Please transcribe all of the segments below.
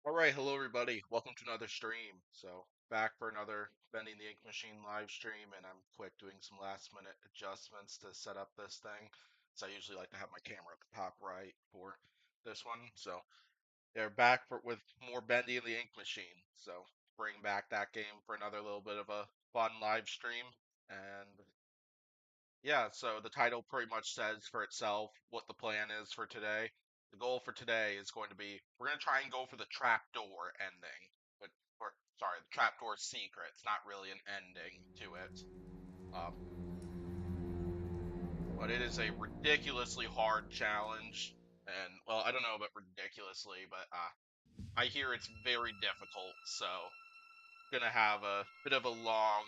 Alright, hello everybody. Welcome to another stream. Back for another Bending the Ink Machine live stream, and I'm quick doing some last minute adjustments to set up this thing. So I usually like to have my camera at the top right for this one. So they're back with more Bendy and the Ink Machine. So bring back that game for another little bit of a fun live stream. And yeah, so the title pretty much says for itself what the plan is for today. The goal for today is going to be we're going to try and go for the trapdoor ending, but or sorry, the trapdoor secret. It's not really an ending to it, um, but it is a ridiculously hard challenge. And well, I don't know about ridiculously, but I hear it's very difficult. So gonna have a bit of a long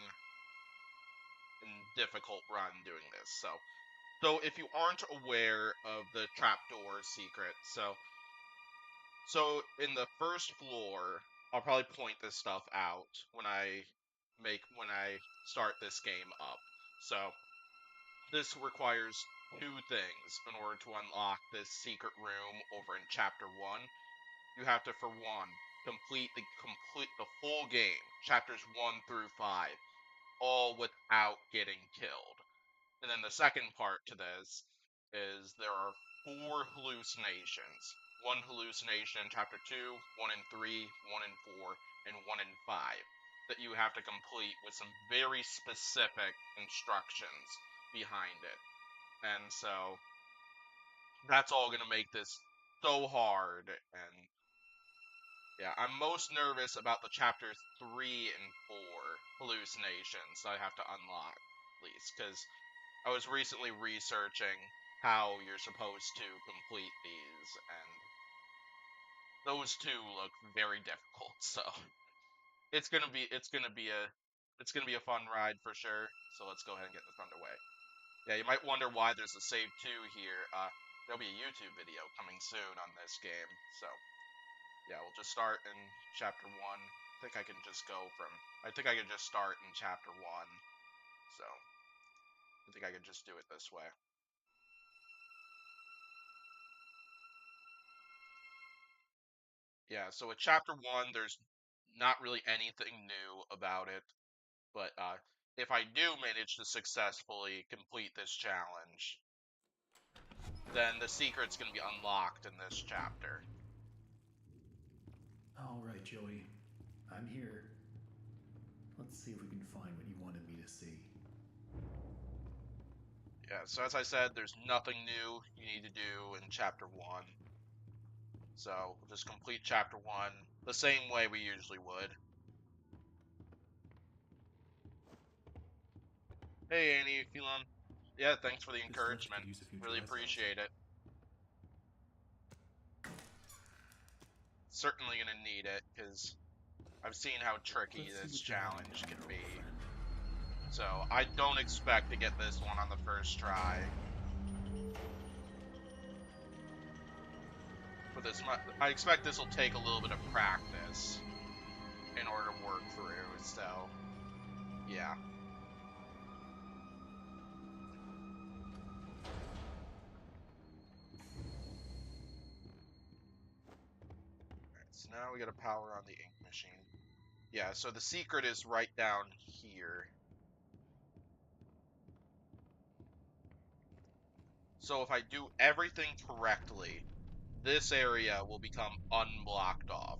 and difficult run doing this. So if you aren't aware of the trapdoor secret, so in the first floor, I'll probably point this stuff out when I start this game up. So this requires two things in order to unlock this secret room over in chapter 1. You have to, for one, complete the full game, chapters 1 through 5, all without getting killed. And then the second part to this is there are four hallucinations. One hallucination in chapter 2, one in 3, one in 4, and one in 5 that you have to complete with some very specific instructions behind it. And so that's all going to make this so hard. And yeah, I'm most nervous about the chapter 3 and 4 hallucinations I have to unlock, at least, because I was recently researching how you're supposed to complete these, and those two look very difficult. So it's gonna be a fun ride for sure. So let's go ahead and get this underway. Yeah, you might wonder why there's a save 2 here. There'll be a YouTube video coming soon on this game. So yeah, we'll just start in chapter 1. I think I can just start in chapter 1. So I think I could just do it this way. Yeah, so with chapter 1, there's not really anything new about it, but if I do manage to successfully complete this challenge, then the secret's going to be unlocked in this chapter. All right, Joey. I'm here. Let's see if we can find what you wanted me to see. Yeah, so as I said, there's nothing new you need to do in chapter 1. So we'll just complete chapter 1 the same way we usually would. Hey Annie, you feeling? Yeah, thanks for the This fletch encouragement. could use a few Really dry spells. appreciate it. Certainly gonna need it, because I've seen how tricky Let's see this what you're hiding challenge down can there, old be. friend. So I don't expect to get this one on the first try. I expect this will take a little bit of practice in order to work through. So yeah. Alright, so now we gotta power on the ink machine. Yeah, so the secret is right down here. So if I do everything correctly, this area will become unblocked off.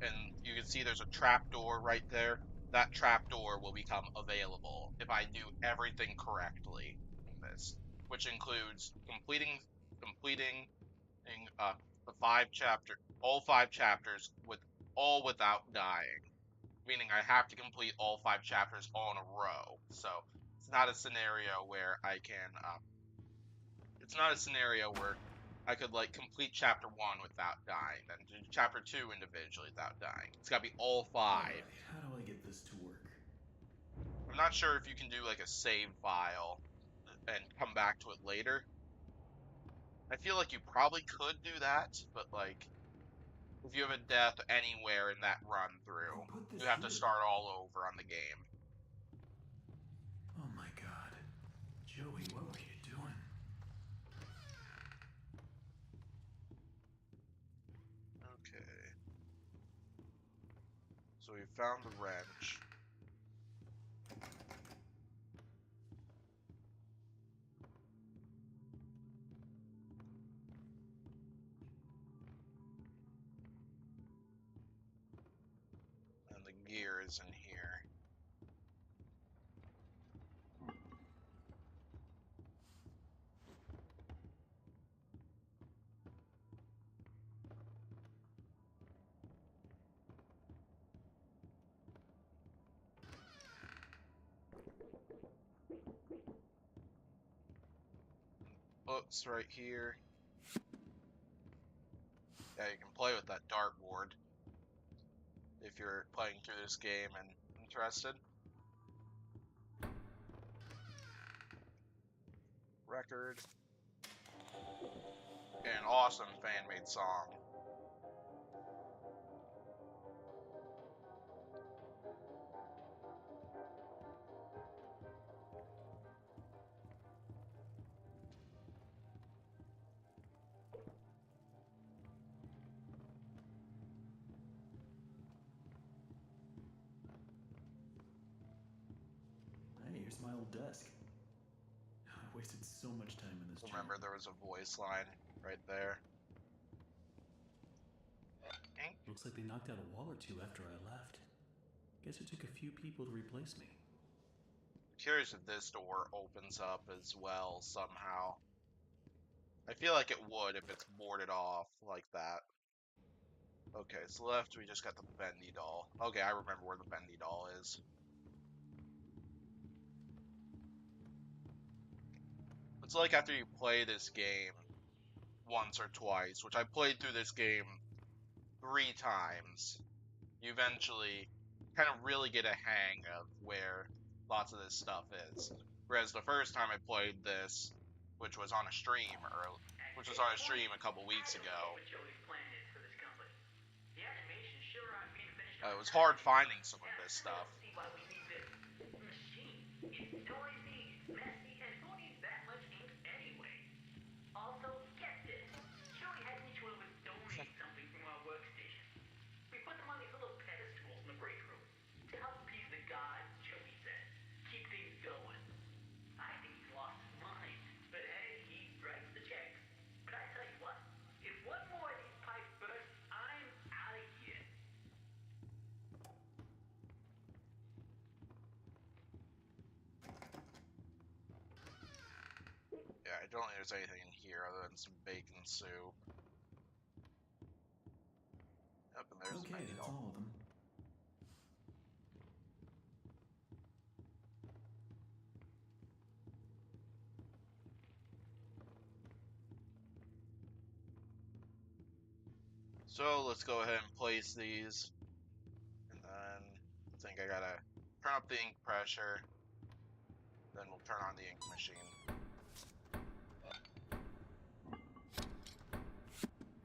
And you can see there's a trapdoor right there. That trapdoor will become available if I do everything correctly in this, which includes completing the all 5 chapters without dying, meaning I have to complete all 5 chapters all in a row. So it's not a scenario where it's not a scenario where I could like complete chapter 1 without dying, then do chapter 2 individually without dying. It's got to be all All 5. right, how do I get this to work? I'm not sure if you can do like a save file and come back to it later. I feel like you probably could do that, but like if you have a death anywhere in that run through, Who put you this have to here? start all over on the game. Oh my god. Joey, what were you doing? Okay. So we found the wrench. And the gear is in here. Books right here. Yeah, you can play with that dartboard if you're playing through this game and interested. Record. And an awesome fan-made song. Hey, here's my old desk. I wasted so much time in this chair. Remember, there was a voice line right there. Looks like they knocked out a wall or two after I left. Guess it took a few people to replace me. Curious if this door opens up as well somehow. I feel like it would if it's boarded off like that. Okay, so left we just got the Bendy doll. Okay, I remember where the Bendy doll is. It's like after you play this game once or twice, which I played through this game 3 times, you eventually kind of really get a hang of where lots of this stuff is. Whereas the first time I played this, which was on a stream, a couple weeks ago, it was hard finding some of this stuff. Also, get this. Joey had me to donate something from our workstation. We put them on these little pedestals in the break room. To help appease the gods, Joey said. Keep things going. I think he's lost his mind. But hey, he writes the checks. But I tell you what, if one more of these pipes burst, I'm out of here. Yeah, I don't think there's anything in here other than some bacon soup. Yep, and there's the Okay, Bendy that's doll. all of them. So let's go ahead and place these. And then I think I gotta turn up the ink pressure. Then we'll turn on the ink machine.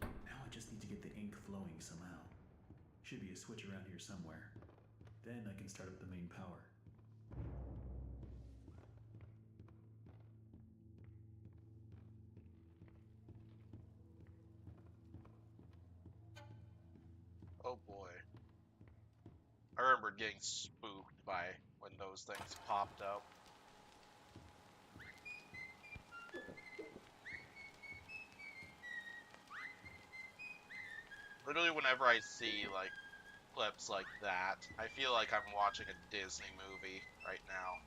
Now I just need to get the ink flowing somehow. Should be a switch around here somewhere. Then I can start up the main power. Oh boy. I remember getting spooked by when those things popped up. Literally whenever I see like clips like that, I feel like I'm watching a Disney movie right now,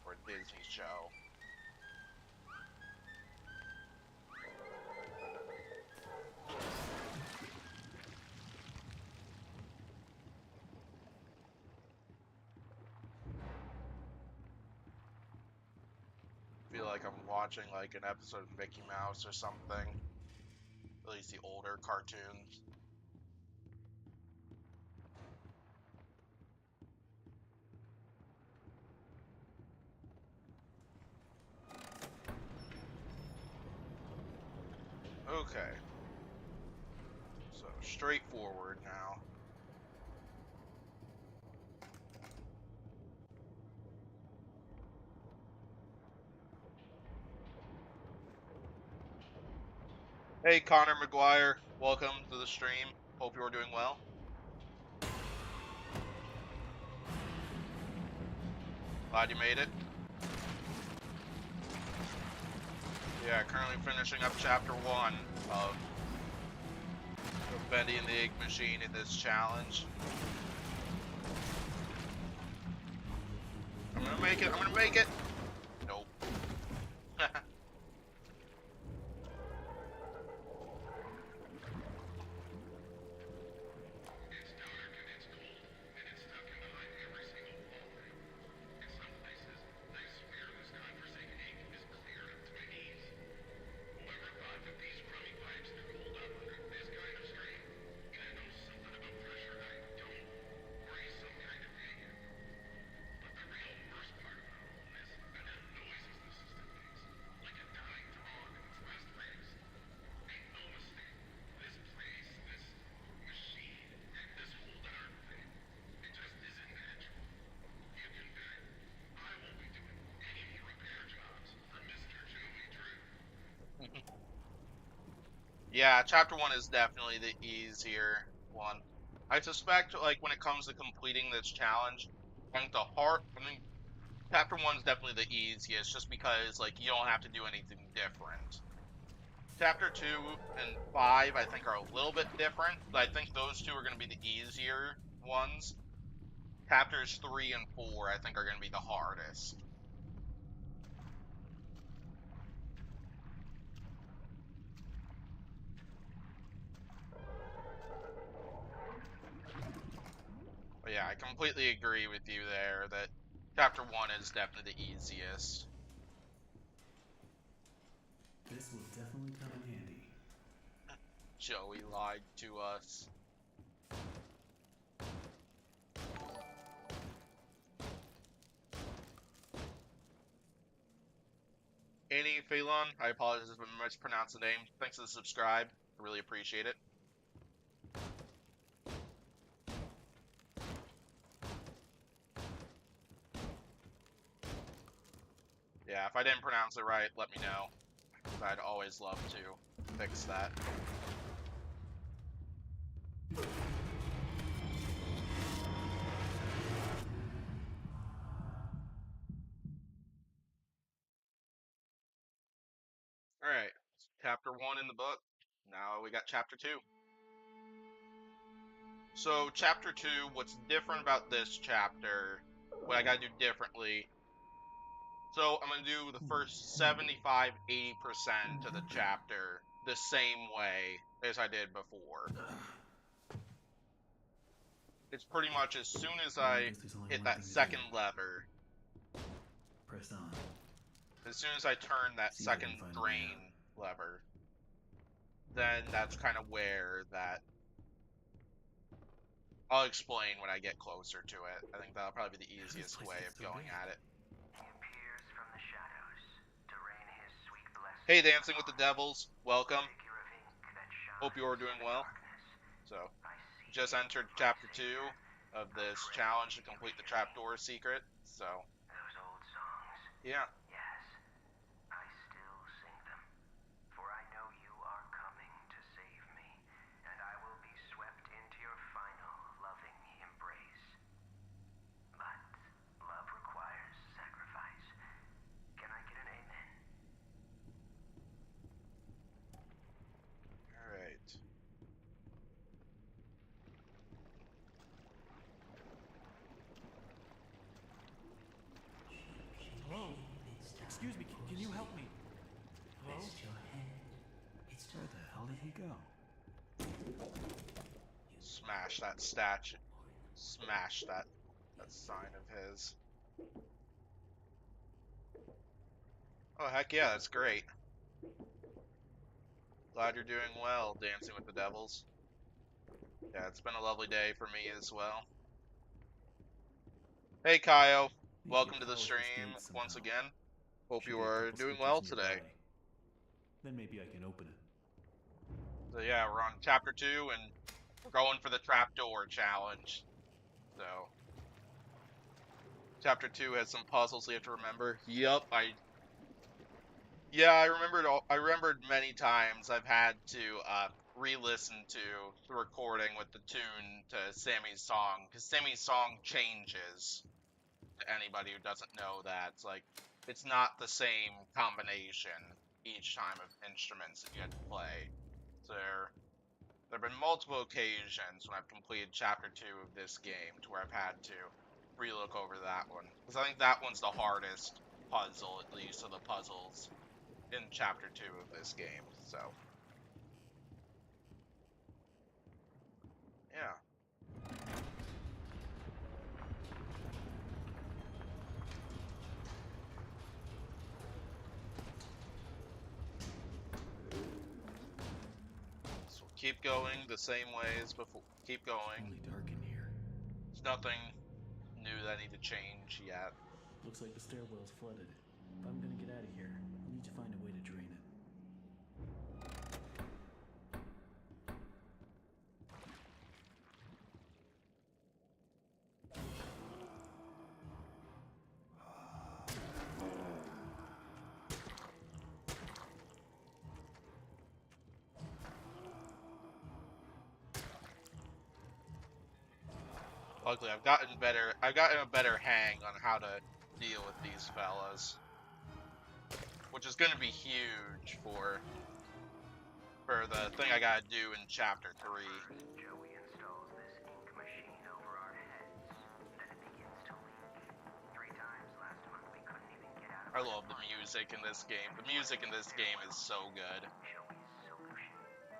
or a Disney show. I feel like I'm watching like an episode of Mickey Mouse or something. At least the older cartoons. Okay. So straightforward now. Hey Connor McGuire, welcome to the stream. Hope you're doing well. Glad you made it. Yeah, currently finishing up chapter 1 of Bendy and the Egg Machine in this challenge. I'm gonna make it, I'm gonna make it! Nope. Yeah, chapter 1 is definitely the easier one. I suspect, like, when it comes to completing this challenge, I think chapter 1's definitely the easiest, just because, like, you don't have to do anything different. Chapter 2 and 5, I think, are a little bit different, but I think those two are going to be the easier ones. Chapters 3 and 4, I think, are going to be the hardest. But yeah, I completely agree with you there that chapter 1 is definitely the easiest. This will definitely come in handy. Joey lied to us. Annie Phelan, I apologize if I mispronounced the name. Thanks for the subscribe. I really appreciate it. Yeah, if I didn't pronounce it right, let me know. I'd always love to fix that. Alright, chapter 1 in the book. Now we got chapter 2. So, chapter 2, what's different about this chapter, what I gotta do differently. So, I'm gonna do the first 75-80% of the chapter the same way as I did before. It's pretty much as soon as Well, I I guess there's only hit one that thing to second do. lever, Press on. as soon as I turn that See if I second can find a way out. drain lever, then that's kind of where that I'll explain when I get closer to it. I think that'll probably be the How does this easiest place way get of so going big? at it. He appears from the shadows to rain his sweet Hey, blessings Dancing with the upon Devils, a welcome. figure of ink that Hope shines you're in doing the well. darkness. So, I see just entered my chapter 2 savior. of I this pray challenge to you complete the hear me. trapdoor secret. So, Those old songs. yeah. Yes, I still sing them. For I know you are coming to save me, and I will be swept into your final loving embrace. But love requires sacrifice. Can I get an amen? Alright. Hello? Excuse me, can you help me? Hello? Where the hell did he go? Smash that statue. Smash that sign of his. Oh, heck yeah, that's great. Glad you're doing well, Dancing with the Devils. Yeah, it's been a lovely day for me as well. Hey, Kaio. Need to Welcome get to the polished this stream gate somehow. once again. Hope Should you be a are couple doing stitches well today. nearby. Then maybe I can open it. So yeah, we're on chapter 2 and we're going for the trapdoor challenge. So chapter 2 has some puzzles you have to remember. Yep, I remembered many times I've had to re-listen to the recording with the tune to Sammy's song because Sammy's song changes to anybody who doesn't know that. It's like, it's not the same combination each time of instruments that you had to play. So there have been multiple occasions when I've completed chapter 2 of this game to where I've had to relook over that one. Because I think that one's the hardest puzzle, at least, of the puzzles in chapter 2 of this game. So, yeah. So keep going the same way as before. Keep going. Only dark in here. There's nothing new that I need to change yet. Looks like the stairwell's flooded. If I'm gonna get out of here, I need to find a way to drain it. Luckily, I've gotten a better hang on how to deal with these fellas, which is going to be huge for the thing I gotta do in chapter 3. Joey installs this ink machine over our heads. Then it begins to leak. 3 times last month we couldn't even get out of I love the music in this game. The music in this game is so good. Joey's solution.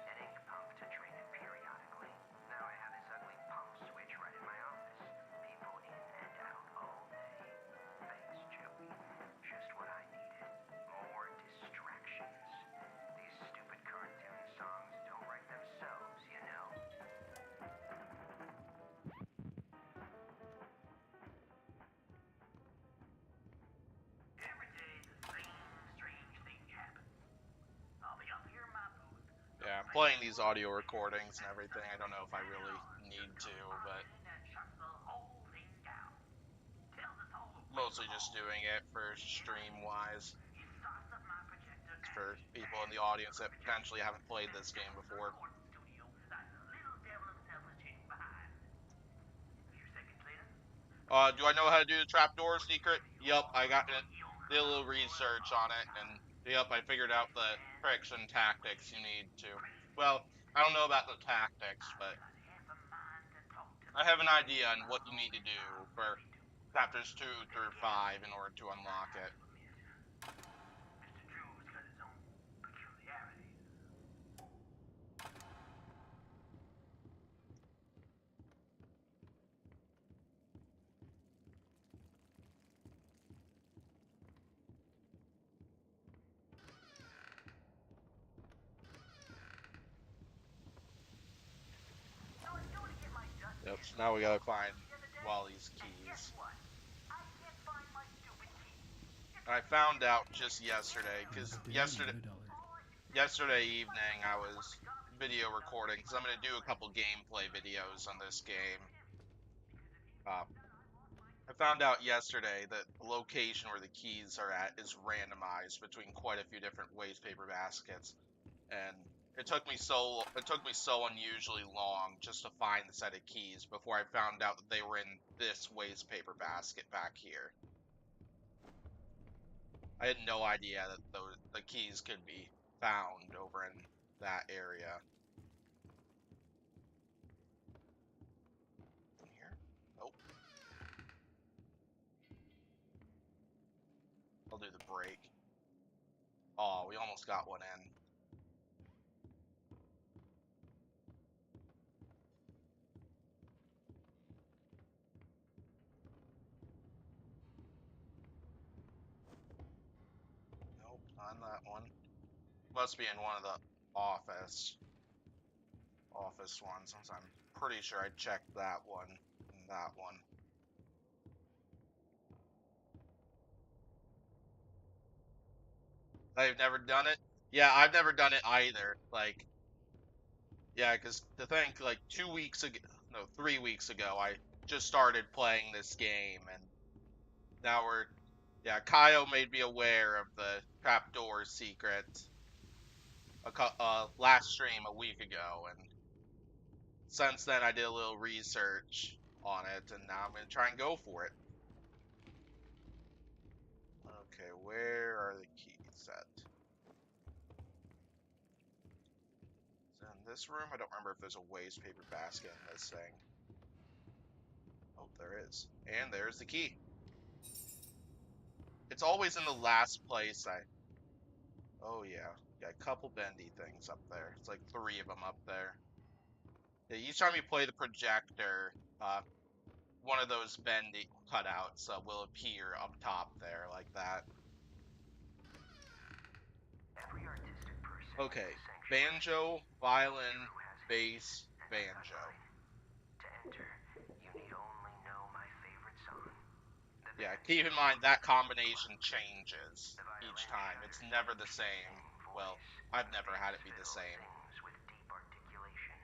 An ink pump to drain it periodically. Now I have this ugly pump switch right in my office. People in and out all day. Thanks, Joey. Just what I needed. More distractions. These stupid cartoon songs don't write themselves, you know. Every day the same strange thing happens. I'll be up here in my booth. Yeah, I'm playing these audio recordings and everything. I don't know if I really need to, but That shuts the whole thing down. Tells us all to mostly just doing it for stream-wise. He starts up my projector For people in the audience that potentially haven't played this game before. studio that little devil himself is chasing behind. A few seconds later, Do I know how to do the trapdoor secret? Yep, I did a little research on it, and yep, I figured out the tricks and tactics you need to. Well, I don't know about the tactics, but half a mind to talk to I have an idea on what you need to do for chapters 2 through 5 in order to unlock it. Mr. Drew's got his own peculiarities. So I was going to get my dust Yep, so now we gotta find Wally's and keys. guess what? I can't find my stupid key. I found out just yesterday, because $1 yesterday evening I was video recording, because I'm going to do a couple gameplay videos on this game. I found out yesterday that the location where the keys are at is randomized between quite a few different waste paper baskets, and it took me so unusually long just to find the set of keys before I found out that they were in this waste paper basket back here. I had no idea that the keys could be found over in that area. In here? Nope. I'll do the break. Oh, we almost got one in. Nope, not in that one. Must be in one of the office ones, since I'm pretty sure I checked that one and that one. I've never done it. Yeah, I've never done it either. Like, yeah, because to think, like 2 weeks ago, no, 3 weeks ago, I just started playing this game, and now yeah, Kaio made me aware of the trapdoor secret last stream a week ago, and since then I did a little research on it, and now I'm gonna try and go for it. Okay, where are the keys at? Is it in this room? I don't remember if there's a waste paper basket in this thing. Oh, there is. And there's the key. It's always in the last place I... Oh, yeah. Got a couple bendy things up there. It's like 3 of them up there. Yeah, each time you play the projector, one of those bendy cutouts will appear up top there, like that. Every artistic person Okay. in the sanctuary Banjo, violin, true has a bass, and a banjo. line. To enter, you need only know my favorite song. The Yeah, band keep in mind that combination changes each time. It's never the same. Well, I've never had it be the same. sings with deep articulation.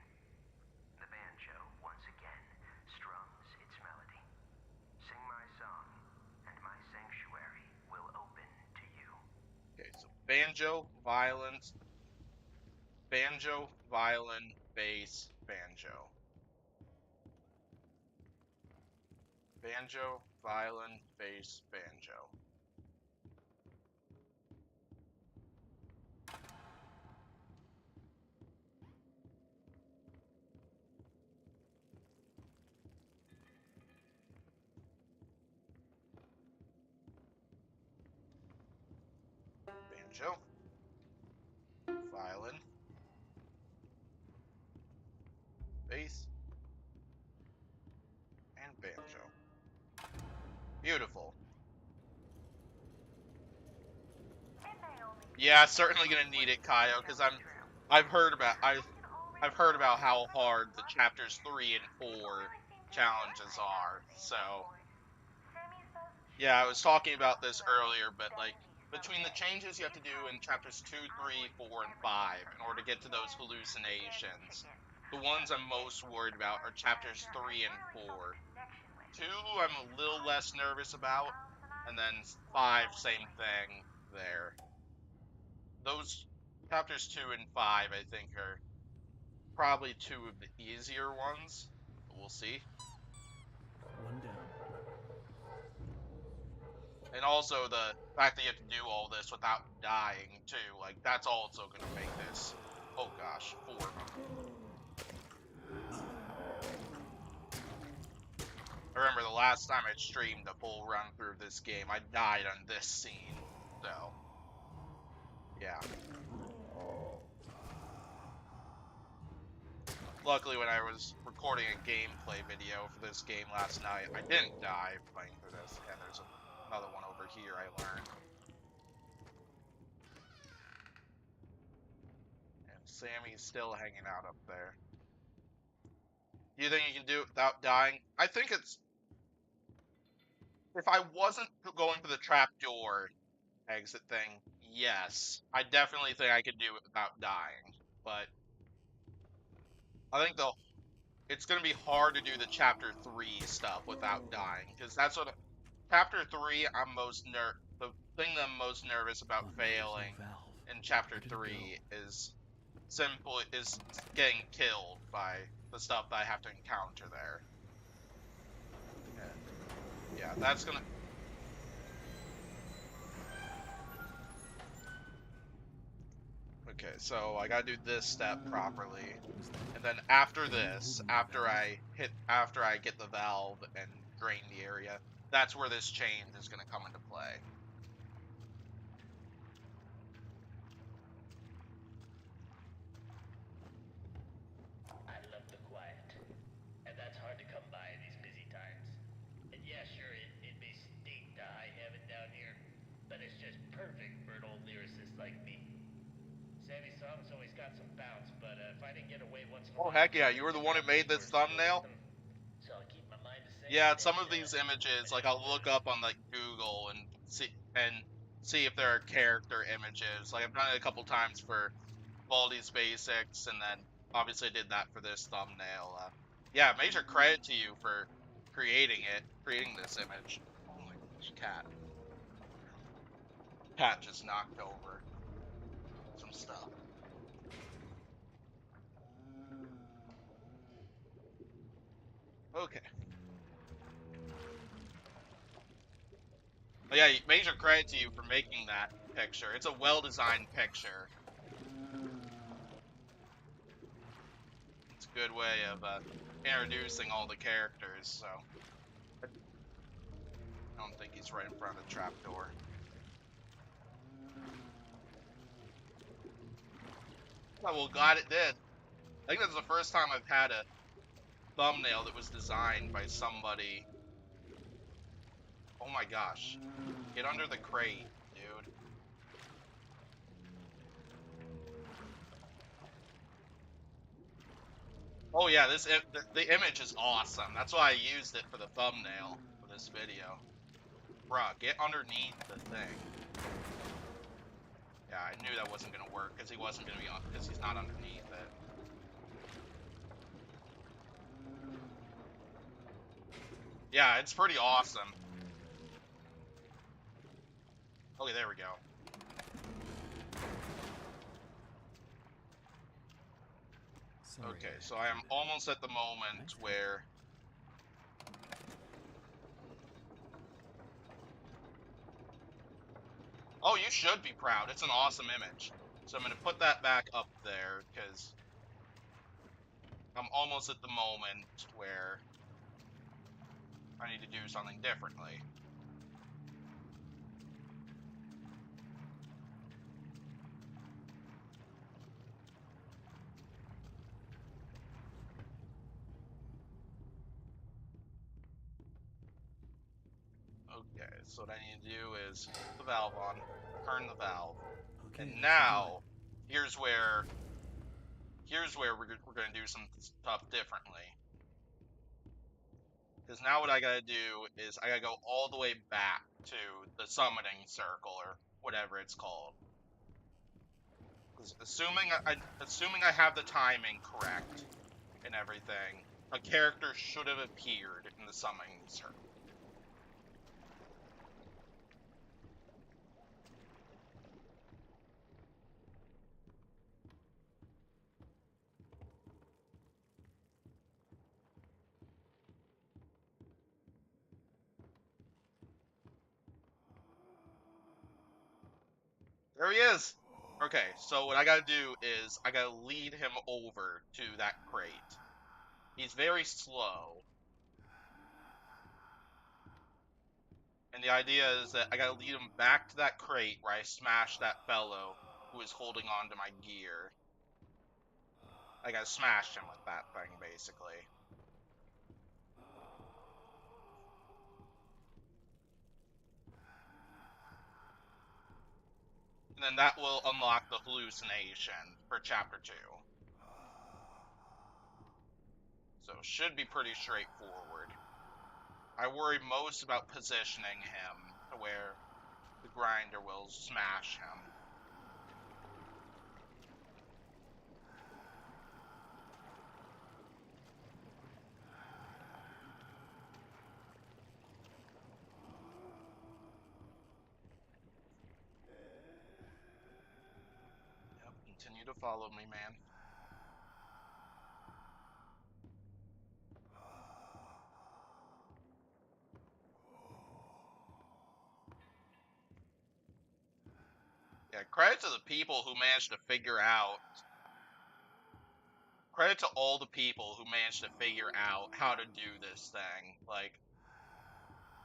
The banjo once again strums its melody. Sing my song, and my sanctuary will open to you. Okay, so banjo, violin, bass, banjo. Banjo, violin, bass, banjo. Banjo, violin, bass, and banjo. Beautiful. Yeah, certainly gonna need it, Kaio, because I've heard about I've heard about how hard the chapters 3 and 4 challenges are. So yeah, I was talking about this earlier, but like between the changes you have to do in chapters 2, 3, 4, and 5 in order to get to those hallucinations, the ones I'm most worried about are chapters 3 and 4. 2, I'm a little less nervous about, and then 5, same thing there. Those chapters 2 and 5, I think, are probably 2 of the easier ones, but we'll see. One down. And also the fact that you have to do all this without dying too, like that's also gonna make this. Oh gosh, 4 of them. I remember the last time I streamed a full run through of this game, I died on this scene. So yeah. Luckily, when I was recording a gameplay video for this game last night, I didn't die playing through this. And there's another one over here I learned. And Sammy's still hanging out up there. Do you think you can do it without dying? I think it's... If I wasn't going for the trapdoor exit thing, yes. I definitely think I could do it without dying. But I think it's going to be hard to do the chapter 3 stuff without dying. Because that's what... Chapter 3, the thing that I'm most nervous about There's no failing valve. in chapter Where did it 3 go? is getting killed by the stuff that I have to encounter there. And yeah, that's gonna... Okay, so I gotta do this step properly. And then after this, after I get the valve and drain the area, that's where this change is gonna come into play. I love the quiet, and that's hard to come by in these busy times. And yeah, sure, it may stink to high heaven down here, but it's just perfect for an old lyricist like me. Sammy's songs always got some bounce, but if I didn't get away once in a Oh while, heck yeah, you were the maybe one I'll who made lose this words to go with thumbnail? them. So I'll keep my mind a singing Yeah, some and of these images, like and I'll look up on like Google and see if there are character images. Like I've done it a couple times for Baldi's Basics, and then obviously did that for this thumbnail. Yeah, major credit to you for creating this image. Oh my gosh, cat just knocked over some stuff. Okay. But yeah, major credit to you for making that picture. It's a well-designed picture. It's a good way of introducing all the characters, so. I don't think he's right in front of the trapdoor. Oh, well, glad it did. I think that's the first time I've had a thumbnail that was designed by somebody. Oh my gosh. Get under the crate, dude. Oh yeah, the image is awesome. That's why I used it for the thumbnail for this video. Bruh, get underneath the thing. Yeah, I knew that wasn't gonna work because he wasn't gonna be on because he's not underneath it. Yeah, it's pretty awesome. Okay, there we go. Sorry, Okay, I so had I to am do that. almost at the moment Nice. where. Oh, you should be proud. It's an awesome image. So I'm gonna put that back up there because I'm almost at the moment where I need to do something differently. Okay, so what I need to do is put the valve on, turn the valve, Okay, and that should do now it. here's where we're gonna do some stuff differently. Because now what I gotta do is I gotta go all the way back to the summoning circle or whatever it's called. Because assuming I have the timing correct and everything, a character should have appeared in the summoning circle. There he is. Okay, so what I gotta do is I gotta lead him over to that crate. He's very slow. And the idea is that I gotta lead him back to that crate where I smashed that fellow who was holding on to my gear. I gotta smash him with that thing, basically. And then that will unlock the hallucination for chapter 2. So it should be pretty straightforward. I worry most about positioning him to where the grinder will smash him. Yep, continue to follow me, man. Yeah, credit to the people who managed to figure out. Credit to all the people who managed to figure out how to do this thing. Like,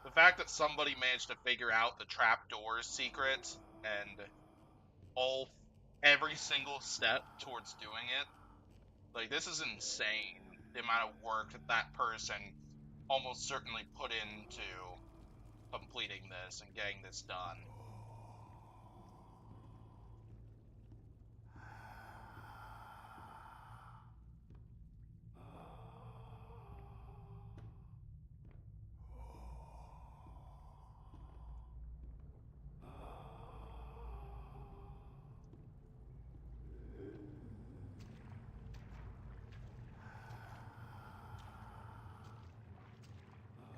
the fact that somebody managed to figure out the trapdoor secret and all every single step towards doing it, like, this is insane. The amount of work that that person almost certainly put into completing this and getting this done.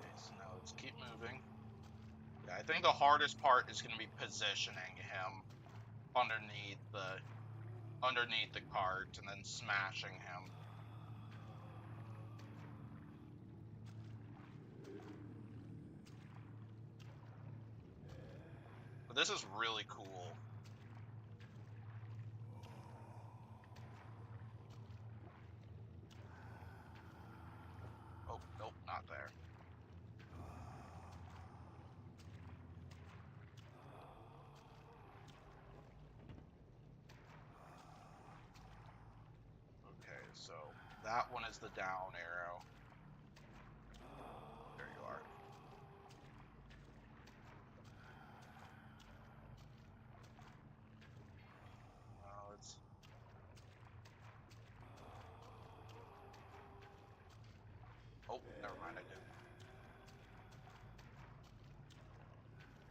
Okay, so now let's keep moving. Yeah, I think the hardest part is going to be positioning him underneath the cart and then smashing him. But this is really cool. Oh, nope, not there. Okay, so that one is the down arrow. There you are. Let's... Oh, never mind, I didn't.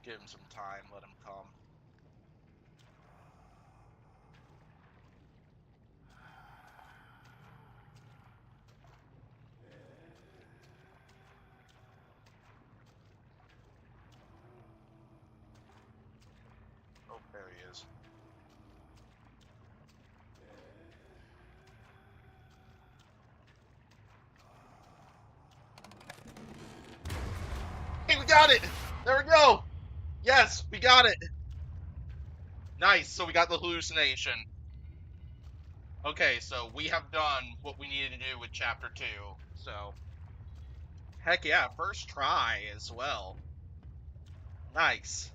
Give him some time, let him come. Oh, there he is. Hey, we got it! There we go! Yes, we got it! Nice, so we got the hallucination. Okay, so we have done what we needed to do with chapter 2, so... Heck yeah, first try as well. Nice.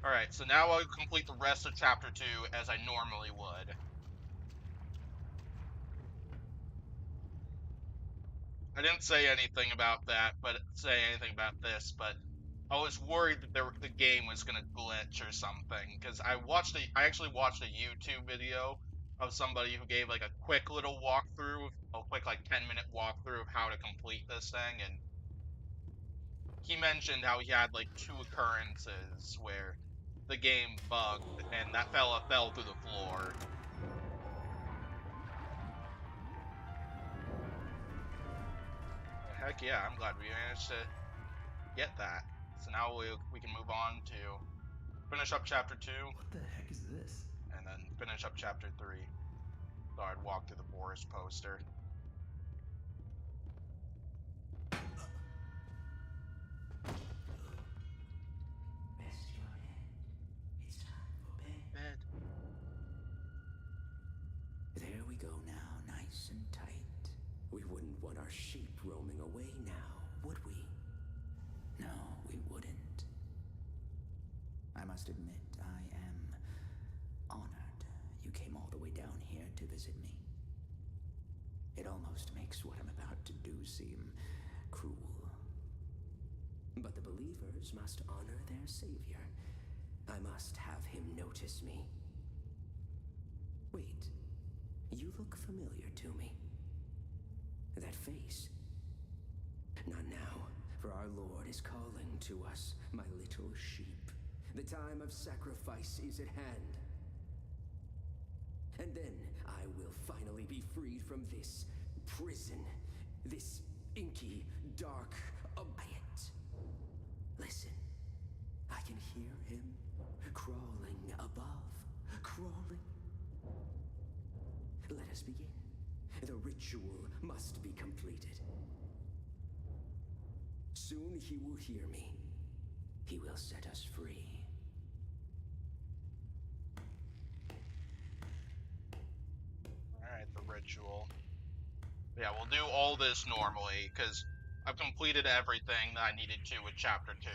Alright, so now I'll complete the rest of chapter 2 as I normally would. I didn't say anything about that, but this, but I was worried that the game was gonna glitch or something, because I actually watched a YouTube video of somebody who gave like a quick little walkthrough, a quick like 10-minute walkthrough of how to complete this thing, and he mentioned how he had like 2 occurrences where the game bugged and that fella fell through the floor. Heck yeah, I'm glad we managed to get that. So now we can move on to finish up chapter 2. What the heck is this? And then finish up chapter 3. So I'd walk through the Boris poster. Rest your head. It's time for bed. There we go now, nice and tight. We wouldn't want our sheep roaming away now, would we? No, we wouldn't. I must admit, I am honored you came all the way down here to visit me. It almost makes what I'm about to do seem cruel. But the believers must honor their savior. I must have him notice me. Wait, you look familiar to me. That face. Not now, for our Lord is calling to us, my little sheep. The time of sacrifice is at hand. And then I will finally be freed from this prison, this inky, dark abyss. Listen, I can hear him crawling above, crawling. Let us begin. The ritual must be completed. Soon he will hear me. He will set us free. Alright, the ritual. Yeah, we'll do all this normally, because I've completed everything that I needed to with chapter 2.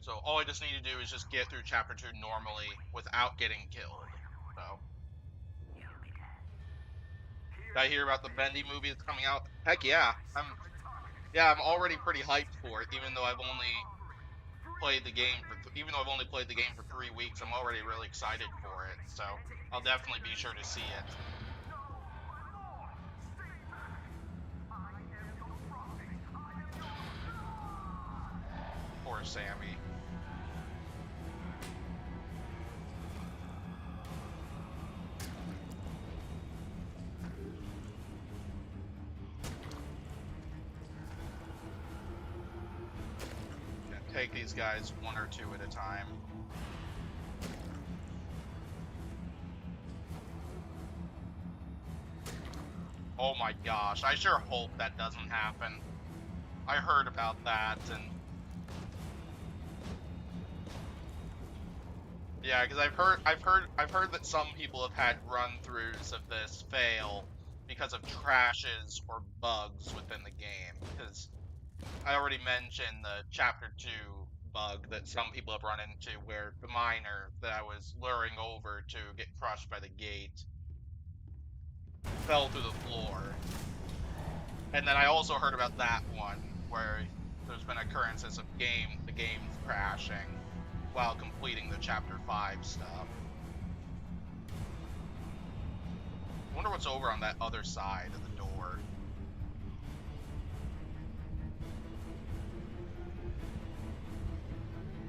So all I just need to do is just get through chapter 2 normally without getting killed. So. Did I hear about the Bendy movie that's coming out? Heck yeah. I'm already pretty hyped for it, even though I've only played the game for 3 weeks. I'm already really excited for it. So I'll definitely be sure to see it. Poor Sammy. Take these guys 1 or 2 at a time. Oh my gosh, I sure hope that doesn't happen. I heard about that, and yeah, because I've heard that some people have had run-throughs of this fail because of crashes or bugs within the game. Because I already mentioned the Chapter 2 bug that some people have run into, where the miner that I was luring over to get crushed by the gate fell through the floor. And then I also heard about that one where there's been occurrences of the game's crashing while completing the Chapter 5 stuff. I wonder what's over on that other side of the door.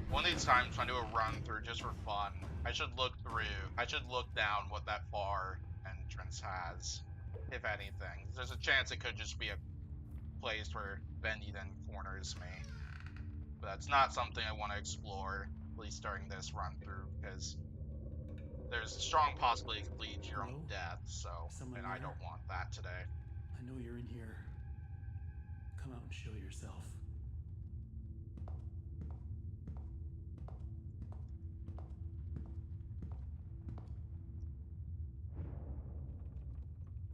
One of these times when I do a run through just for fun, I should look down what that far entrance has, if anything. There's a chance it could just be a place where Bendy then corners me. But that's not something I want to explore, at least during this run through, because there's a strong possibility it could lead to your own Hello? death, so, Someone and I there? don't want that today. I know you're in here. Come out and show yourself.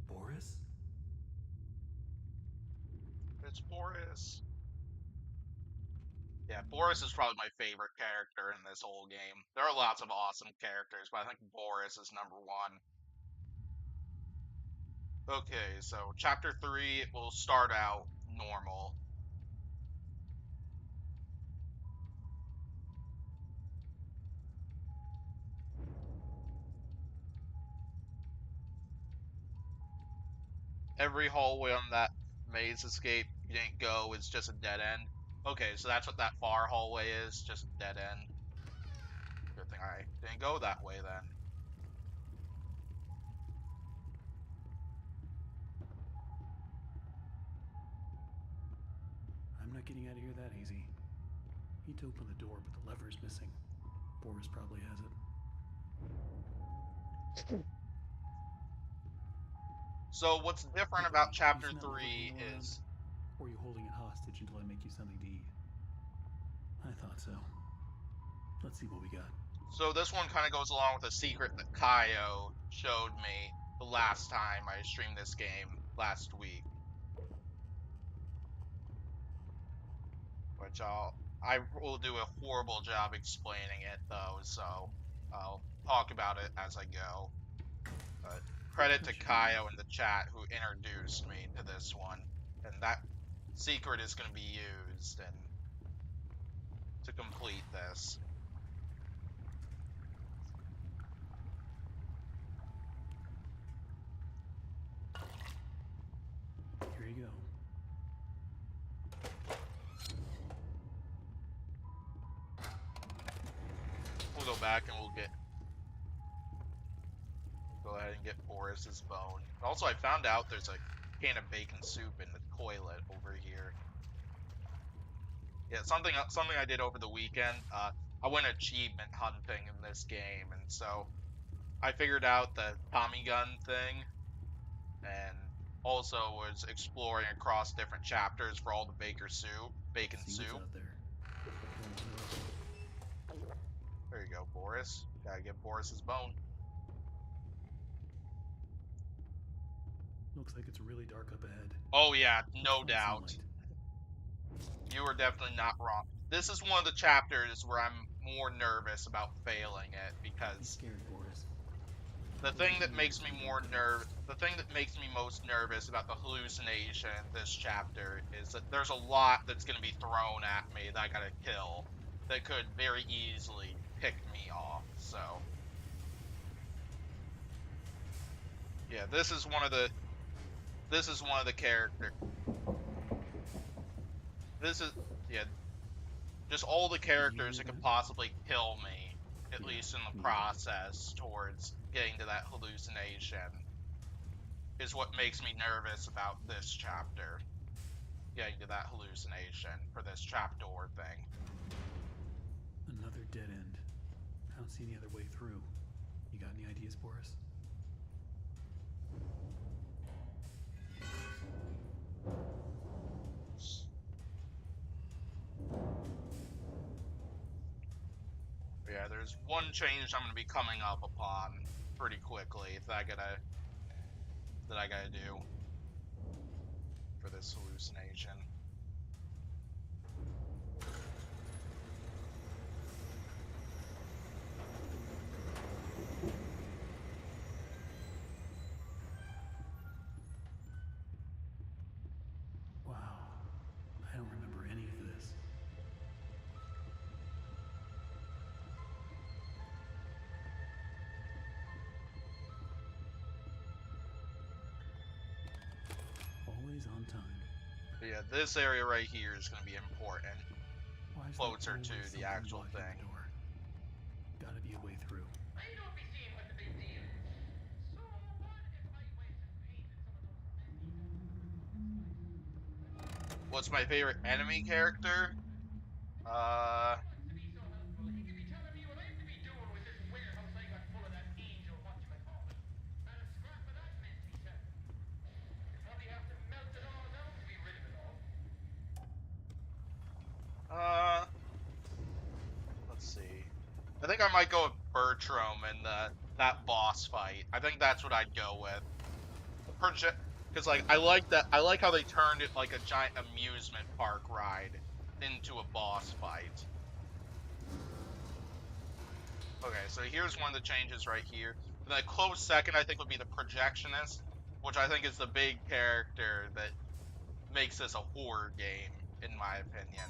Boris? It's Boris. Yeah, Boris is probably my favorite character in this whole game. There are lots of awesome characters, but I think Boris is number one. Okay, so chapter 3 will start out normal. Every hallway on that maze escape you didn't go is just a dead end. Okay, so that's what that far hallway is, just a dead end. Good thing I didn't go that way then. I'm not getting out of here that easy. Need to open the door, but the lever's missing. Boris probably has it. So what's Hey, different buddy, about you chapter smell a 3 volcano around? is Or are you holding it hostage until I make you something to eat? I thought so. Let's see what we got. so this one kind of goes along with a secret that Kaio showed me the last time I streamed this game last week. Which I will do a horrible job explaining it though, so I'll talk about it as I go. But credit to That should be Kaio enough. in the chat who introduced me to this one, and that secret is going to be used and to complete this. Here you go. We'll go back and go ahead and get Boris's bone. Also, I found out there's a can of bacon soup in the toilet over here. Yeah, something I did over the weekend. I went achievement hunting in this game, and so I figured out the Tommy gun thing, and also was exploring across different chapters for all the bacon See what's soup. out there. There you go, Boris. Gotta get Boris's bone. Looks like it's really dark up ahead. Oh yeah, Let's no find some doubt. light. You are definitely not wrong. This is one of the chapters where I'm more nervous about failing it Be because scared, Boris. the thing that makes me most nervous about the hallucination in this chapter is that there's a lot that's going to be thrown at me that I gotta kill that could very easily pick me off. So yeah, this is one of the character. This is yeah, just all the Did you characters hear that could that? possibly kill me, at Yeah, least in the me either. process towards getting to that hallucination, is what makes me nervous about this chapter. Getting to that hallucination for this trapdoor thing. Another dead end. I don't see any other way through. You got any ideas, Boris? there's one change I'm gonna be coming up upon pretty quickly that I gotta do for this hallucination. Wow. I don't remember any of this. Always on time. But yeah, this area right here is gonna be important. Why is Closer there to always the something actual blocking thing. the door? Gotta be a way through. I don't be seeing what the big deal is. So, what if I went and painted some of those What's my favorite enemy character? Uh, wants to be so helpful? He could be telling me what I'm to be doing with this warehouse I got full of that angel whatchamacallit. Not a scrap of that meant to be said. You'd probably have to melt it all down to be rid of it all. uh, let's see. I think I might go with Bertram in that boss fight. I think that's what I'd go with. The project, because like I like that. I like how they turned it like a giant amusement park ride into a boss fight. Okay, so here's one of the changes right here. The close second, I think, would be the projectionist, which I think is the big character that makes this a horror game, in my opinion.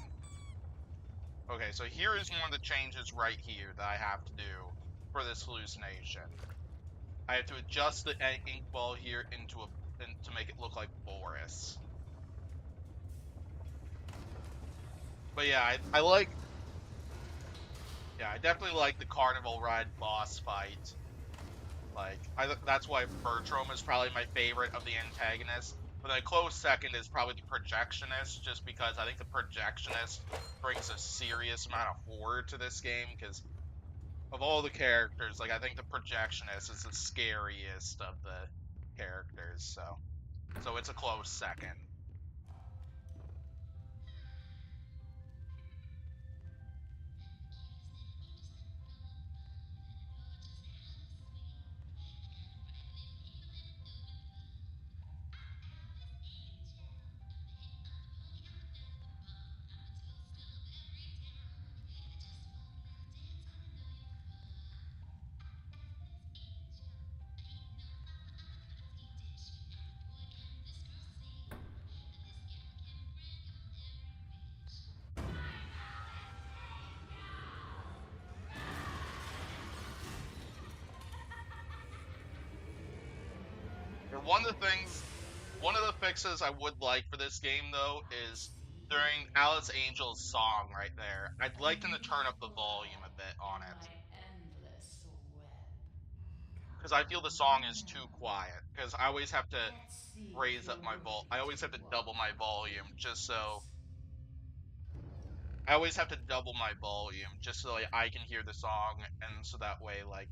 Okay, so here is one of the changes right here that I have to do for this hallucination. I have to adjust the ink ball here to make it look like Boris. But yeah, I definitely like the carnival ride boss fight. Like, that's why Bertram is probably my favorite of the antagonists. But a close second is probably the projectionist, just because I think the projectionist brings a serious amount of horror to this game. Because of all the characters, like I think the projectionist is the scariest of the characters. So it's a close second. And one of the fixes I would like for this game though is during Alice Angel's song right there. I'd like them to turn up the volume a bit on it Endless web. because I feel the song is too quiet. Because I always have to Let's see if raise up you're my willing I to always have to double my volume cooperate. just so I always have to double my volume just so like, I can hear the song and so that way like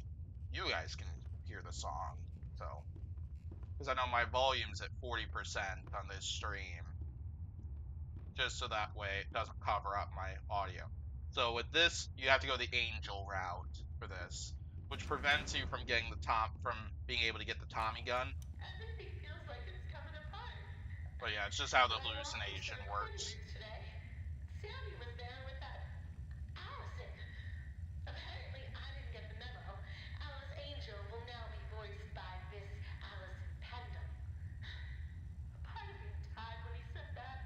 you guys can hear the song. So because I know my volume's at 40% on this stream, just so that way it doesn't cover up my audio. So with this, you have to go the angel route for this, which prevents you from getting from being able to get the Tommy gun. Everything feels like it's coming apart. But yeah, it's just how the When I walked into the hallucination recording works. booth today, Sammy was there with that Allison. Apparently, I didn't get the memo. Alice Angel will now be voiced by Miss Allison Pendle. A part of me died when he said that.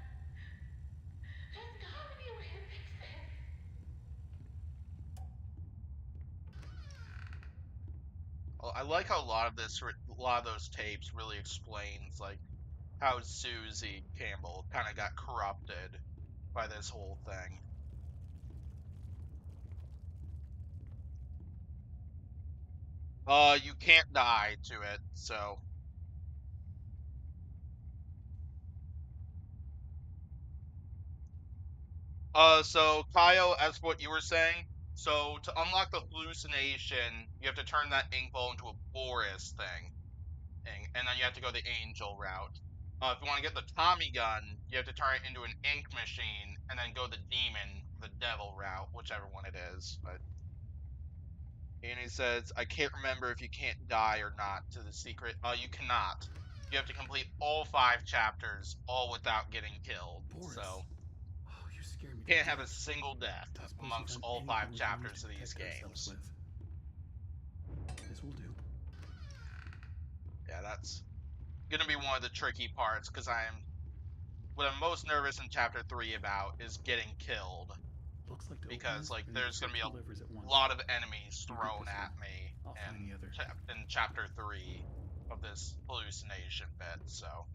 There's gotta be a way to fix this. I like how a lot of those tapes really explains like how Susie Campbell kind of got corrupted by this whole thing. You can't die to it, so so Kyle, as what you were saying, so to unlock the hallucination, you have to turn that ink ball into a Boris and then you have to go the angel route. If you want to get the Tommy gun, you have to turn it into an ink machine and then go the demon, the devil route, whichever one it is. But And he says, I can't remember if you can't die or not to the secret. You cannot. You have to complete all 5 chapters, all without getting killed. Boris. So, Oh, you scared me to can't have a death. single death I suppose you've amongst done all 5 anything we can use chapters to of these protect ourselves games. with. This will do. Yeah, that's gonna be one of the tricky parts, because what I'm most nervous in chapter 3 about is getting killed. Looks like to open Because, this, like, we need there's to gonna flip be 2 levers at a once. lot of enemies You get thrown this at one. me I'll find the other. in chapter 3 of this hallucination bit, so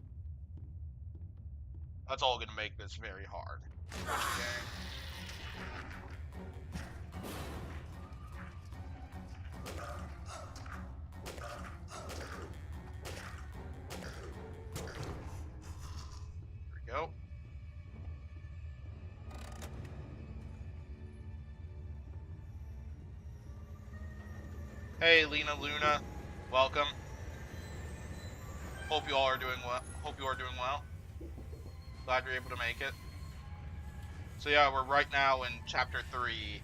that's all gonna make this very hard. Gotcha, gang. There we go. Hey, Lena Luna, welcome. Hope you all are doing well. Hope you are doing well. Glad you're able to make it. So yeah, we're right now in chapter 3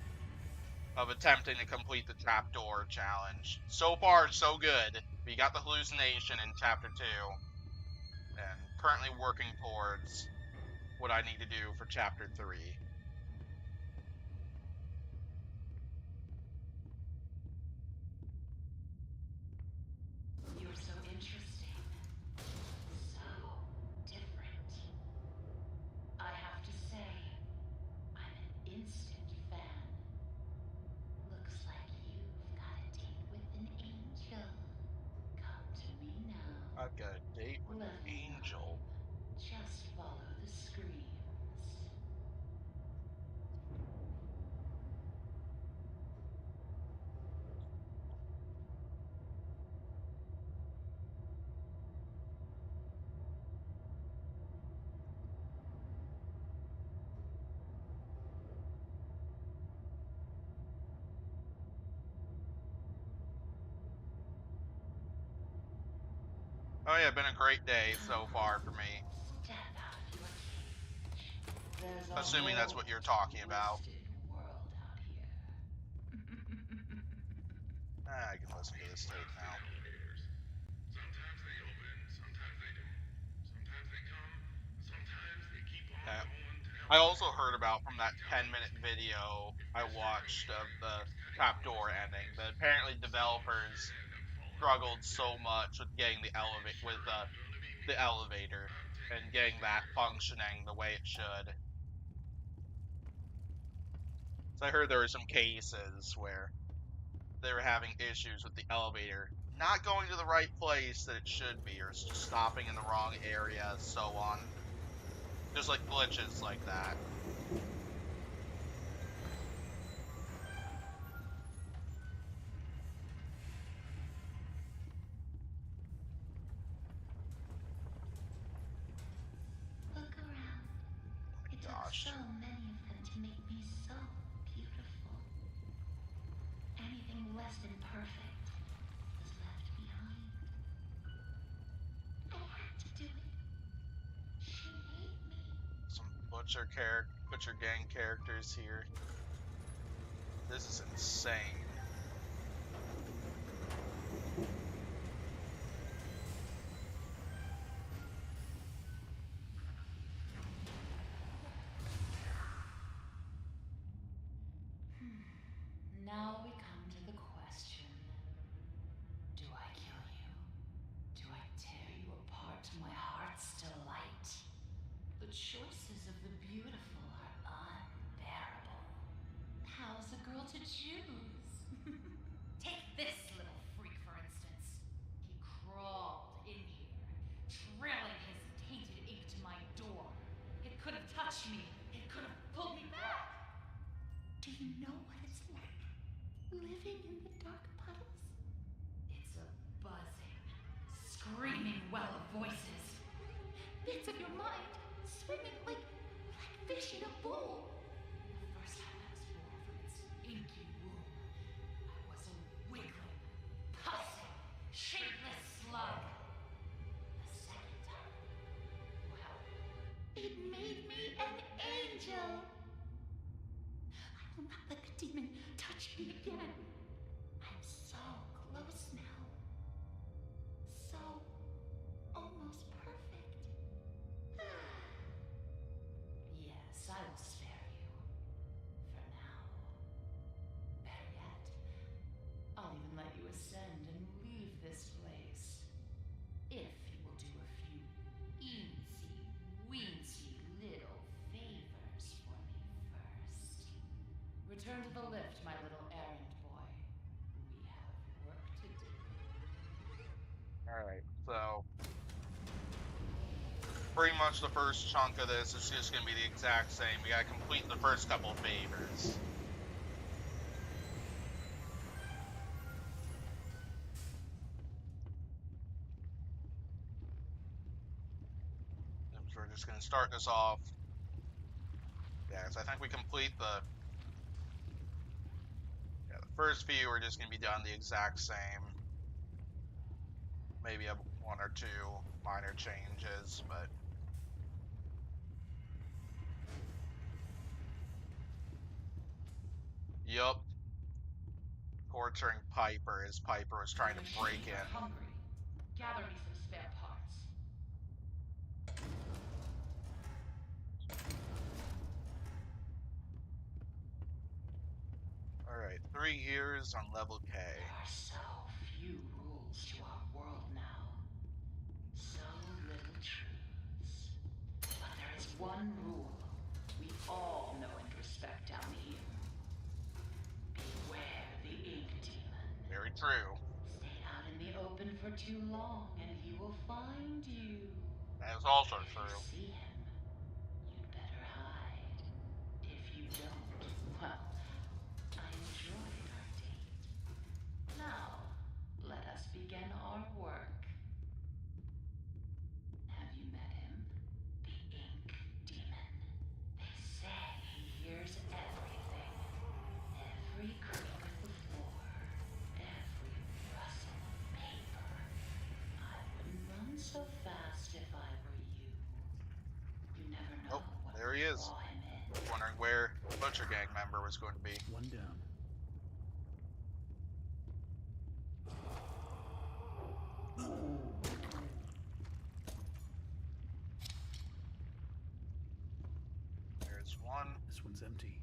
of attempting to complete the trapdoor challenge. So far, so good. We got the hallucination in chapter 2, and currently working towards what I need to do for chapter 3. You're so interesting. So different. I have to say, I'm an instant fan. Looks like you've got a date with an angel. Come to me now. I've got a date with an Level angel. 9. Just follow the screams. Oh yeah, been a great day so far for me. Step out of your cage. There's a Assuming that's whole what you're talking about. twisted world out here. I can listen to this tape now. Sometimes they open, sometimes they don't. Sometimes they come, sometimes they keep on Yeah. going to help I us. also heard about from that 10-minute video I watched of the trapdoor ending that apparently developers struggled so much with getting the elevator and getting that functioning the way it should. So I heard there were some cases where they were having issues with the elevator not going to the right place that it should be, or just stopping in the wrong area, so on. Just like glitches like that. Look around. It took Gosh. so many of them to make me so beautiful. Anything less than perfect was left behind. I had to do it. She made me. Some butcher gang characters here. This is insane. Now we come to the question. Do I kill you? Do I tear you apart to my heart's delight? The choices of the beautiful are unbearable. How's a girl to choose? Take this little freak, for instance. He crawled in here, trailing his tainted ink to my door. It could have touched me. It could have pulled me back. Do you know what it's like living in the dark puddles? It's a buzzing, screaming well of voices. Bits of your mind swimming like fish in a bowl. The first time I was born from its inky womb, I was a wiggling, pussing, shapeless slug. The second time, well, it made me an angel. I will not let the demon touch me again. I'm pretty much the first chunk of this is just gonna be the exact same. We gotta complete the first couple of favors. So we're just gonna start this off. Yeah, so I think we complete the first few are just gonna be done the exact same. Maybe one or two minor changes, but yup. Torturing Piper as Piper was trying to break in. Hungry. Gather me some spare parts. Alright, 3 ears on level K. There are so few rules to our world now. So little truths. But there is one rule we all know and respect down here. Beware the ink demon. Very true. Stay out in the open for too long and he will find you. That is also If true. you see him, you'd better hide. If you don't, well, I enjoyed our date. Now, let us begin our work. Have you met him? The Ink Demon. They say he hears everything. Every creak of the floor. Every rustle of paper. I wouldn't run so fast if I were you. You never know what There will he is. draw him in. Wondering where the Butcher Gang member was going to be. One down. There's one. This one's empty.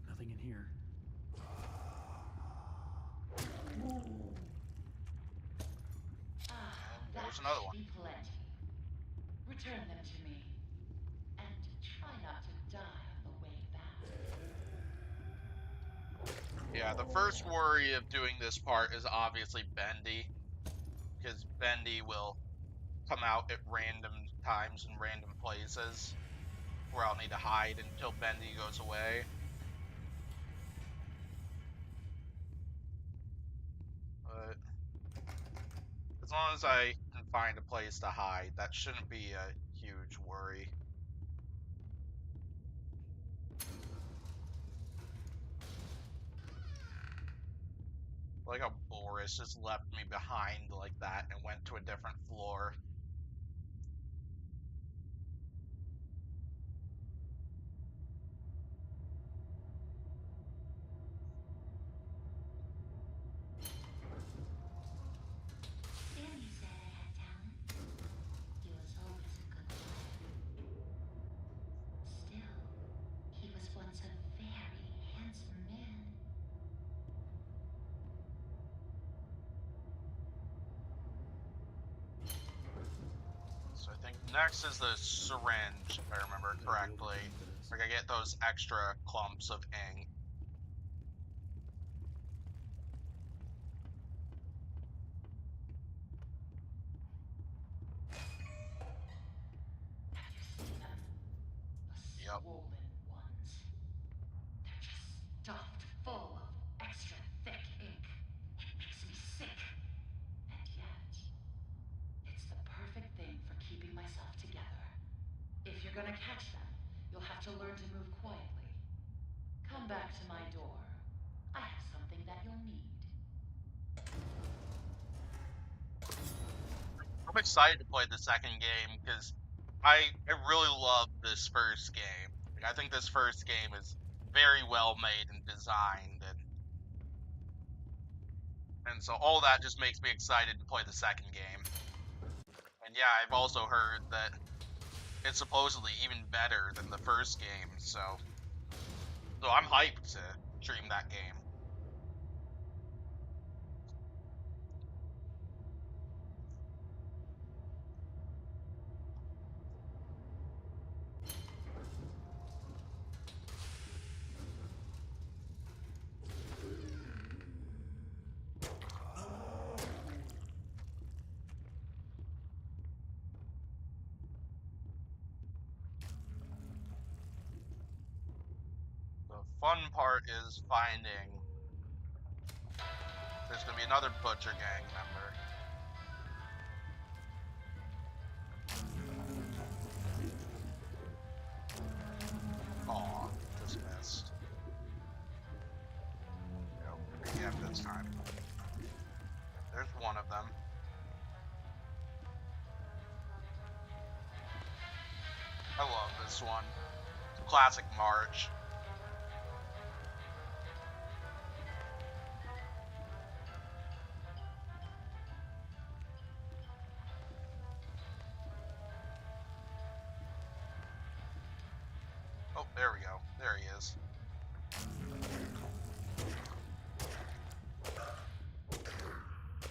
Nothing in here. There's That another should one. be plenty. Return them to me. And try not to die on the way back. Yeah, the first worry of doing this part is obviously Bendy. Because Bendy will come out at random times in random places where I'll need to hide until Bendy goes away. But as long as I can find a place to hide, that shouldn't be a huge worry. Like how Boris just left me behind like that and went to a different floor. Bendy said I had talent. He was always a good player. Still, he was once a very handsome man. So I think next is the syringe, if I remember correctly. Like I get those extra clumps of ink. Have you seen them? The Yep. swollen ones. They're just stuffed full of extra thick ink. It makes me sick. And yet, it's the perfect thing for keeping myself together. If you're gonna catch them, you'll have to learn to move quietly. Come back to my door. I have something that you'll need. I'm excited to play the second game because I really love this first game. Like, I think this first game is very well made and designed, and so all that just makes me excited to play the second game. And yeah, I've also heard that it's supposedly even better than the first game, so I'm hyped to stream that game. fun part is finding. There's gonna be another Butcher Gang member. Aw, just missed. Nope, yeah, this time. There's one of them. I love this one. Classic march. Oh, there we go. There he is.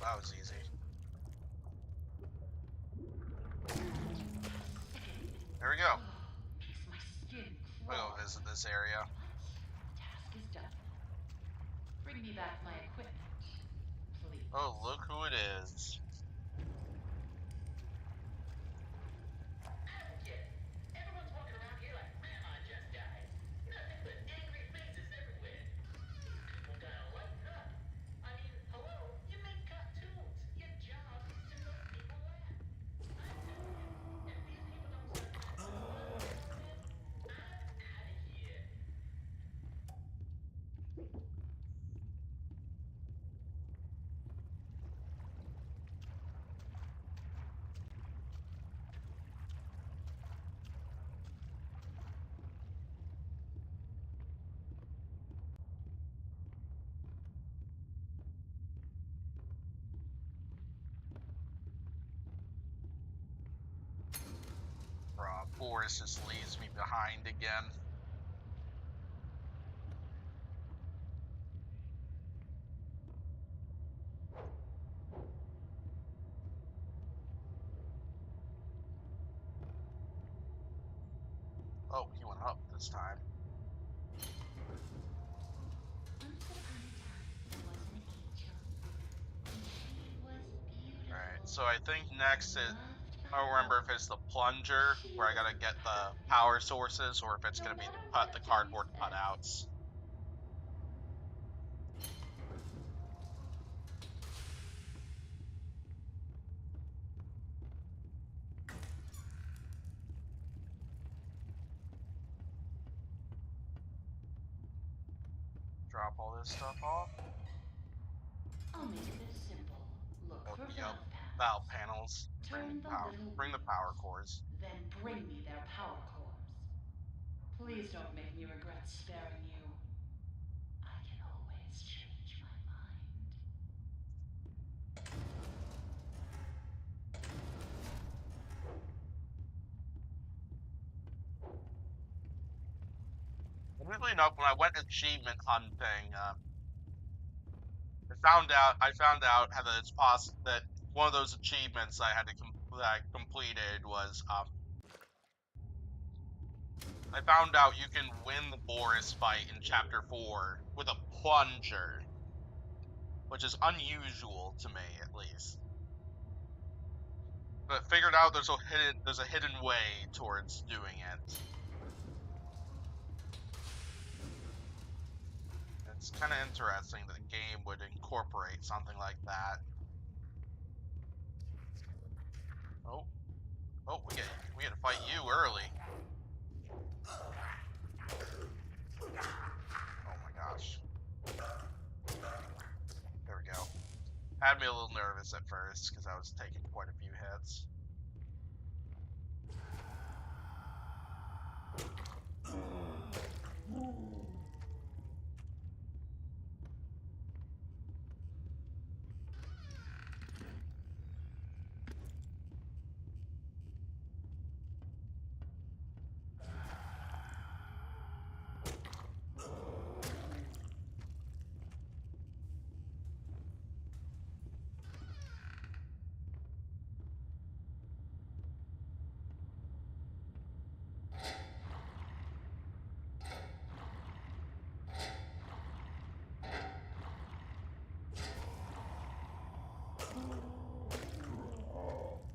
That was easy. There we go. Makes my skin We'll crawl. go visit this area. Task is done. Bring me back my equipment, please. Oh, look who it is. I don't get it. Everyone's walking around here like Grandma just died. Nothing but angry faces everywhere. People gotta lighten up. I mean, hello, you make cartoons. Your job is to make people laugh. I'm new here, and if these people don't start trying to put fun in this, I'm out of here. Boris just leaves me behind again. Oh, he went up this time. Alright, so I think next I don't remember if it's the plunger, where I gotta get the power sources, or if it's gonna be the cardboard cutouts. Drop all this stuff off. I'll make this simple. Look Oh, for yep. valve Valve panels. panels. Turn the little Bring the power cores. Then bring me their power cores. Please don't make me regret sparing you. I can always change my mind. Weirdly enough, when I went achievement hunting, I found out how that it's that one of those achievements I had to that I completed was I found out you can win the Boris fight in Chapter 4 with a plunger, which is unusual to me, at least. But figured out there's a hidden way towards doing it. It's kind of interesting that the game would incorporate something like that. Oh, we get to fight you early. Oh my gosh. There we go. Had me a little nervous at first because I was taking quite a few hits.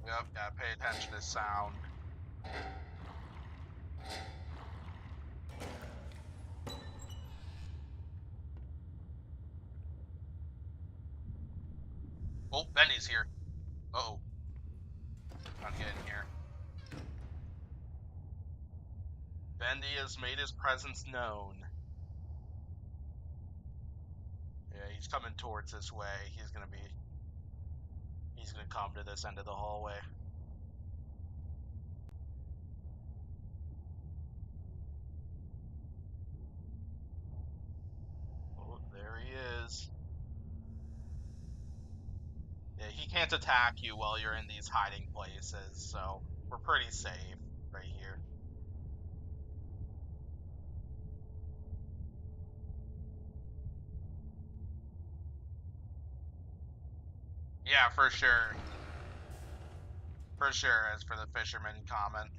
Yep, gotta pay attention to sound. Oh, Bendy's here. Uh-oh. Trying to get in here. Bendy has made his presence known. Yeah, he's coming towards this way. He's gonna come to this end of the hallway. Oh, there he is. Yeah, he can't attack you while you're in these hiding places, so we're pretty safe right here. Yeah, for sure. For sure, as for the fisherman comment.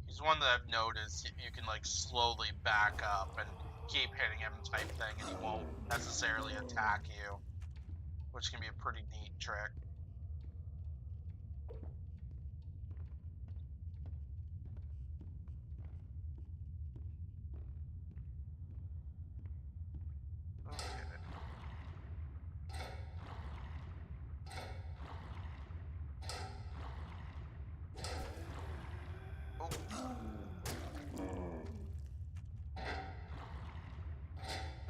He's one that I've noticed you can like slowly back up and keep hitting him type thing, and he won't necessarily attack you, which can be a pretty neat trick. Okay. Oh.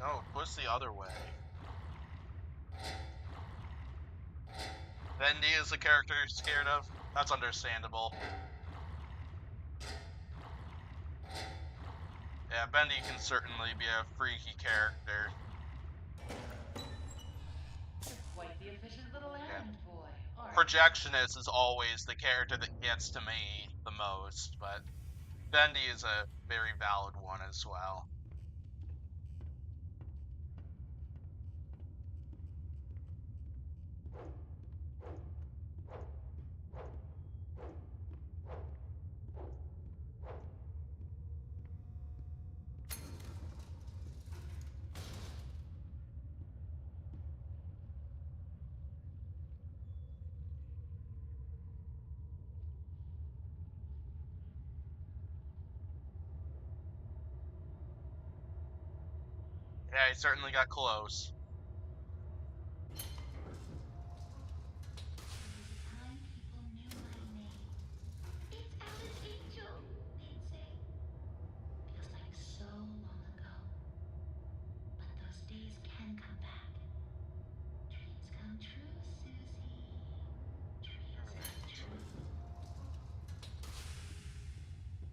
No, push the other way. Bendy is the character you're scared of? That's understandable. Yeah, Bendy can certainly be a freaky character. Quite the efficient little errand boy, aren't you? Projectionist is always the character that gets to me the most, but Bendy is a very valid one as well. Yeah, he certainly got close. Time people knew my name. It's Alice Angel, they'd say. Feels like so long ago. But those days can come back. Dreams come true, Susie. Dreams come true.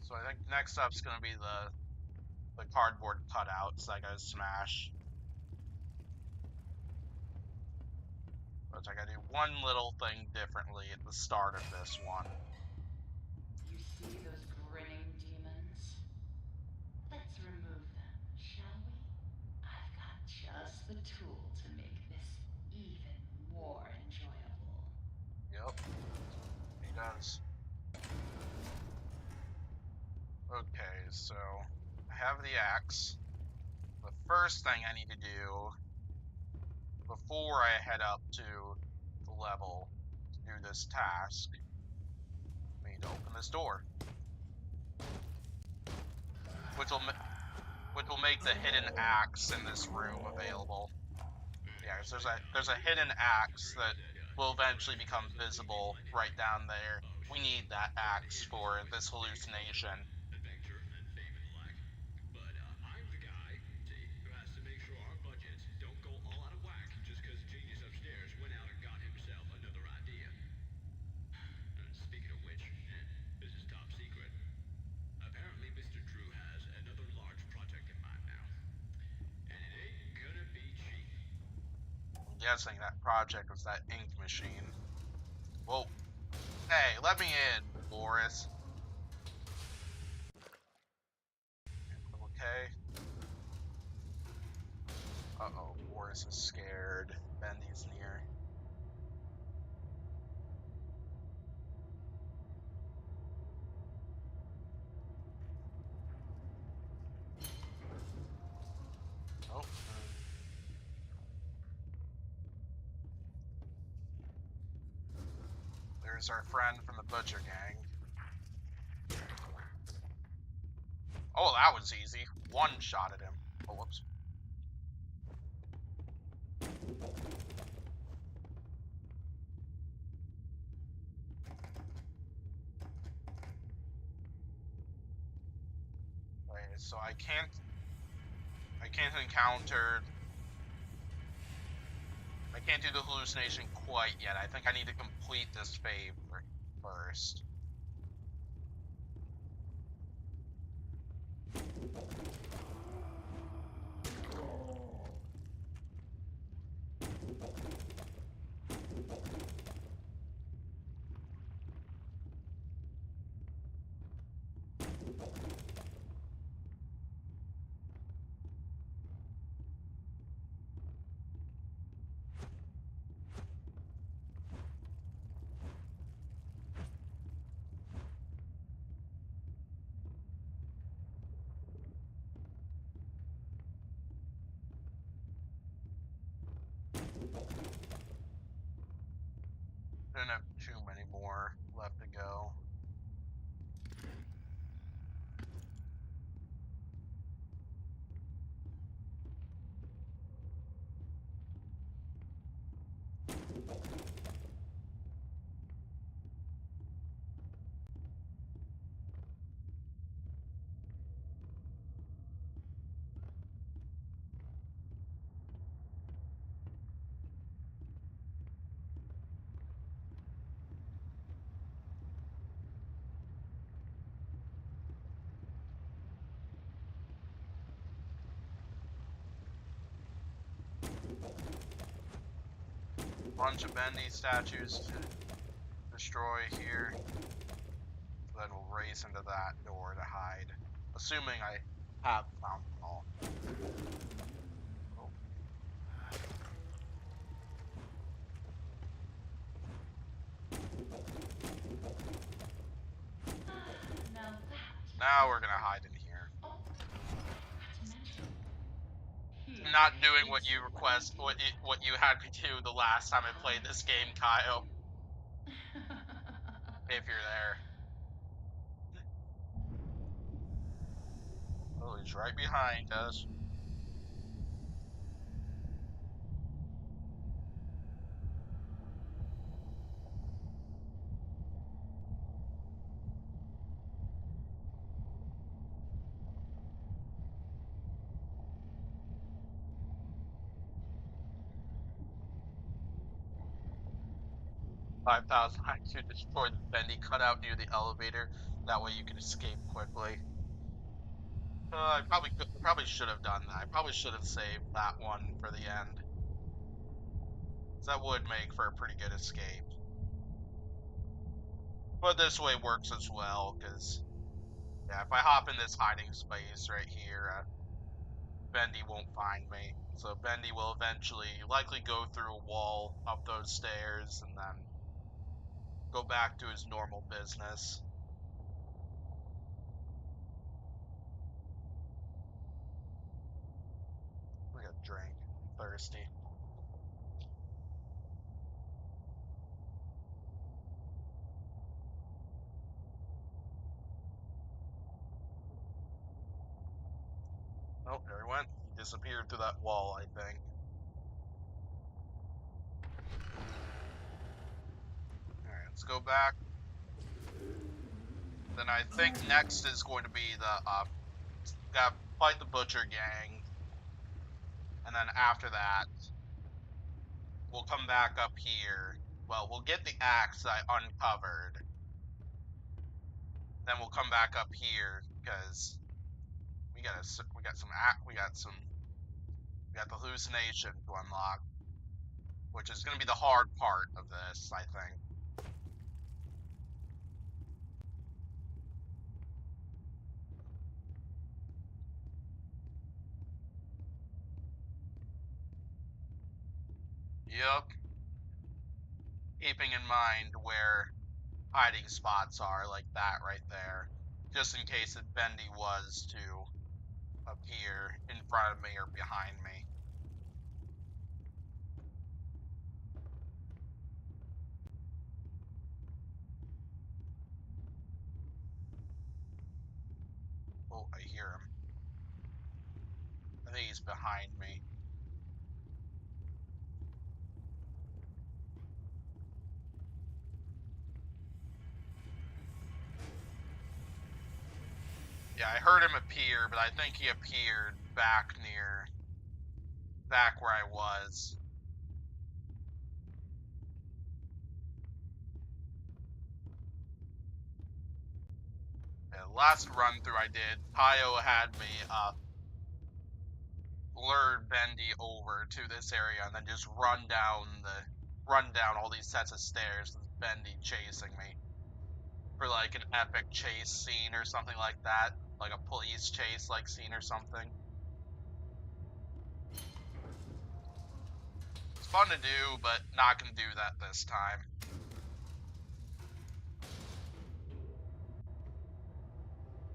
So I think next up's gonna be the cardboard cutouts that I gotta smash. But I gotta do one little thing differently at the start of this one. You see those grinning demons? Let's remove them, shall we? I've got just the tool to make this even more enjoyable. Yep, he does. Okay, so I have the axe. The first thing I need to do before I head up to the level to do this task, I need to open this door, which will make the hidden axe in this room available. Yeah, so there's a hidden axe that will eventually become visible right down there. We need that axe for this hallucination. Adventure and fame and the like. But I'm the guy, see, who has to make sure our budgets don't go all out of whack just because genius upstairs went out and got himself another idea. Speaking of which, this is top secret. Apparently Mr. Drew has another large project in mind now. And it ain't gonna be cheap. I'm guessing that project was that ink machine. Whoa. Hey, let me in, Boris. Okay. Uh-oh, Boris is scared. Bendy's near. Oh. There's our friend from the Butcher Gang. Oh, that was easy. One shot at him. Oh, whoops. Okay, so I can't encounter. I can't do the hallucination quite yet. I think I need to complete this favor first. Don't have too many more left to go. Bunch of Bendy statues to destroy here. Then we'll race into that door to hide. Assuming I have found them all. Oh. Now we're gonna hide in here. I'm not doing what you request, what you had me do the last time I played this game, Kyle. If you're there. Oh, he's right behind us. $5,000 to destroy the Bendy cutout near the elevator. That way you can escape quickly. I probably should have done that. I probably should have saved that one for the end. That would make for a pretty good escape. But this way works as well, because yeah, if I hop in this hiding space right here, Bendy won't find me. So Bendy will eventually likely go through a wall up those stairs and then go back to his normal business. We got a drink. I'm thirsty. Oh, there he went. He disappeared through that wall, I think. Alright, let's go back. Then I think next is going to be the, gotta fight the Butcher Gang. And then after that, we'll come back up here. Well, we'll get the axe that I uncovered. Then we'll come back up here, because we got the hallucination to unlock, which is going to be the hard part of this, I think. Yep. Keeping in mind where hiding spots are, like that right there, just in case that Bendy was to appear in front of me or behind me. Oh, I hear him. I think he's behind me. Yeah, I heard him appear, but I think he appeared back where I was. Yeah, last run through I did, Tayo had me lure Bendy over to this area and then just run down all these sets of stairs with Bendy chasing me for like an epic chase scene or something like that, like a police chase like scene or something. It's fun to do, but not gonna do that this time.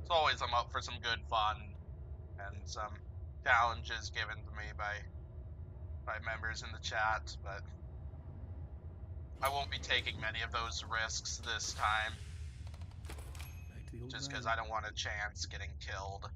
As always, I'm up for some good fun and some challenges given to me by members in the chat, but I won't be taking many of those risks this time, Back to the old just because grind. I don't want a chance getting killed.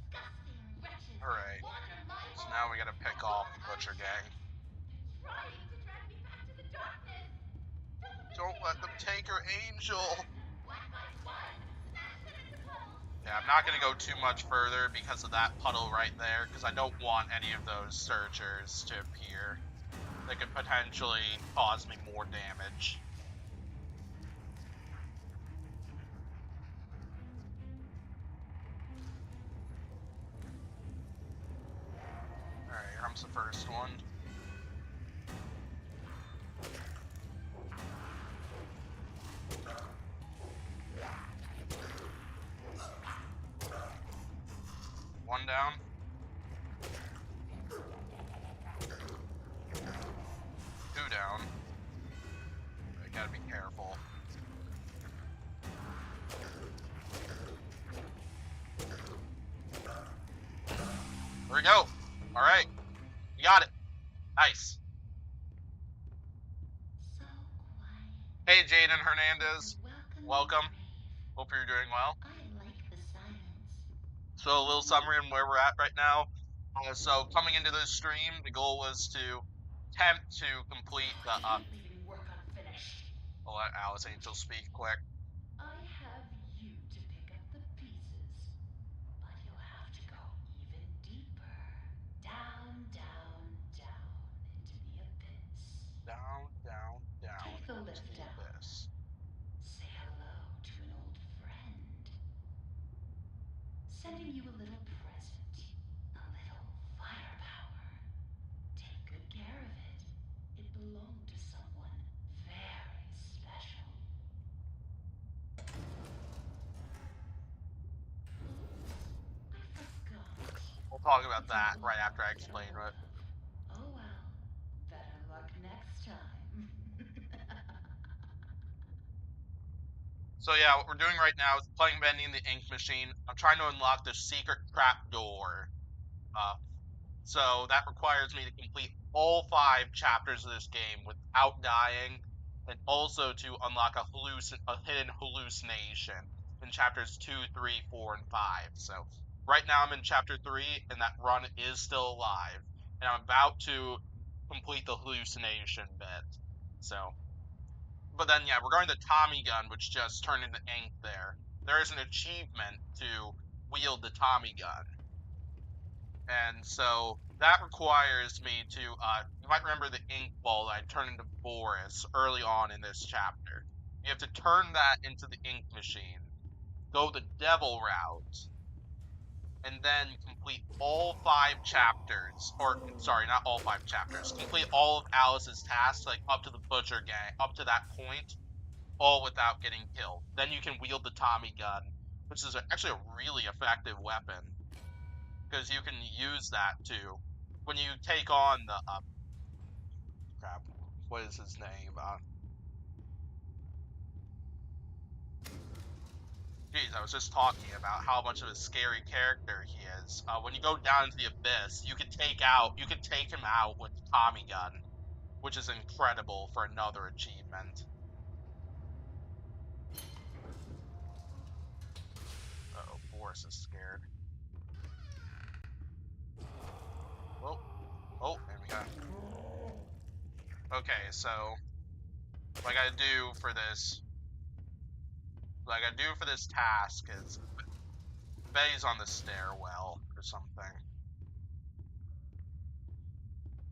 Disgusting wretches Alright, wandered my so home now we gotta pick and off gone the Butcher Gang. unchecked. They're trying to drag me back to the darkness. Don't let them take her angel! One by one, smash it into puddles. Yeah, I'm not gonna go too much further because of that puddle right there, because I don't want any of those searchers to appear. They could potentially cause me more damage. Alright, here comes the first one. One down. Two down. I gotta be careful. There we go. Alright. You got it. Nice. So quiet. Hey, Jaden Hernandez. Welcome. Grave. Hope you're doing well. I like the silence. So a little summary on where we're at right now. So coming into this stream, the goal was to attempt to complete the I hate leaving work unfinished. I'll let Alice Angel speak quick. I have you to pick up the pieces, but you'll have to go even deeper. Down, down, down into the abyss. Down, down, down Take the into lift the down. abyss. Say hello to an old friend. Sending you a little present. A little firepower. Take good care of it. It belonged to someone very special. I forgot. We'll talk about It's a that little right after I hard to get a explain hold it. of. Oh well. Better luck next time. So yeah, what we're doing right now is playing Bendy in the ink machine. I'm trying to unlock the secret trap door. So that requires me to complete all 5 chapters of this game without dying, and also to unlock a hidden hallucination in chapters 2, 3, 4, and 5. So right now I'm in chapter 3, and that run is still alive, and I'm about to complete the hallucination bit. So, but then yeah, regarding the Tommy gun, which just turned into ink there is an achievement to wield the Tommy gun. And so that requires me to, you might remember the ink ball that I turned into Boris early on in this chapter. You have to turn that into the ink machine, go the devil route, and then complete all 5 chapters, or sorry, not all 5 chapters, complete all of Alice's tasks, like up to the Butcher Gang, up to that point, all without getting killed. Then you can wield the Tommy gun, which is actually a really effective weapon, because you can use that too when you take on the crap. What is his name? Jeez, I was just talking about how much of a scary character he is. When you go down into the abyss, you can take him out with Tommy gun, which is incredible for another achievement. Uh-oh, Boris is scared. Oh, oh, and we got. Okay, so what I gotta do for this, task is Betty's on the stairwell or something.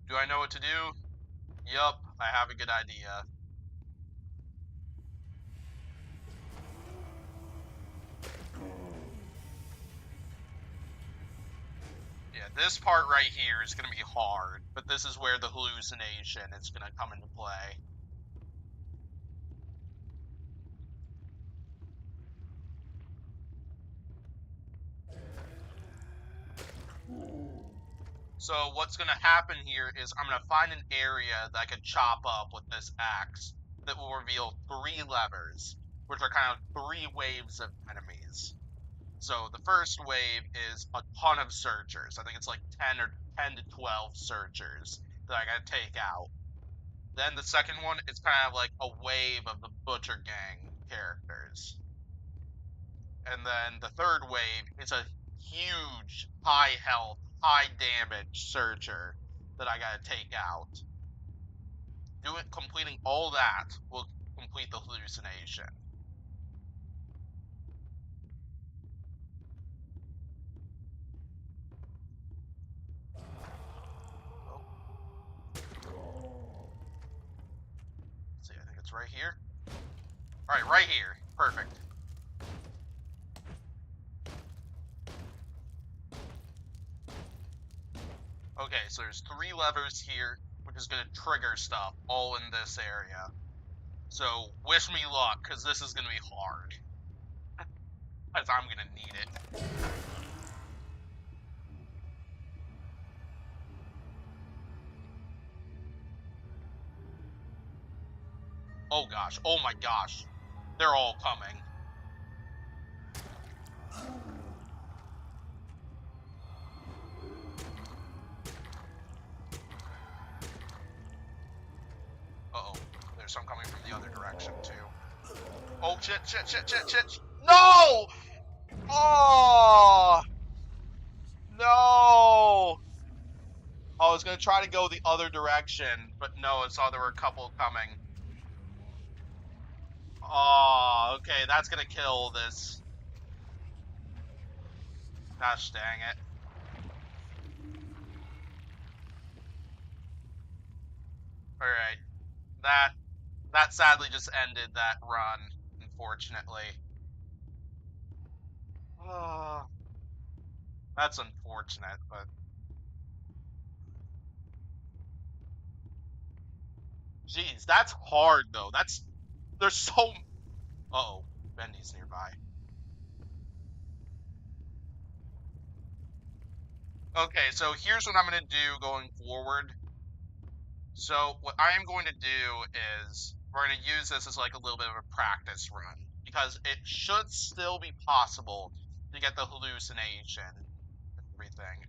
Do I know what to do? Yup, I have a good idea. Yeah, this part right here is gonna be hard, but this is where the hallucination is gonna come into play. So what's gonna happen here is I'm gonna find an area that I can chop up with this axe that will reveal 3 levers, which are kind of 3 waves of enemies. So the first wave is a ton of searchers. I think it's like 10 to 12 searchers that I gotta take out. Then the second one is kind of like a wave of the Butcher Gang characters. And then the third wave is a huge, high health, high damage searcher that I gotta take out. Completing all that will complete the hallucination. Oh. Let's see, I think it's right here. Alright, right here. Perfect. Okay, so there's 3 levers here, which is gonna trigger stuff all in this area. So wish me luck, because this is gonna be hard. Because I'm gonna need it. Oh gosh, oh my gosh. They're all coming. Uh-oh, there's some coming from the other direction too. Oh shit, shit, shit, shit, shit. No! Oh! No! I was gonna try to go the other direction, but no, I saw there were a couple coming. Oh, okay, that's gonna kill this. Gosh dang it. Alright. That sadly just ended that run, unfortunately. Oh, that's unfortunate, but geez, that's hard though. There's so. Uh-oh, Bendy's nearby. Okay, so here's what I'm gonna do going forward. So what I am going to do is we're going to use this as like a little bit of a practice run because it should still be possible to get the hallucination and everything.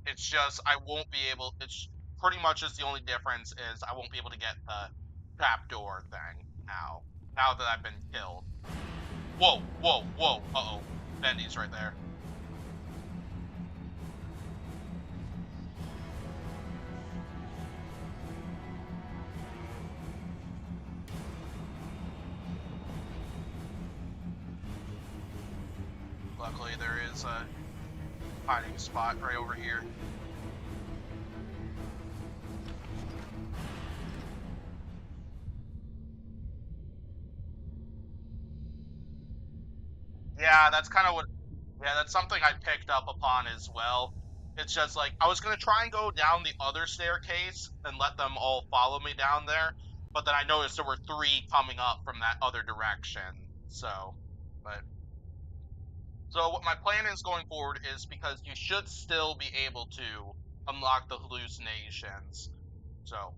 It's just I won't be able. It's pretty much just the only difference is I won't be able to get the trapdoor thing now. Now that I've been killed. Whoa, whoa, whoa. Uh-oh. Bendy's right there. Luckily, there is a hiding spot right over here. Yeah, that's kind of what. Yeah, that's something I picked up upon as well. It's just like I was gonna try and go down the other staircase and let them all follow me down there, but then I noticed there were 3 coming up from that other direction. But so what my plan is going forward is because you should still be able to unlock the hallucinations. So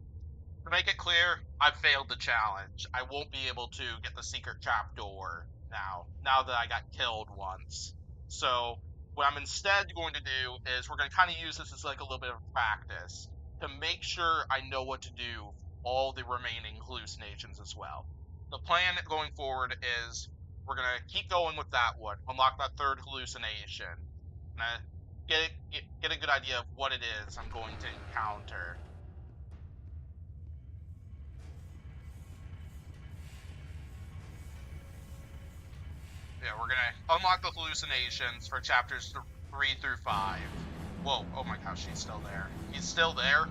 to make it clear, I've failed the challenge. I won't be able to get the secret trapdoor now that I got killed once. So what I'm instead going to do is we're going to kind of use this as like a little bit of practice to make sure I know what to do for all the remaining hallucinations as well. The plan going forward is we're going to keep going with that one, unlock that third hallucination, and get a good idea of what it is I'm going to encounter. Yeah, we're gonna unlock the hallucinations for chapters 3 through 5. Whoa, oh my gosh, he's still there. He's still there?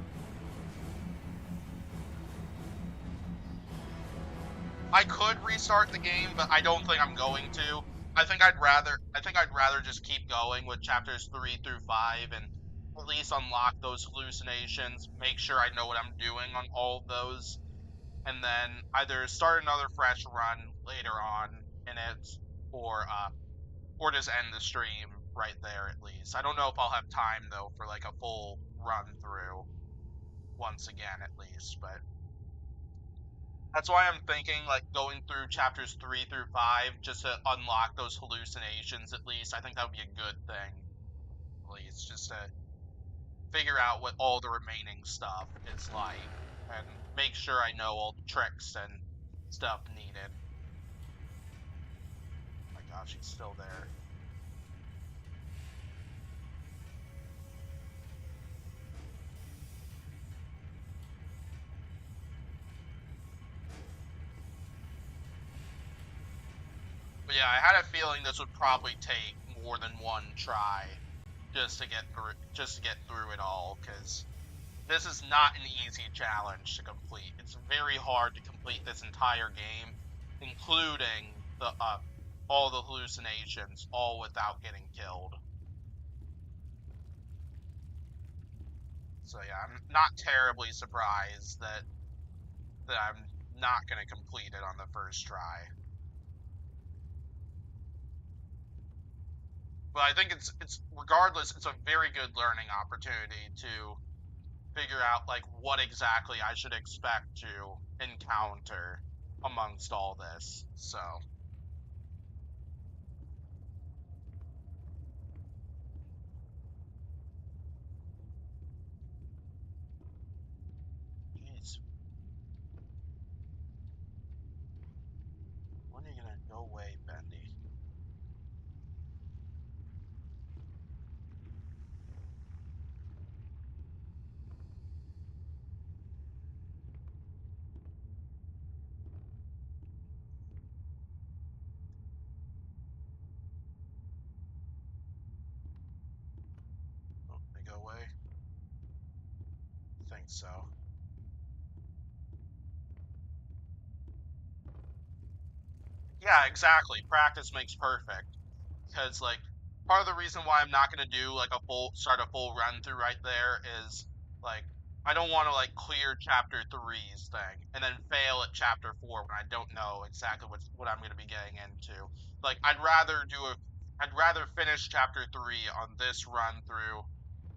I could restart the game, but I don't think I'm going to. I think I'd rather just keep going with chapters 3 through 5 and at least unlock those hallucinations, make sure I know what I'm doing on all of those, and then either start another fresh run later on in it, or just end the stream right there at least. I don't know if I'll have time though for like a full run through once again at least, but that's why I'm thinking like going through chapters 3 through 5 just to unlock those hallucinations at least. I think that would be a good thing. At least just to figure out what all the remaining stuff is like and make sure I know all the tricks and stuff needed. Oh my gosh, he's still there. But yeah, I had a feeling this would probably take more than one try just to get through it all, because this is not an easy challenge to complete. It's very hard to complete this entire game, including the all the hallucinations, all without getting killed. So yeah, I'm not terribly surprised that I'm not gonna complete it on the first try. But I think it's regardless, it's a very good learning opportunity to figure out like what exactly I should expect to encounter amongst all this. So jeez, when are you gonna go away, Bendy? Oh, they go away? I think so. Yeah, exactly. Practice makes perfect. Because like part of the reason why I'm not gonna do like a full run through right there is like I don't want to like clear chapter three's thing and then fail at chapter 4 when I don't know exactly what I'm gonna be getting into. Like I'd rather finish chapter 3 on this run through,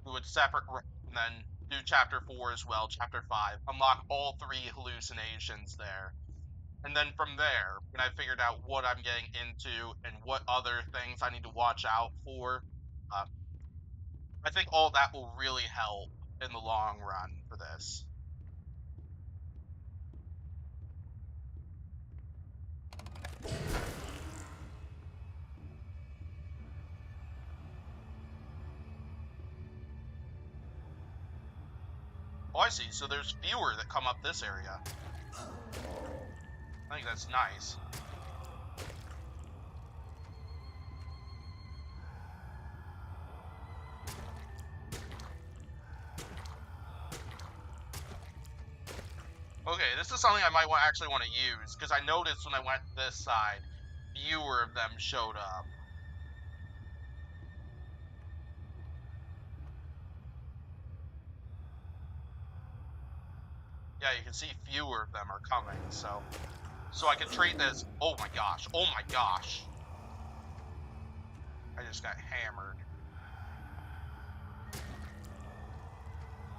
do it separate, and then do chapter 4 as well, chapter 5, unlock all 3 hallucinations there, and then from there, when I figured out what I'm getting into and what other things I need to watch out for, uh, I think all that will really help in the long run for this. Oh, I see. So there's fewer that come up this area. I think that's nice. Okay, this is something I might actually want to use, because I noticed when I went this side, fewer of them showed up. Yeah, you can see fewer of them are coming, so I can treat this. Oh my gosh, oh my gosh. I just got hammered.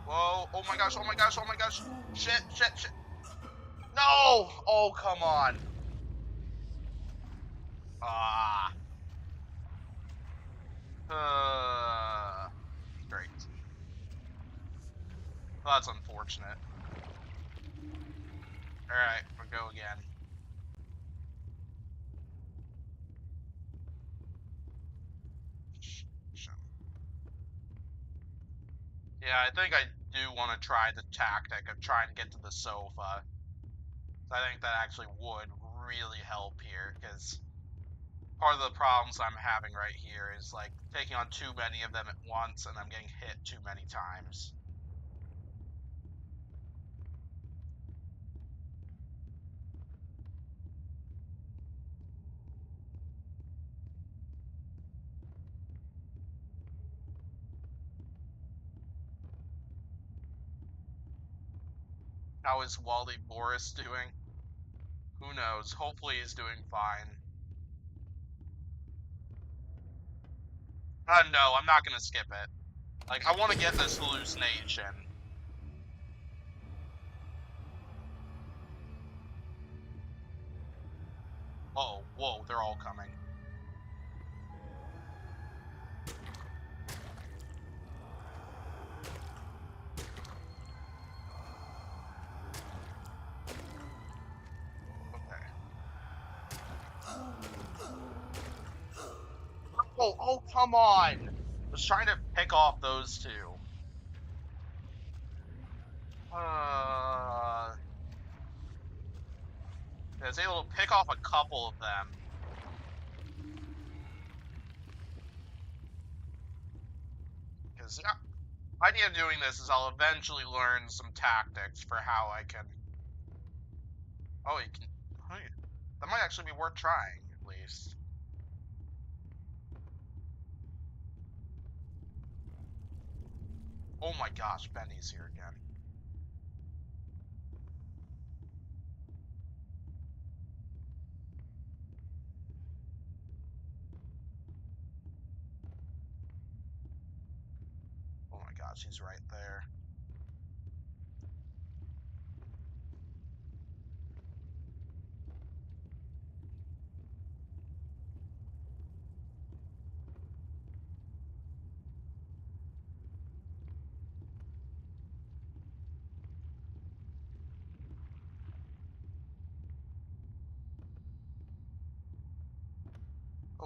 Whoa, oh my gosh, oh my gosh, oh my gosh. Shit, shit, shit. No! Oh, come on. Ah. Great. Well, that's unfortunate. Alright, we'll go again. Yeah, I think I do want to try the tactic of trying to get to the sofa. I think that actually would really help here, because part of the problems I'm having right here is like taking on too many of them at once, and I'm getting hit too many times. How is Wally Boris doing? Who knows? Hopefully he's doing fine. No, I'm not gonna skip it. Like, I want to get this hallucination. Oh, whoa, they're all coming. Okay. Oh, come on! I was trying to pick off those two. I was able to pick off a couple of them. Because the idea of doing this is I'll eventually learn some tactics for how I can... Oh, you can... Oh, yeah. That might actually be worth trying, at least. Oh my gosh, Bendy's here again. Oh my gosh, he's right there.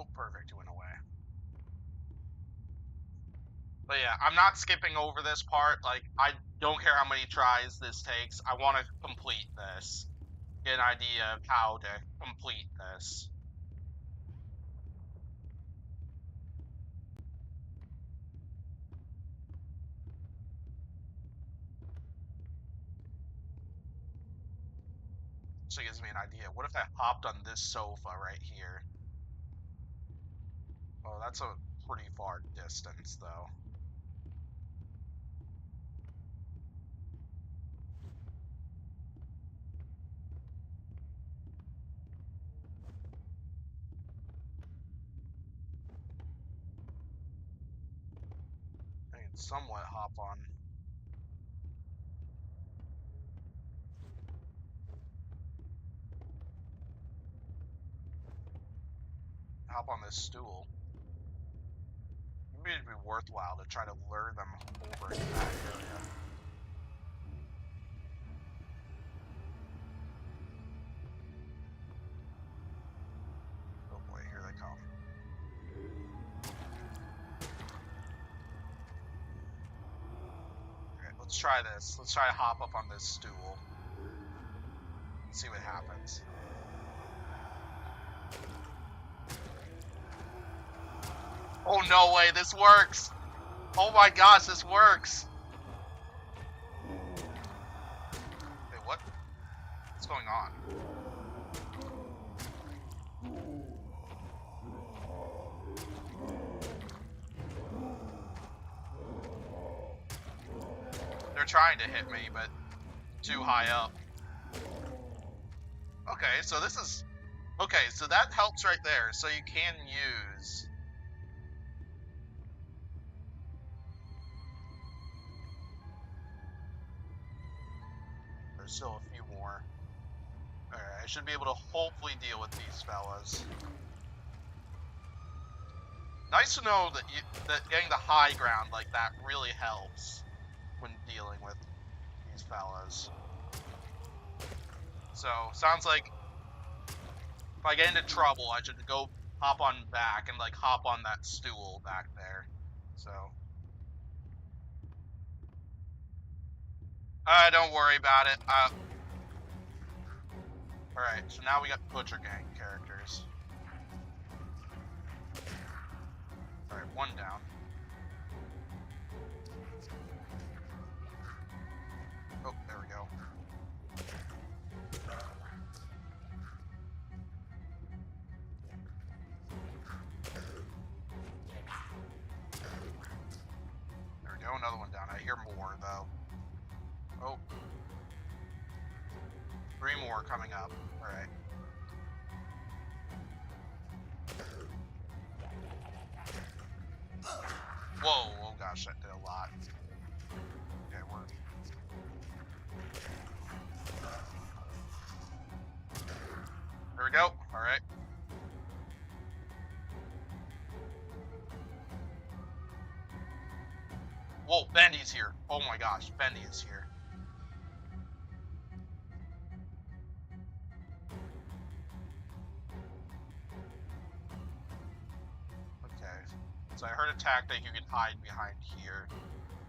Oh, perfect, he went away. But yeah, I'm not skipping over this part. Like, I don't care how many tries this takes. I want to complete this. Get an idea of how to complete this. So it gives me an idea. What if I hopped on this sofa right here? Oh, that's a pretty far distance, though. I can somewhat hop on. Hop on this stool. Maybe it'd be worthwhile to try to lure them over into that area. Oh boy, here they come. Okay, let's try this. Let's try to hop up on this stool. And see what happens. Oh, no way, this works! Oh my gosh, this works! Wait, what? What's going on? They're trying to hit me, but too high up. Okay, so this is... Okay, so that helps right there. So you can use... There's still a few more. Alright, I should be able to hopefully deal with these fellas. Nice to know that that getting the high ground like that really helps when dealing with these fellas. So, sounds like if I get into trouble, I should go hop on back and, like, hop on that stool back there. So, don't worry about it. Alright, so now we got Butcher Gang characters. Alright, one down. Oh, there we go. There we go, another one down. I hear more, though. Oh. 3 more coming up. Alright. Whoa, oh gosh, that did a lot. Okay, there we go. Alright. Whoa, Bendy's here. Oh my gosh, Bendy is here. Okay. So I heard a tactic you can hide behind here.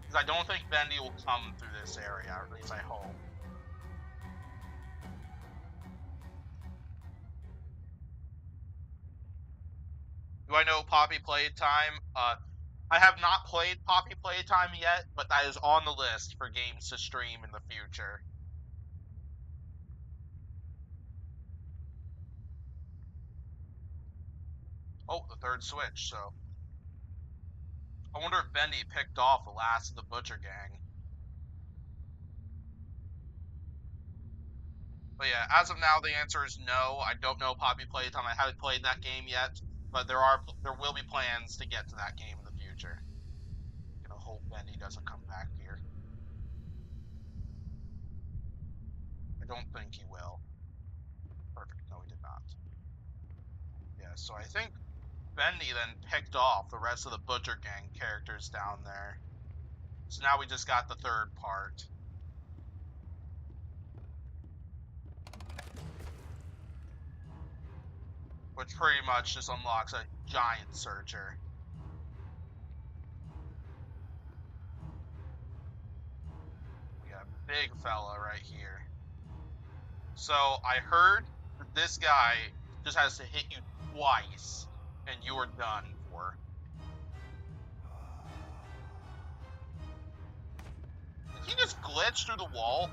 Because I don't think Bendy will come through this area, or at least I hope. Do I know Poppy Playtime? I have not played Poppy Playtime yet, but that is on the list for games to stream in the future. Oh, the third switch, so. I wonder if Bendy picked off the last of the Butcher Gang. But yeah, as of now, the answer is no. I don't know Poppy Playtime. I haven't played that game yet, but there will be plans to get to that game in the future. Gonna hope Bendy doesn't come back here. I don't think he will. Perfect. No, he did not. Yeah, so I think Bendy then picked off the rest of the Butcher Gang characters down there. So now we just got the third part. Which pretty much just unlocks a giant searcher. We got a big fella right here. So I heard that this guy just has to hit you twice and you are done for. Did he just glitch through the wall?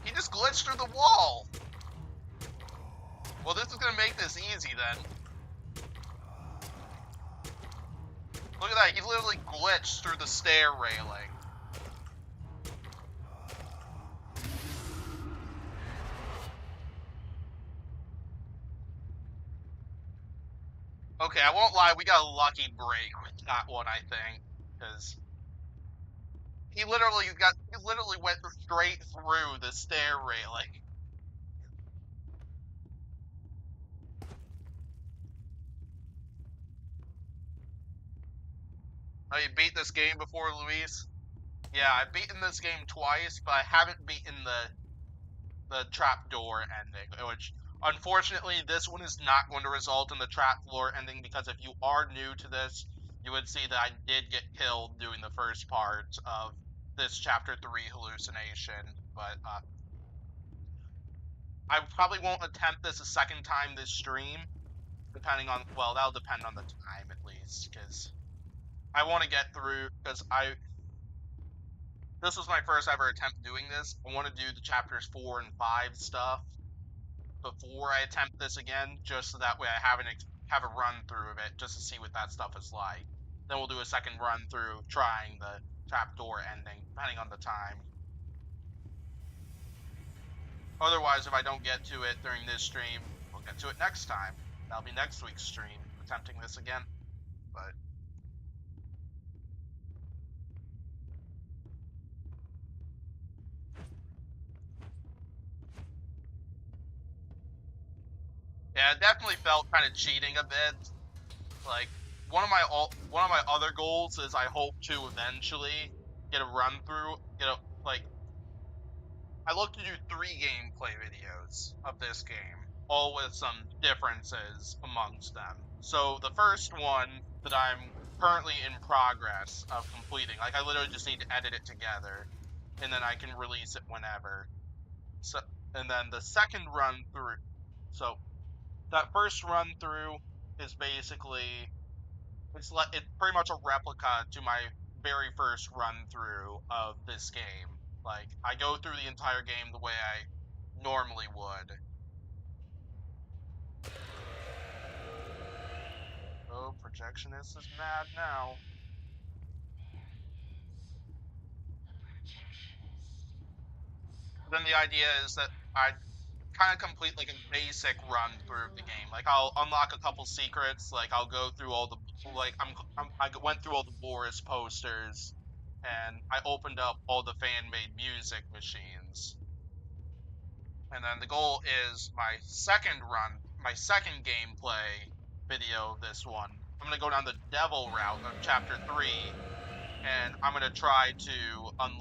He just glitched through the wall! Well, this is gonna make this easy then. Look at that, he literally glitched through the stair railing. Okay, I won't lie, we got a lucky break with that one, I think. Because he literally went straight through the stair railing. Oh, you beat this game before, Luis? Yeah, I've beaten this game twice, but I haven't beaten the trapdoor ending, which unfortunately this one is not going to result in the trapdoor ending because if you are new to this, you would see that I did get killed doing the first part of this chapter 3 hallucination, but I probably won't attempt this a second time this stream, depending on, well, that'll depend on the time at least, because I want to get through, because this was my first ever attempt doing this. I want to do the chapters 4 and 5 stuff before I attempt this again, just so that way I have a run through of it, just to see what that stuff is like. Then we'll do a second run through trying the trapdoor ending, depending on the time. Otherwise, if I don't get to it during this stream, we'll get to it next time. That'll be next week's stream, attempting this again. But Yeah, it definitely felt kind of cheating a bit. Like one of my other goals is I hope to eventually get a run through, like I look to do 3 gameplay videos of this game, all with some differences amongst them. So the first one that I'm currently in progress of completing, like I literally just need to edit it together, and then I can release it whenever. So, and then the second run through, so that first run through is basically it's pretty much a replica to my very first run through of this game. Like I go through the entire game the way I normally would. Oh, projectionist is mad now. Then the idea is that I kind of complete like a basic run through the game. Like I'll unlock a couple secrets. Like I'll go through all the I went through all the Boris posters, and I opened up all the fan made music machines. And then the goal is my second gameplay video of this one. I'm gonna go down the devil route of chapter 3, and I'm gonna try to I'm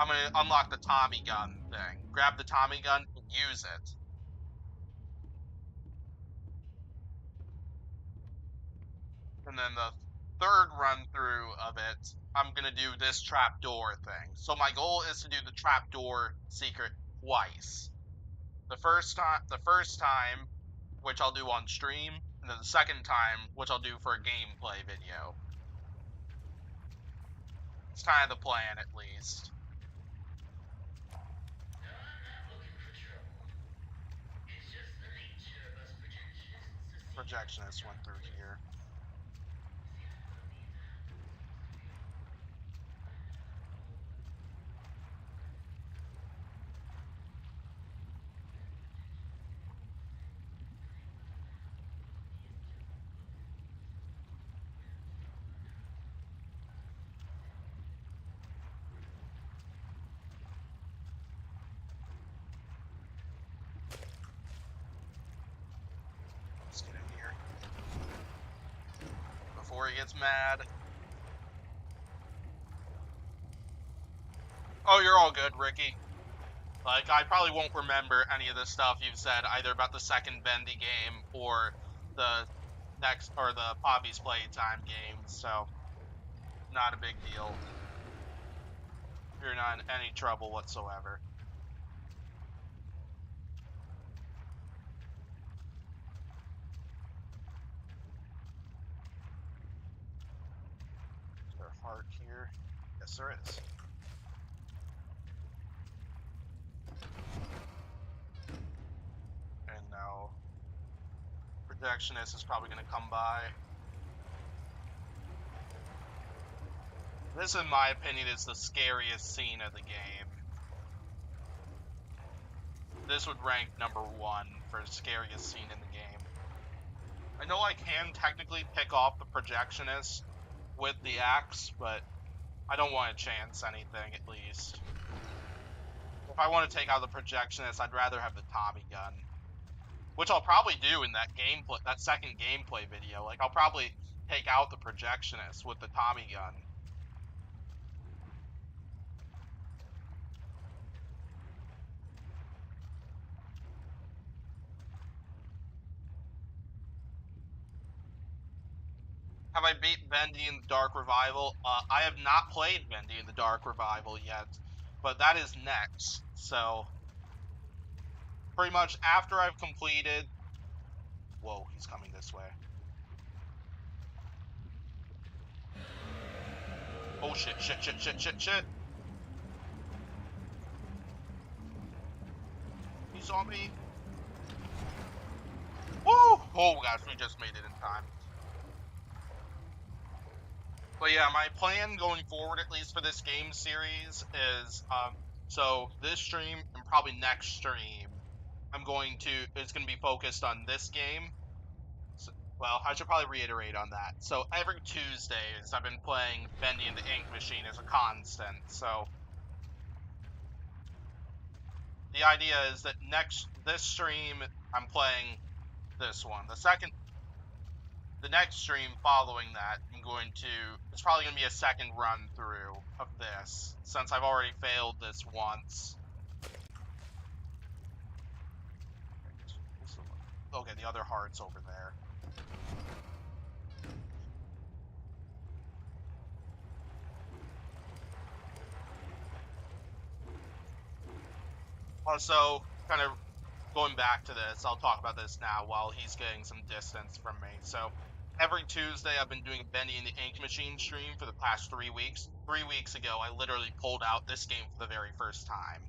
gonna unlock the Tommy gun thing. Grab the Tommy gun and use it. And then the third run through of it, I'm gonna do this trapdoor thing. So my goal is to do the trapdoor secret twice. The first time, which I'll do on stream, and then the second time, which I'll do for a gameplay video. It's kind of the plan, at least. Projectionist went through here. Let's get in here before he gets mad. Oh, you're all good, Ricky. Like, I probably won't remember any of the stuff you've said, either about the second Bendy game or the the Poppy's Playtime game, so not a big deal. You're not in any trouble whatsoever. Is there a heart here? Yes, there is. And now projectionist is probably going to come by. This, in my opinion, is the scariest scene of the game. This would rank number 1 for scariest scene in the game. I know I can technically pick off the projectionist with the axe, but I don't want to chance anything, at least. If I want to take out the projectionist, I'd rather have the Tommy gun. Which I'll probably do in that second gameplay video. Like, I'll probably take out the projectionist with the Tommy gun. Have I beat Bendy in the Dark Revival? I have not played Bendy in the Dark Revival yet, but that is next. So, pretty much after I've completed... Whoa, he's coming this way. Oh shit. He saw me. Woo! Oh gosh, we just made it in time. But yeah, my plan going forward, at least for this game series, is so this stream and probably next stream, it's going to be focused on this game. So, well, I should probably reiterate on that. So every Tuesdays, I've been playing Bendy and the Ink Machine as a constant. So the idea is that this stream I'm playing this one. The next stream following that, it's probably going to be a second run through of this, since I've already failed this once. Okay, the other heart's over there. Also, kind of going back to this, I'll talk about this now while he's getting some distance from me. So, every Tuesday I've been doing Bendy and the Ink Machine stream for the past 3 weeks. 3 weeks ago, I literally pulled out this game for the very first time.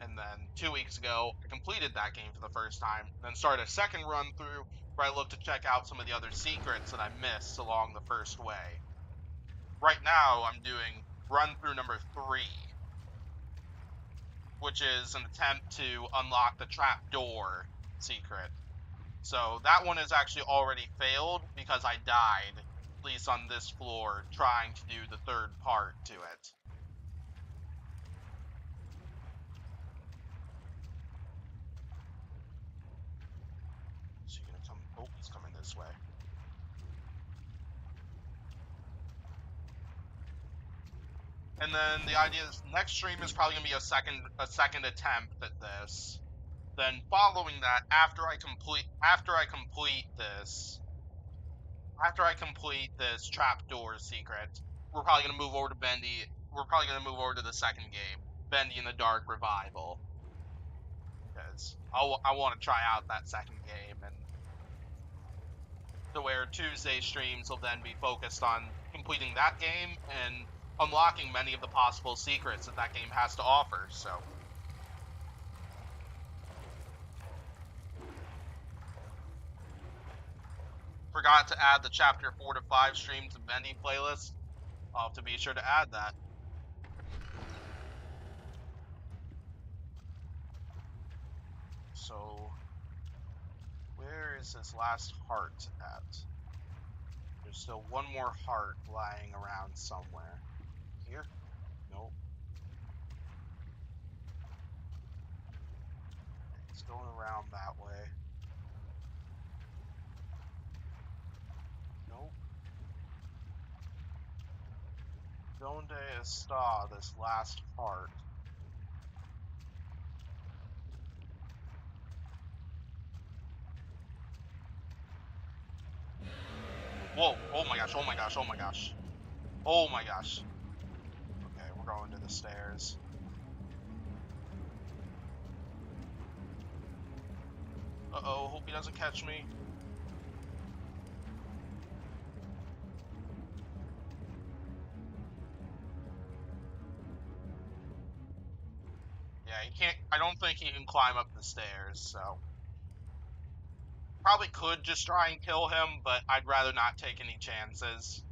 And then 2 weeks ago, I completed that game for the first time, then started a second run through where I looked to check out some of the other secrets that I missed along the first way. Right now, I'm doing run through number 3, which is an attempt to unlock the trapdoor secret. So that one is actually already failed because I died, at least on this floor, trying to do the third part to it. So you're gonna come, oh, he's coming this way. And then the idea is next stream is probably gonna be a second attempt at this. Then following that, after I complete this trapdoor secret, we're probably gonna move over to Bendy. We're probably gonna move over to the second game, Bendy in the Dark Revival, because I want to try out that second game, and to where Tuesday streams will then be focused on completing that game and unlocking many of the possible secrets that that game has to offer. So. Forgot to add the chapter 4 to 5 stream to Bendy playlist. I'll have to be sure to add that. So, where is this last heart at? There's still one more heart lying around somewhere. Here? Nope. It's going around that way. Nope. Donde está this last heart? Whoa, oh my gosh, oh my gosh, oh my gosh. Oh my gosh. Okay, we're going to the stairs. Uh-oh, hope he doesn't catch me. Yeah, he can't, I don't think he can climb up the stairs, so. Probably could just try and kill him, but I'd rather not take any chances.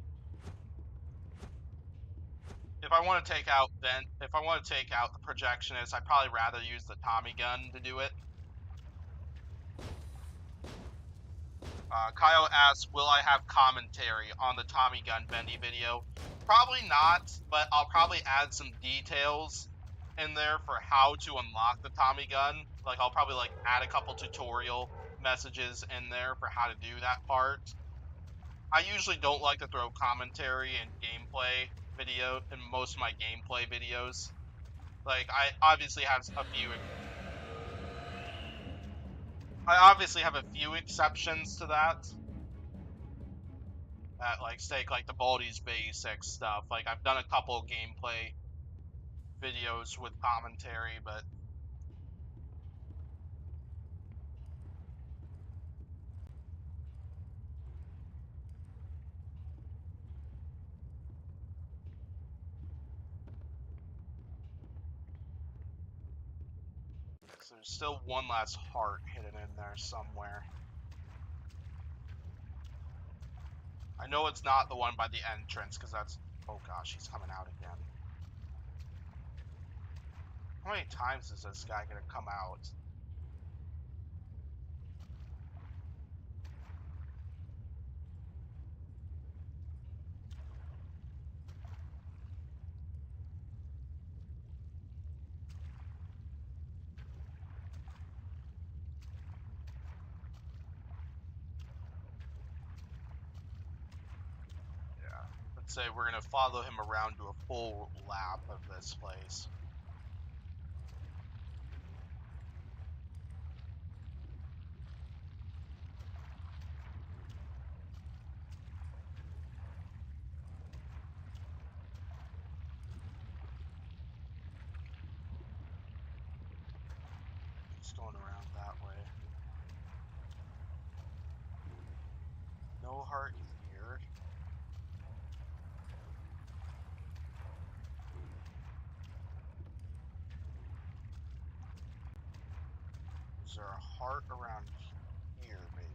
If I want to take out the projectionist, I'd probably rather use the Tommy gun to do it. Kyle asks, will I have commentary on the Tommy gun Bendy video? Probably not, but I'll probably add some details in there for how to unlock the Tommy gun. Like, I'll probably add a couple tutorial messages in there for how to do that part. I usually don't like to throw commentary and gameplay video in most of my gameplay videos. Like, I obviously have a few exceptions to that. That take the Baldi's Basics stuff. Like, I've done a couple gameplay videos with commentary, but so there's still one last heart hidden in there somewhere. I know it's not the one by the entrance, because that's... Oh gosh, he's coming out again. How many times is this guy gonna come out? say we're gonna follow him around to a full lap of this place. Just going around that way. No heart here. Is there a heart around here, maybe?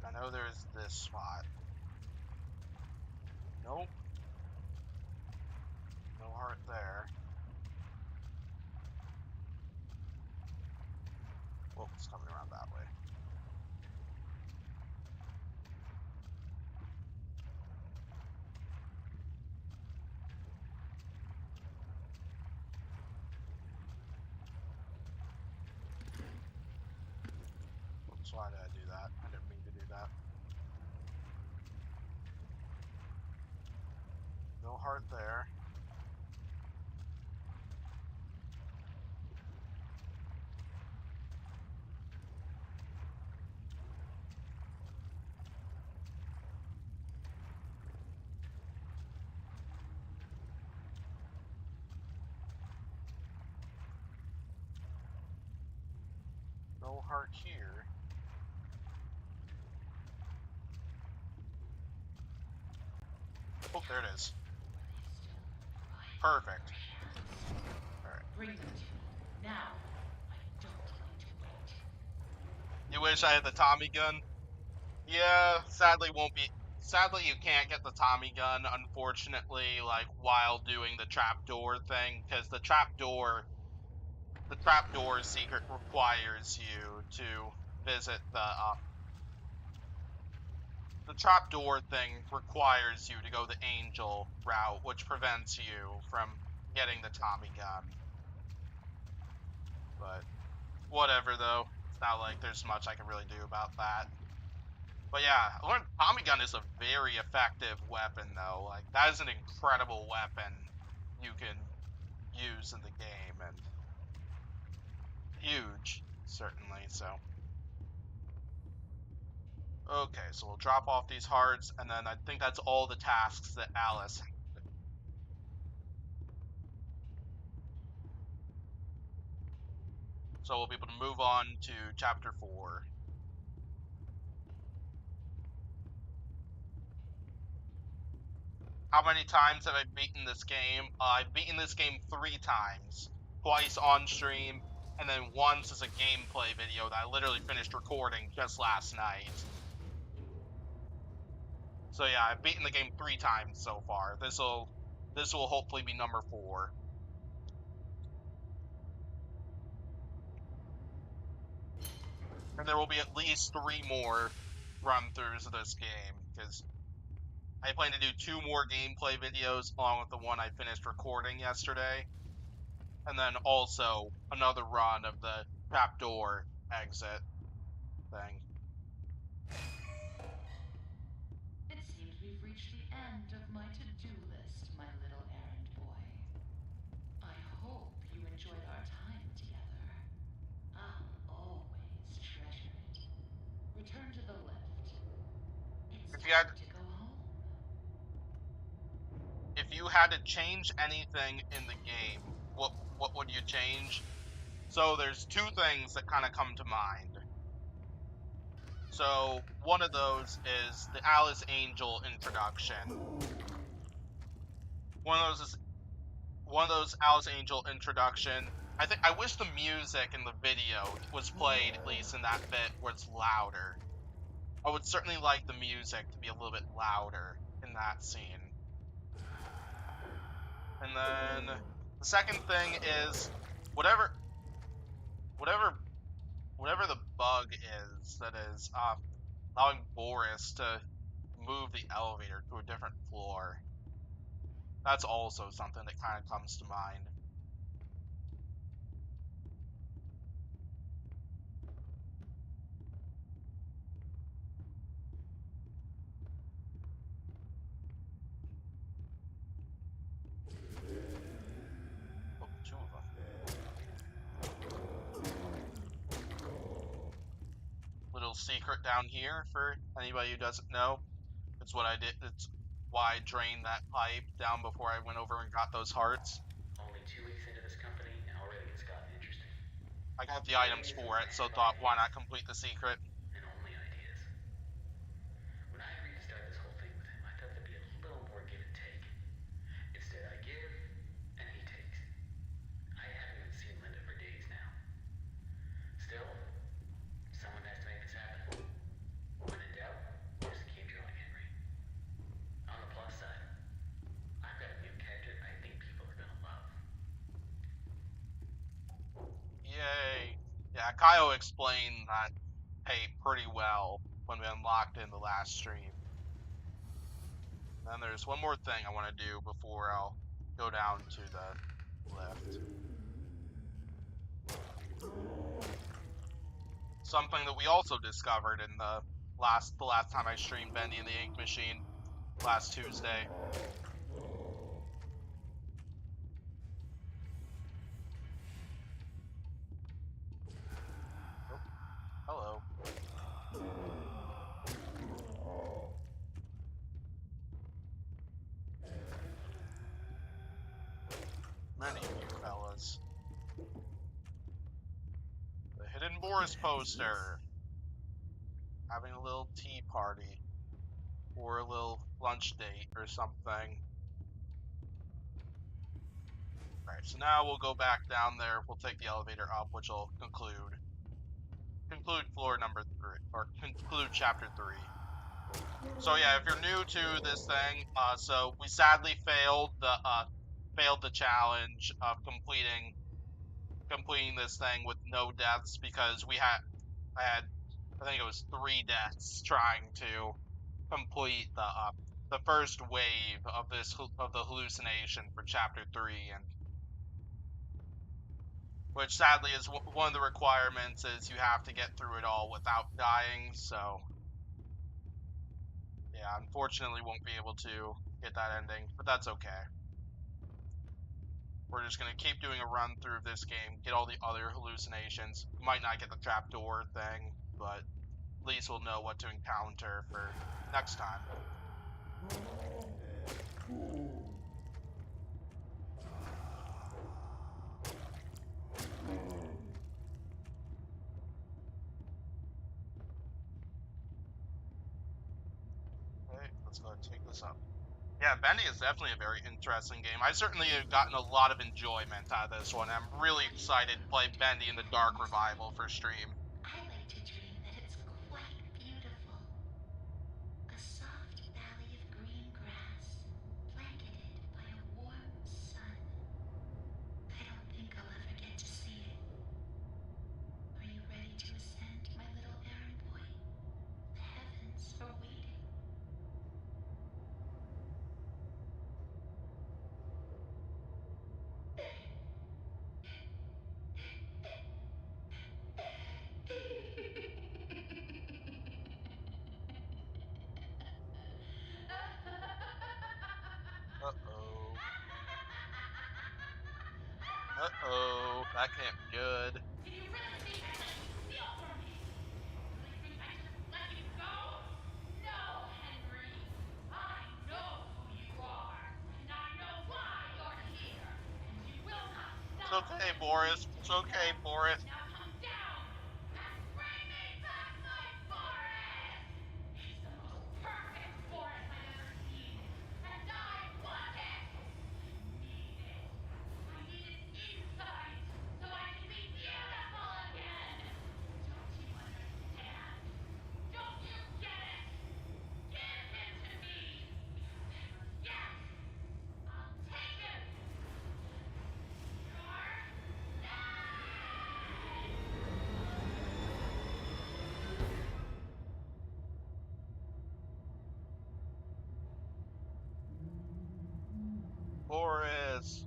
I know there's this spot. Nope. No heart there. Well, it's coming around that way. Oops, why did I do that? I didn't mean to do that. No heart there. No heart here. Oh, there it is. Perfect. Alright. Bring them to me. Now. I don't like to wait. You wish I had the Tommy gun? Yeah, sadly won't be. Sadly, you can't get the Tommy gun, unfortunately, like, while doing the trapdoor thing, because the trapdoor secret requires you to visit the trapdoor thing requires you to go the angel route, which prevents you from getting the Tommy gun. But whatever, though. It's not like there's much I can really do about that. But yeah, I learned Tommy gun is a very effective weapon, though. Like, that is an incredible weapon you can use in the game, and huge, certainly, so. Okay, so we'll drop off these hearts, and then I think that's all the tasks that Alice. So we'll be able to move on to chapter 4. How many times have I beaten this game? I've beaten this game 3 times. Twice on stream, and then once as a gameplay video that I literally finished recording just last night. So yeah, I've beaten the game 3 times so far. This will hopefully be number 4. And there will be at least 3 more run-throughs of this game, because I plan to do 2 more gameplay videos along with the one I finished recording yesterday. And then also another run of the trapdoor exit thing. It seems we've reached the end of my to-do list, my little errand boy. I hope you enjoyed our time together. I'll always treasure it. Return to the lift. It's If you had time to go home. if you had to change anything in the game, what would you change? So there's 2 things that kind of come to mind. So one of those is the Alice Angel introduction. One of those Alice Angel introduction. I wish the music in the video was played, at least in that bit, was louder. I would certainly like the music to be a little bit louder in that scene. And then the second thing is whatever whatever the bug is that is allowing Boris to move the elevator to a different floor. That's also something that kind of comes to mind. secret down here for anybody who doesn't know. It's what I did. It's why I drained that pipe down before I went over and got those hearts. Only 2 weeks into this company, and already it's gotten interesting. I got the items for it, so thought why not complete the secret? And only ideas. When I agreed to start this whole thing with him, I thought there'd be a little more give and take. Instead, I give, and he takes. I haven't even seen Linda for days now. Still, someone has to make this happen. When in doubt, just keep drawing, Henry. On the plus side, I've got a new character I think people are gonna love. Yay! Yeah, Kyle explained that tape pretty well when we unlocked in the last stream. Then there's one more thing I want to do before I'll go down to the lift. Something that we also discovered in the last time I streamed Bendy and the Ink Machine last Tuesday. Oh, hello. Many of you fellas. The Hidden Boris poster. Having a little tea party. Or a little lunch date or something. Alright, so now we'll go back down there. We'll take the elevator up, which will conclude floor number 3, or conclude chapter 3. So yeah, if you're new to this thing, so we sadly failed the challenge of completing this thing with no deaths because I think it was 3 deaths trying to complete the first wave of the hallucination for chapter 3, and which sadly is one of the requirements is you have to get through it all without dying. So yeah, unfortunately won't be able to get that ending, but that's okay. We're just gonna keep doing a run through of this game, get all the other hallucinations. Might not get the trapdoor thing, but at least we'll know what to encounter for next time. Okay, let's go ahead and take this up. Yeah, Bendy is definitely a very interesting game. I certainly have gotten a lot of enjoyment out of this one. I'm really excited to play Bendy in the Dark Revival for stream. I like to dream that it's quite beautiful. A soft valley of green grass, blanketed by a warm sun. I don't think I'll ever get to see it. Are you ready to ascend, my little errand boy? The heavens are waiting. Uh-oh. Uh-oh. That can't be good. Did you really think I'd let you steal from me? You really think I just let you go? No, Henry. I know who you are, and I know why you're here, and you will not It's stop. okay, Boris. It's okay, Boris. Now come down and bring me back my forest! It's the most perfect forest I've ever seen, and I want it! I need it inside, so I can be beautiful again! Don't you understand? Don't you get it? Give him to me! Yes! I'll take him! Boris.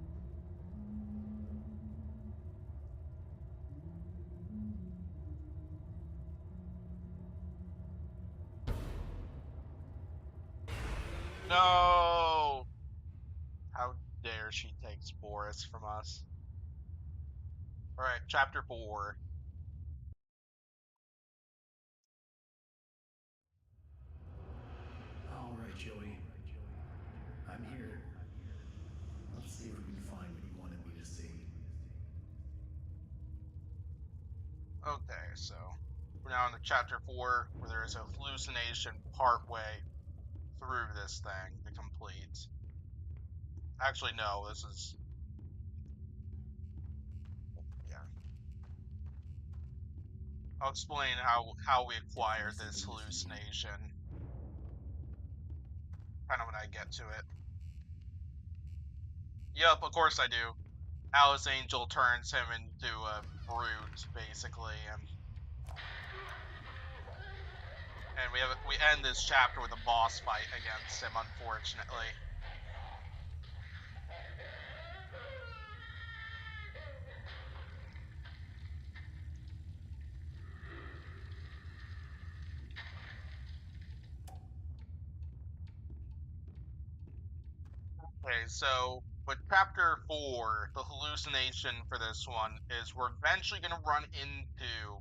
No! How dare she takes Boris from us. Alright, chapter 4. Okay, so we're now in the chapter 4, where there is a hallucination partway through this thing to complete. Actually, no, this is... yeah. I'll explain how we acquired this hallucination kind of when I get to it. Yep, of course I do. Alice Angel turns him into a brute, basically, and we end this chapter with a boss fight against him, unfortunately. Okay, so with chapter 4, the hallucination for this one is we're eventually going to run into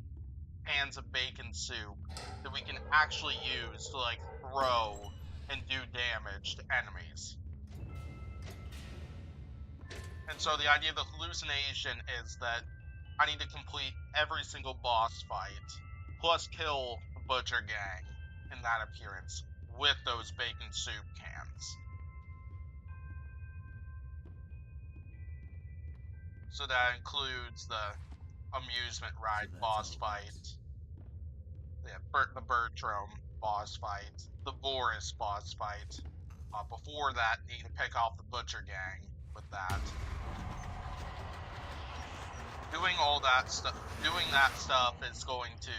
pans of bacon soup that we can actually use to, like, throw and do damage to enemies. And so the idea of the hallucination is that I need to complete every single boss fight, plus kill the Butcher Gang in that appearance with those bacon soup cans. So that includes the amusement ride boss fight, the Bertram boss fight, the Boris boss fight. Before that, need to pick off the Butcher Gang with that. Doing that stuff is going to,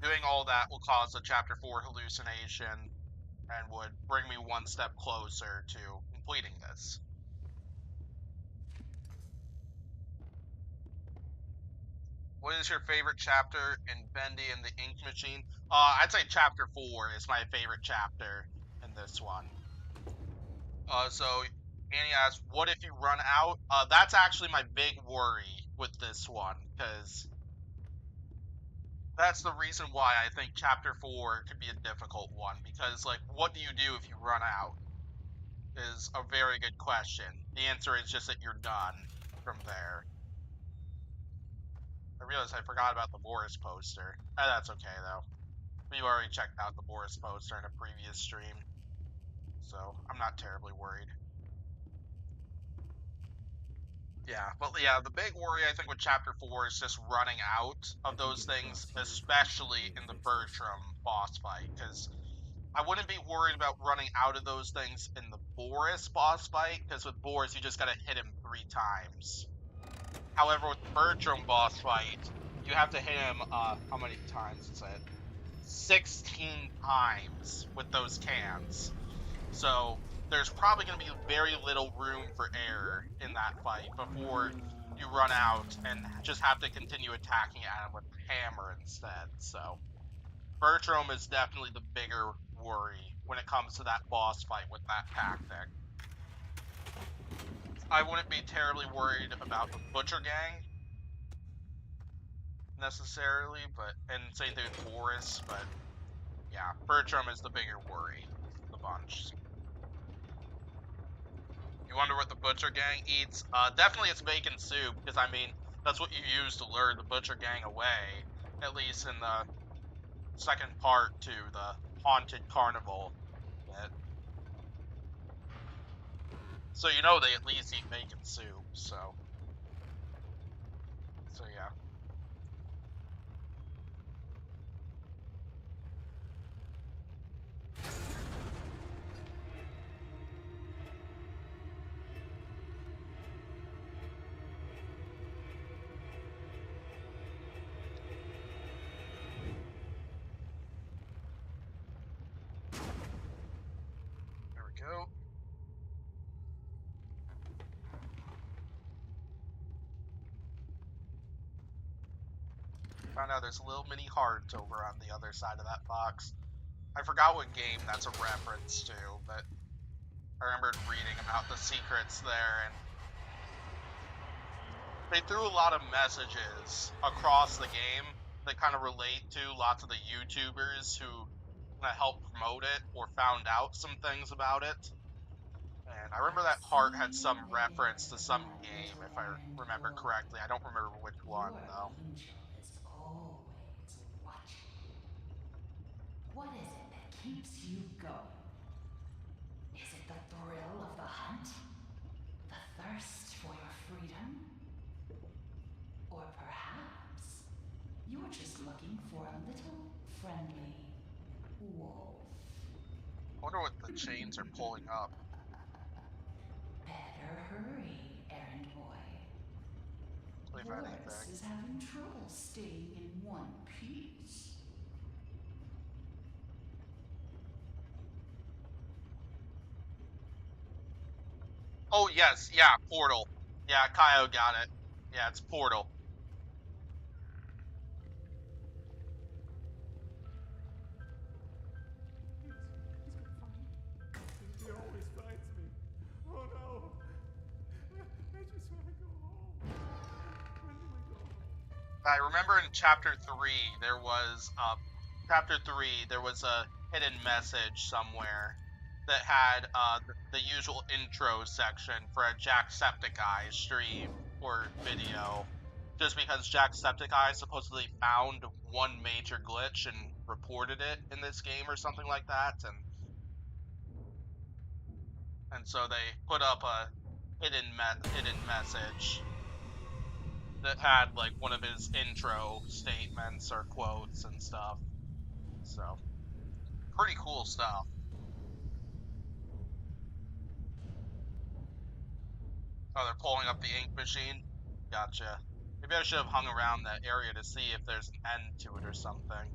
doing all that will cause a chapter 4 hallucination and would bring me one step closer to completing this. What is your favorite chapter in Bendy and the Ink Machine? I'd say chapter 4 is my favorite chapter in this one. So Annie asks, what if you run out? That's actually my big worry with this one, because that's the reason why I think chapter 4 could be a difficult one, because, like, what do you do if you run out? Is a very good question. The answer is just that you're done from there. I realized I forgot about the Boris poster. That's okay, though. We already checked out the Boris poster in a previous stream, so I'm not terribly worried. Yeah, but yeah, the big worry I think with chapter 4 is just running out of those things, especially in the Bertram boss fight, because I wouldn't be worried about running out of those things in the Boris boss fight, because with Boris you just gotta hit him 3 times. However, with the Bertram boss fight, you have to hit him, how many times is it? 16 times with those cans. So there's probably going to be very little room for error in that fight before you run out and just have to continue attacking at him with the hammer instead. So Bertram is definitely the bigger worry when it comes to that boss fight with that tactic. I wouldn't be terribly worried about the Butcher Gang necessarily, and same thing with Boris, but yeah, Bertram is the bigger worry of the bunch. You wonder what the Butcher Gang eats? Definitely it's bacon soup, because, I mean, that's what you use to lure the Butcher Gang away, at least in the second part to the Haunted Carnival bit. So you know they at least eat bacon soup, so yeah. There we go. Found out there's a little mini heart over on the other side of that box. I forgot what game that's a reference to, but I remembered reading about the secrets there, and they threw a lot of messages across the game that kind of relate to lots of the YouTubers who kind of helped promote it or found out some things about it. And I remember that part had some reference to some game, if I remember correctly. I don't remember which one, Your though. angel is always watching. What is it that keeps you going? Is it the thrill of the hunt? The thirst for your freedom? Or perhaps you're just looking for a little friendly wolf? I wonder what the chains are pulling up. Better hurry, errand boy. If Boris anything. is having trouble staying in one piece. Oh, yes. Yeah, Portal. Yeah, Kaio got it. Yeah, it's Portal. He's gonna find me. He always finds me. Oh no! I just want to go home. When do we go home? I remember in chapter 3 there was a hidden message somewhere that had the usual intro section for a Jacksepticeye stream or video, just because Jacksepticeye supposedly found one major glitch and reported it in this game or something like that, and so they put up a hidden message that had like one of his intro statements or quotes and stuff. So pretty cool stuff. Oh, they're pulling up the ink machine. Gotcha. Maybe I should have hung around that area to see if there's an end to it or something.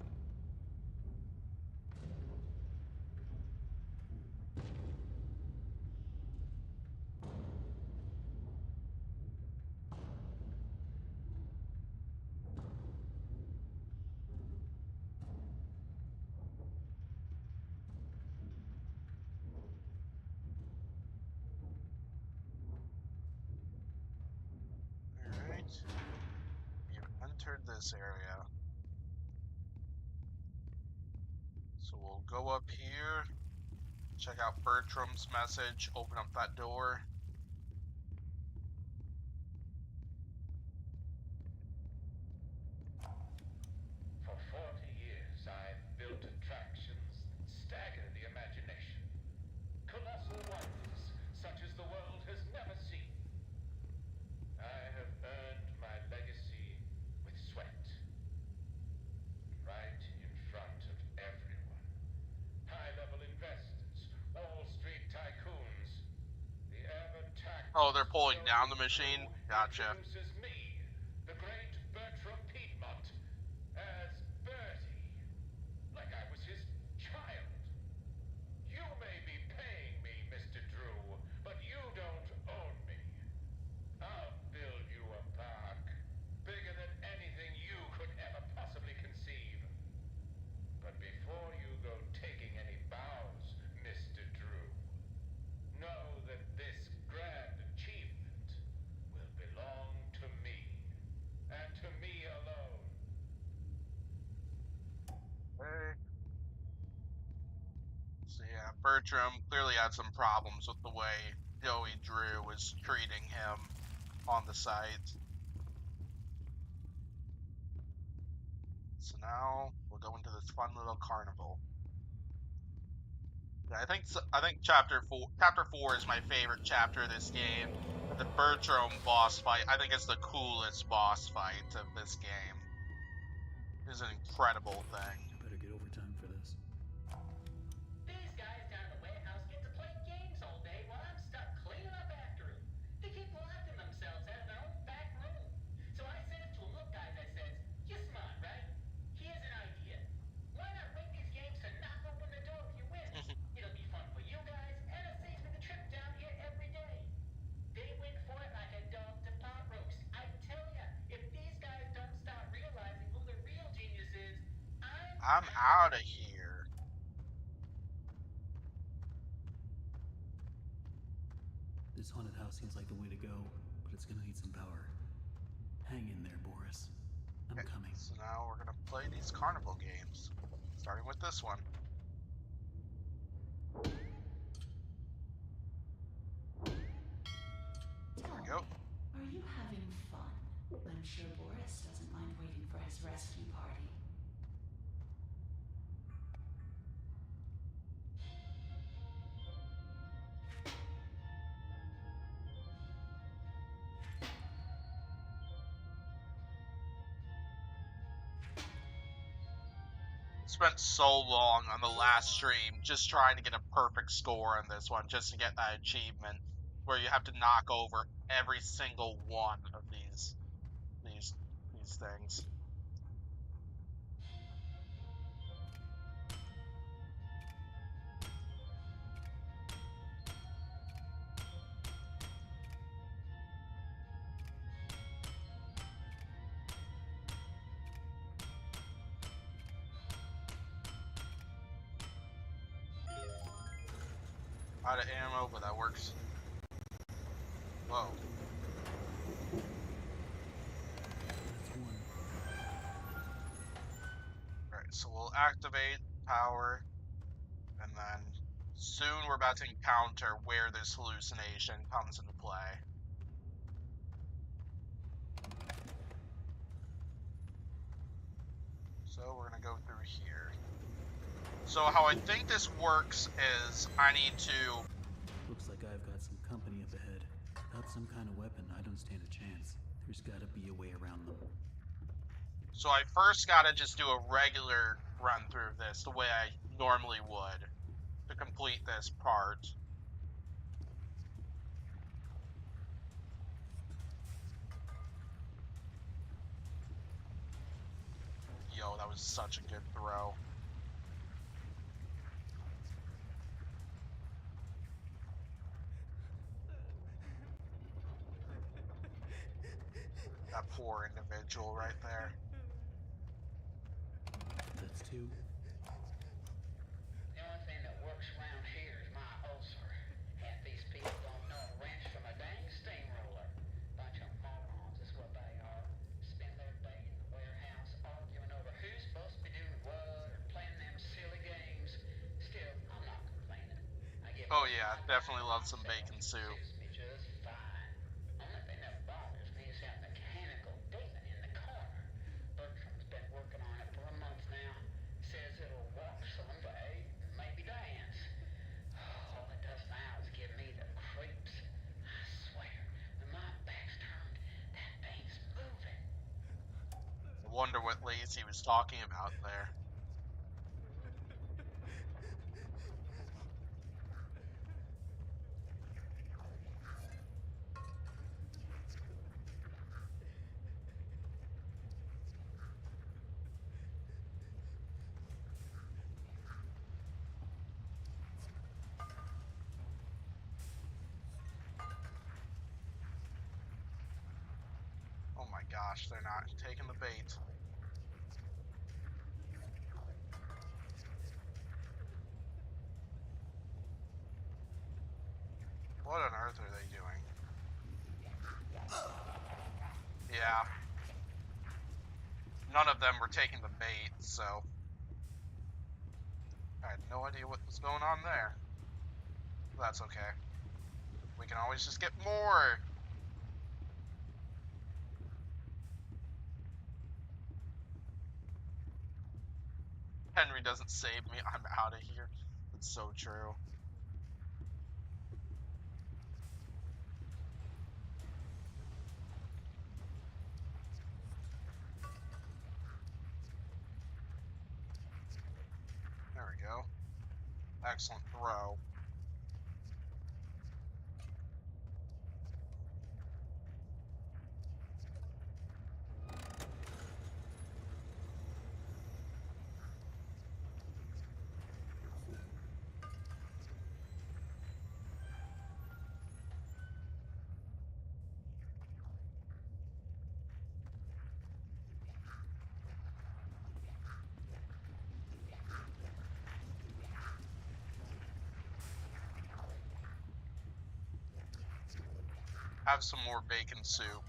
Alright. You've entered this area. So we'll go up here, check out Bertram's message, open up that door. For 40 years, I've built attractions that stagger the imagination. Colossal wonders, such as the world has never seen. I have earned my legacy with sweat. Right in front of everyone. High-level investors, Wall Street tycoons. The Oh, ever-tactless they're pulling down Joey the Drew machine? Gotcha. introduces me, the great Bertram Piedmont, as Bertie. Like I was his child. You may be paying me, Mr. Drew, but you don't own me. I'll build you a park, bigger than anything you could ever possibly conceive. But before you go taking any bows, Mr. Drew, know that this grand achievement will belong to me, and to me alone. Hey. So yeah, Bertram clearly had some problems with the way Joey Drew was treating him on the site. So now we'll go into this fun little carnival. Yeah, I think chapter 4 is my favorite chapter of this game. And the Bertram boss fight, I think it's the coolest boss fight of this game. It's an incredible thing. I better get overtime for this. These guys down at the warehouse get to play games all day while I'm stuck cleaning up after them. They keep locking themselves out of their own back room. So I said it to them, look guys, I says, you're smart, right? Here's an idea. Why not rig these games to knock open the door if you win? It'll be fun for you guys, and it saves me the trip down here every day. They win for it like a dog to pot roast. I tell ya, if these guys don't start realizing who the real genius is, I'm out of here. This haunted house seems like the way to go, but it's gonna need some power. Hang in there, Boris. I'm Okay, coming. so now we're gonna play these carnival games, starting with this one. this rescue party. Spent so long on the last stream just trying to get a perfect score on this one, just to get that achievement where you have to knock over every single one of these things. Out of ammo, but that works. Whoa. Alright, so we'll activate power, and then soon we're about to encounter where this hallucination comes into play. So we're gonna go through here. So how I think this works is I need to... Looks like I've got some company up ahead. Without some kind of weapon, I don't stand a chance. There's gotta be a way around them. So I first gotta just do a regular run through of this the way I normally would to complete this part. Yo, that was such a good throw. That poor individual right there. That's two. The only thing that works around here is my ulcer. Half these people don't know a wrench from a dang steamroller. Bunch of morons is what they are. Spend their day in the warehouse arguing over who's supposed to be doing what or playing them silly games. Still, I'm not complaining. I get Oh most of yeah, my definitely dining love some myself. bacon soup. Suits me just fine. Only thing that bothers me is that mechanical demon in the corner. Bertram's been working on it for a month now. Says it'll walk someday, maybe dance. All it does now is give me the creeps. I swear, when my back's turned, that thing's moving. I wonder what Lacey was talking about there. Oh my gosh, they're not taking the bait. What on earth are they doing? Yeah. None of them were taking the bait, so... I had no idea what was going on there. That's okay. We can always just get more! Henry doesn't save me, I'm out of here. It's so true. There we go. Excellent throw. Have some more bacon soup,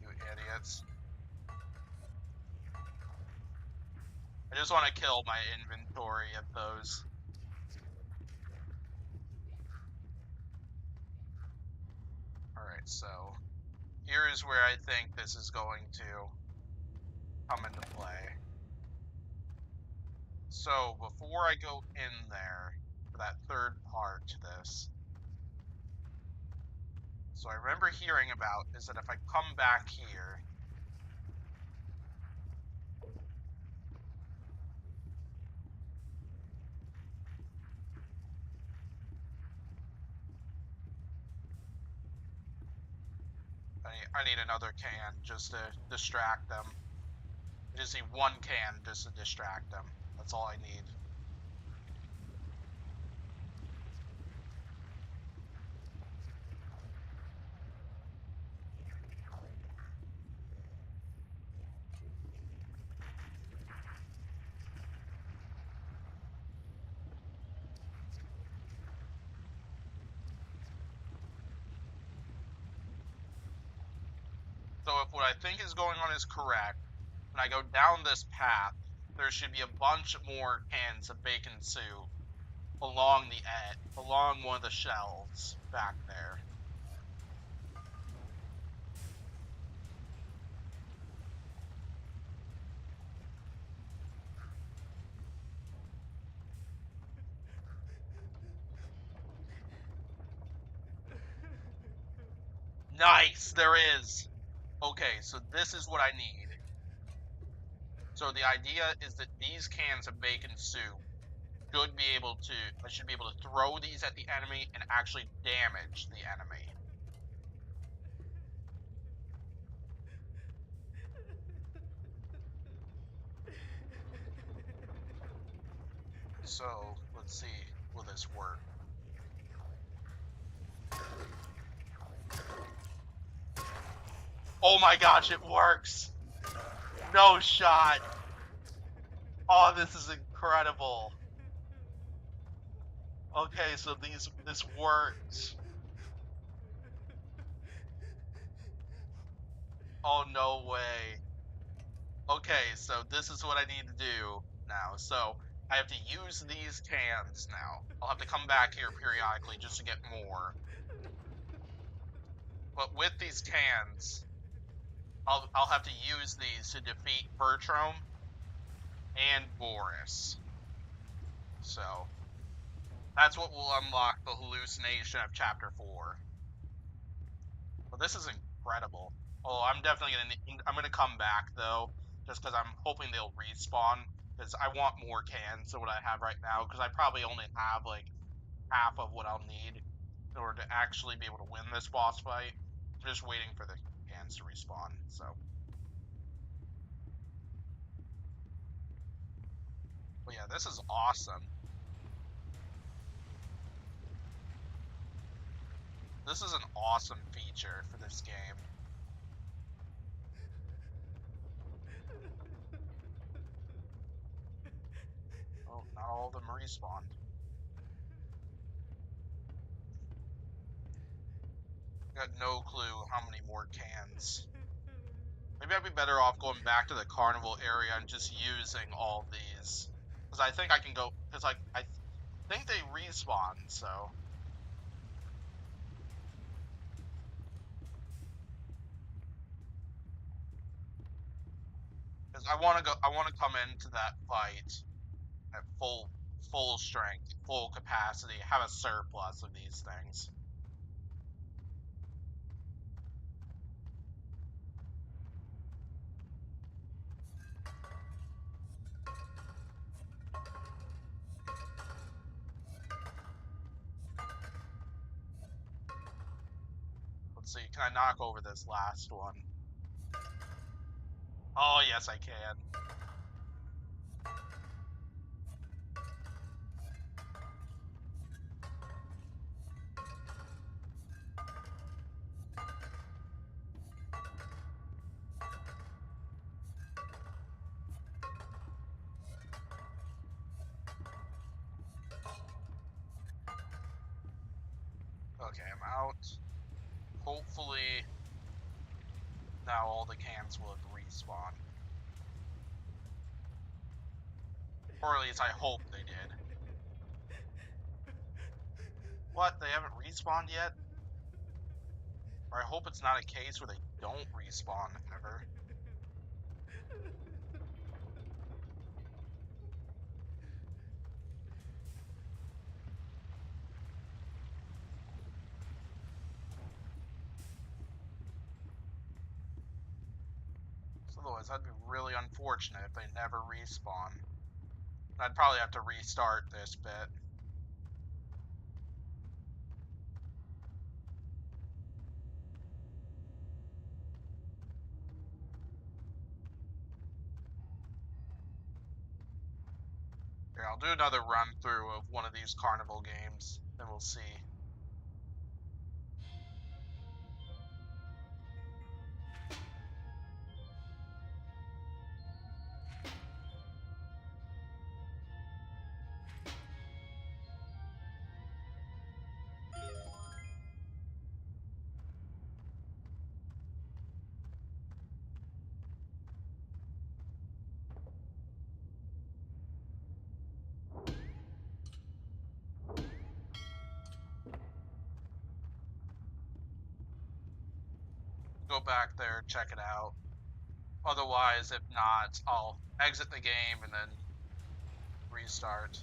you idiots. I just want to kill my inventory of those. Alright, so here is where I think this is going to come into play. So, before I go in there for that third part to this, so I remember hearing about is that if I come back here, I need another can just to distract them. I just need one can just to distract them. That's all I need. So if what I think is going on is correct, when I go down this path, there should be a bunch more cans of bacon soup along along one of the shelves back there. Nice, there is. Okay, so this is what I need. So the idea is that these cans of bacon soup I should be able to throw these at the enemy and actually damage the enemy. So, let's see, will this work? Oh my gosh, it works! No shot! Oh, this is incredible. Okay, so this works. Oh, no way. Okay, so this is what I need to do now. So, I have to use these cans now. I'll have to come back here periodically just to get more. But with these cans, I'll have to use these to defeat Bertram and Boris. So, that's what will unlock the hallucination of Chapter 4. But this is incredible. Oh, I'm gonna come back though, just because I'm hoping they'll respawn. Because I want more cans than what I have right now. Because I probably only have like half of what I'll need in order to actually be able to win this boss fight. I'm just waiting for the cans to respawn. So, but yeah, this is awesome. This is an awesome feature for this game. Oh, not all of them respawned. Got no clue how many more cans. Maybe I'd be better off going back to the carnival area and just using all these. Because I think I can go, because like, I think they respawn, so. Because I want to come into that fight at full strength, full capacity, have a surplus of these things. Let's see, can I knock over this last one? Oh, yes, I can. Okay, I'm out. Hopefully, now all the cans will have respawned. Or at least I hope they did. What? They haven't respawned yet? Or I hope it's not a case where they don't respawn ever. is that'd be really unfortunate if they never respawn. I'd probably have to restart this bit. Here, I'll do another run through of one of these carnival games, then we'll see. Go back there, check it out. Otherwise, if not, I'll exit the game and then restart.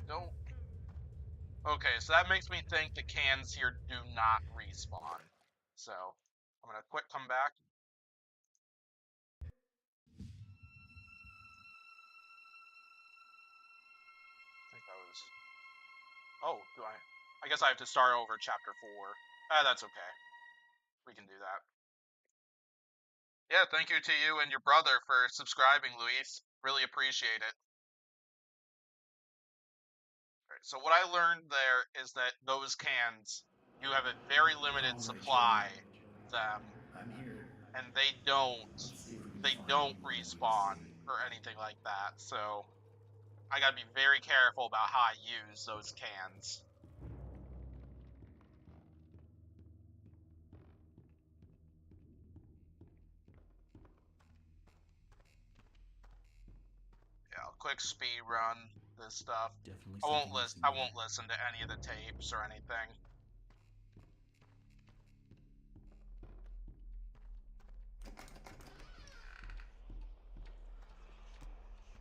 Don't. Okay, so that makes me think the cans here do not respawn. So, I'm gonna quick come back. I think that was... Oh, do I? I guess I have to start over chapter 4. That's okay. We can do that. Yeah, thank you to you and your brother for subscribing, Luis. Really appreciate it. Alright, so what I learned there is that those cans, you have a very limited All right, supply of them, I'm here. and they don't Let's see if we can find any weapons. respawn or anything like that. So I gotta be very careful about how I use those cans. Yeah, I'll quick speed run this stuff. Definitely I won't something missing I there. won't listen to any of the tapes or anything.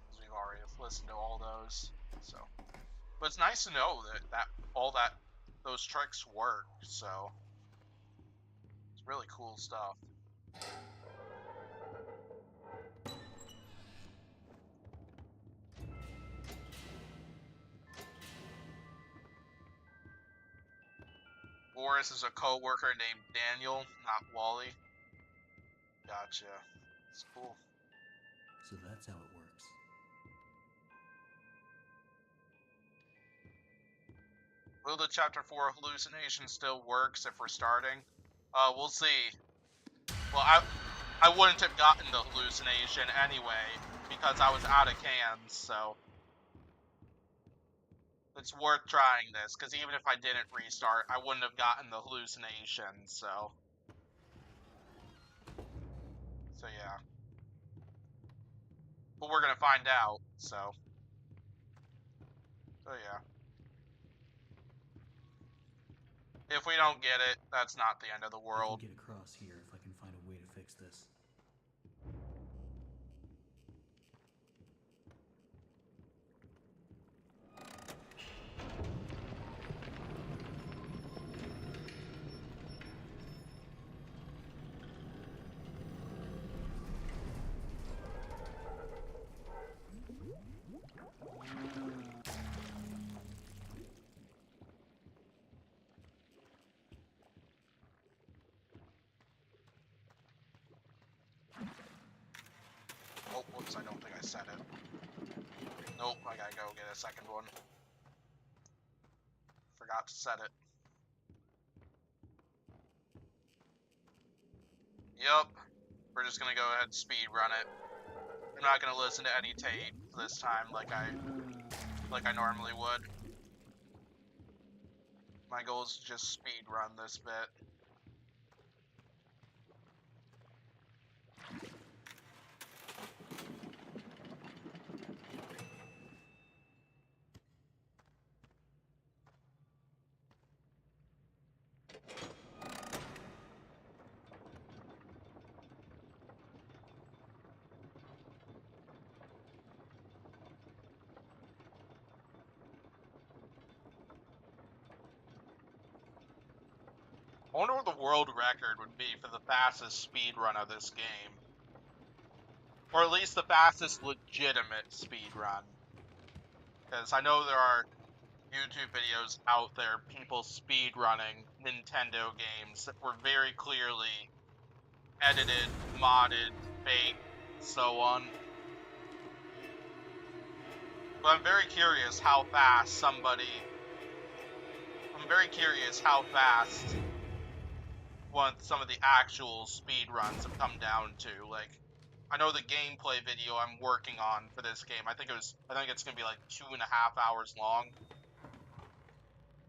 Because we've already listened to all those. So, but it's nice to know that all those tricks work. So it's really cool stuff. Boris is a co-worker named Daniel, not Wally. Gotcha. It's cool. So that's how it works. Will the chapter 4 hallucination still works if we're starting? We'll see. Well, I wouldn't have gotten the hallucination anyway because I was out of cans, so it's worth trying this, because even if I didn't restart, I wouldn't have gotten the hallucination, so yeah. But we're gonna find out, so yeah. If we don't get it, that's not the end of the I world. can get across here if I can find a way to fix this. Oh, whoops, I don't think I said it. Nope, I gotta go get a second one. Forgot to set it. Yep. We're just gonna go ahead and speed run it. I'm not gonna listen to any tape this time like I normally would. My goal is to just speed run this bit. I wonder what the world record would be for the fastest speed run of this game. Or at least the fastest legitimate speed run. Because I know there are YouTube videos out there, people speed running Nintendo games that were very clearly edited, modded, fake, so on. But I'm very curious how fast some of the actual speed runs have come down to. Like, I know the gameplay video I'm working on for this game, I think it's gonna be like 2.5 hours long.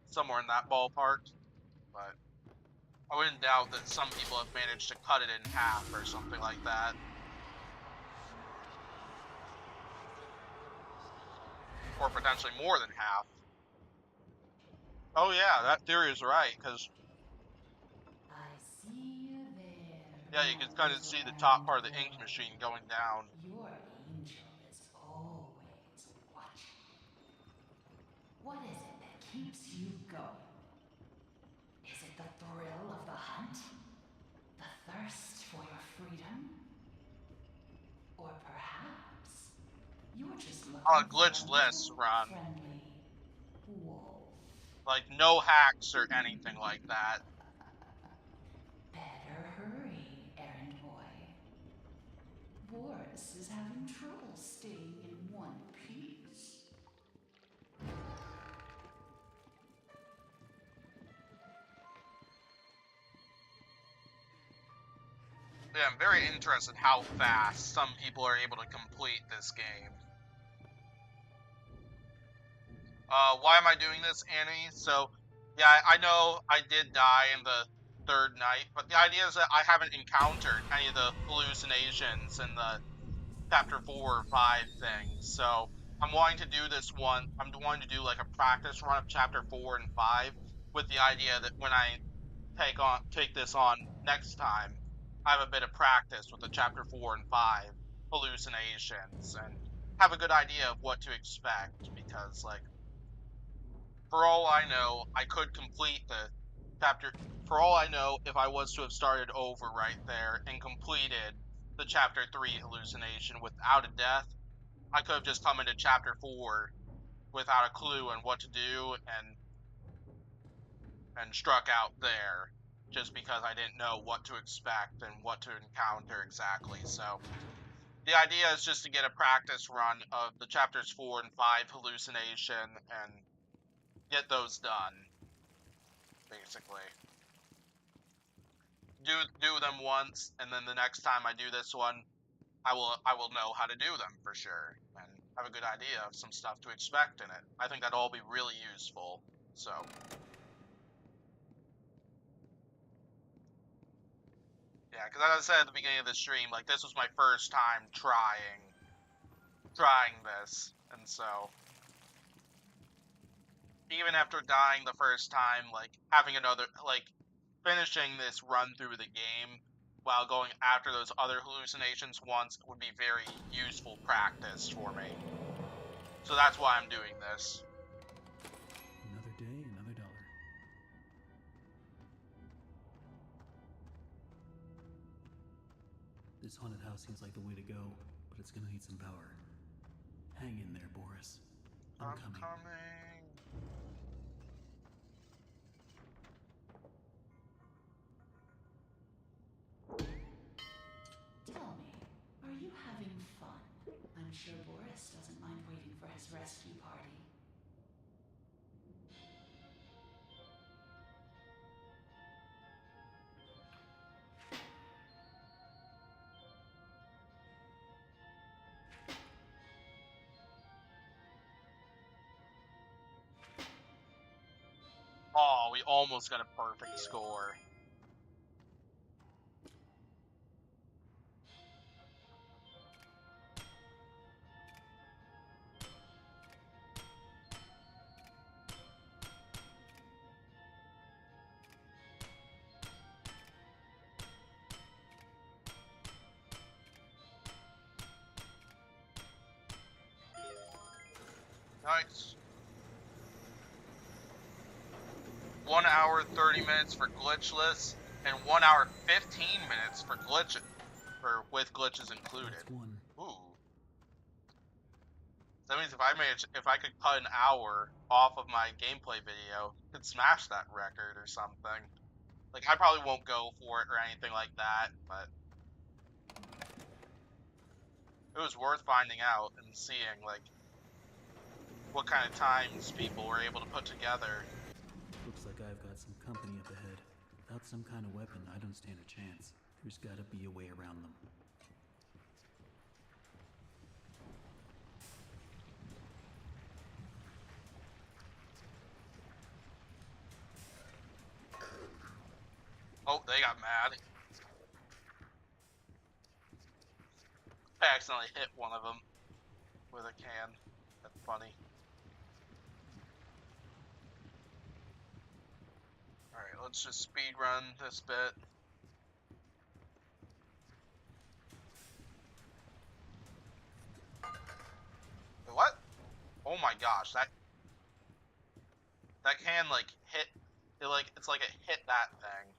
Somewhere in that ballpark. But I wouldn't doubt that some people have managed to cut it in half or something like that. Or potentially more than half. Oh yeah, that theory is right, because I see you there. yeah, you can my kind of little see the top errand part of the ink boy. machine going down. Your angel is always watching. What is it that keeps you going? Is it the thrill of the hunt? The thirst for your freedom? Or perhaps you're just On looking a for a glitchless little run. friendly wolf. Like, no hacks or anything like that. Better hurry, errand boy. Boris is having trouble staying in one piece. Yeah, I'm very interested how fast some people are able to complete this game. Why am I doing this, Annie? So, yeah, I know I did die in the third night, but the idea is that I haven't encountered any of the hallucinations in the chapter 4 or 5 things. So, I'm wanting to do this one. I'm wanting to do like a practice run of chapter 4 and 5 with the idea that when I take this on next time, I have a bit of practice with the chapter 4 and 5 hallucinations and have a good idea of what to expect, because like, for all I know, I could complete the chapter. For all I know, if I was to have started over right there and completed the chapter 3 hallucination without a death, I could have just come into chapter 4 without a clue on what to do and struck out there, just because I didn't know what to expect and what to encounter exactly. So the idea is just to get a practice run of the chapters 4 and 5 hallucination and get those done, basically. Do them once, and then the next time I do this one, I will know how to do them for sure and have a good idea of some stuff to expect in it. I think that'll all be really useful. So yeah, because as I said at the beginning of the stream, like, this was my first time trying this, and so even after dying the first time, like, having another, like, finishing this run through the game while going after those other hallucinations once would be very useful practice for me. So that's why I'm doing this. Another day, another dollar. This haunted house seems like the way to go, but it's gonna need some power. Hang in there, Boris. I'm coming. Tell me, are you having fun? I'm sure Boris doesn't mind waiting for his rescue party. Oh, we almost got a perfect score. Nice. 1 hour 30 minutes for glitchless, and 1 hour 15 minutes for with glitches included. That's one. Ooh. That means if I could cut an hour off of my gameplay video, I could smash that record or something. Like, I probably won't go for it or anything like that, but it was worth finding out and seeing, like, what kind of times people were able to put together. Looks like I've got some company up ahead. Without some kind of weapon, I don't stand a chance. There's gotta be a way around them. Oh, they got mad. I accidentally hit one of them with a can. That's funny. Alright, let's just speed run this bit. Wait, what? Oh my gosh, that can like hit it's like it hit that thing.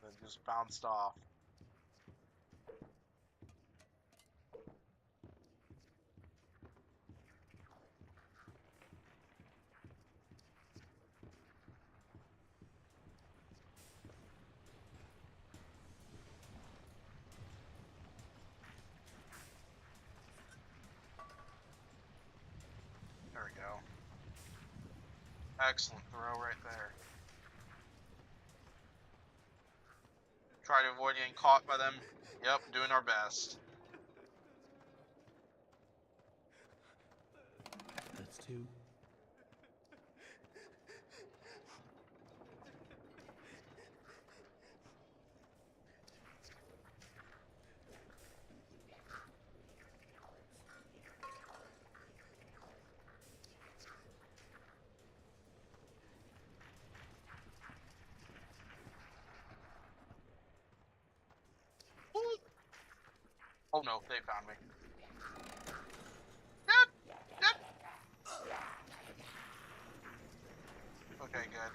Then just bounced off. There we go. Excellent throw right there. Try to avoid getting caught by them. Yep, doing our best. That's two. Oh no, they found me. Okay, good.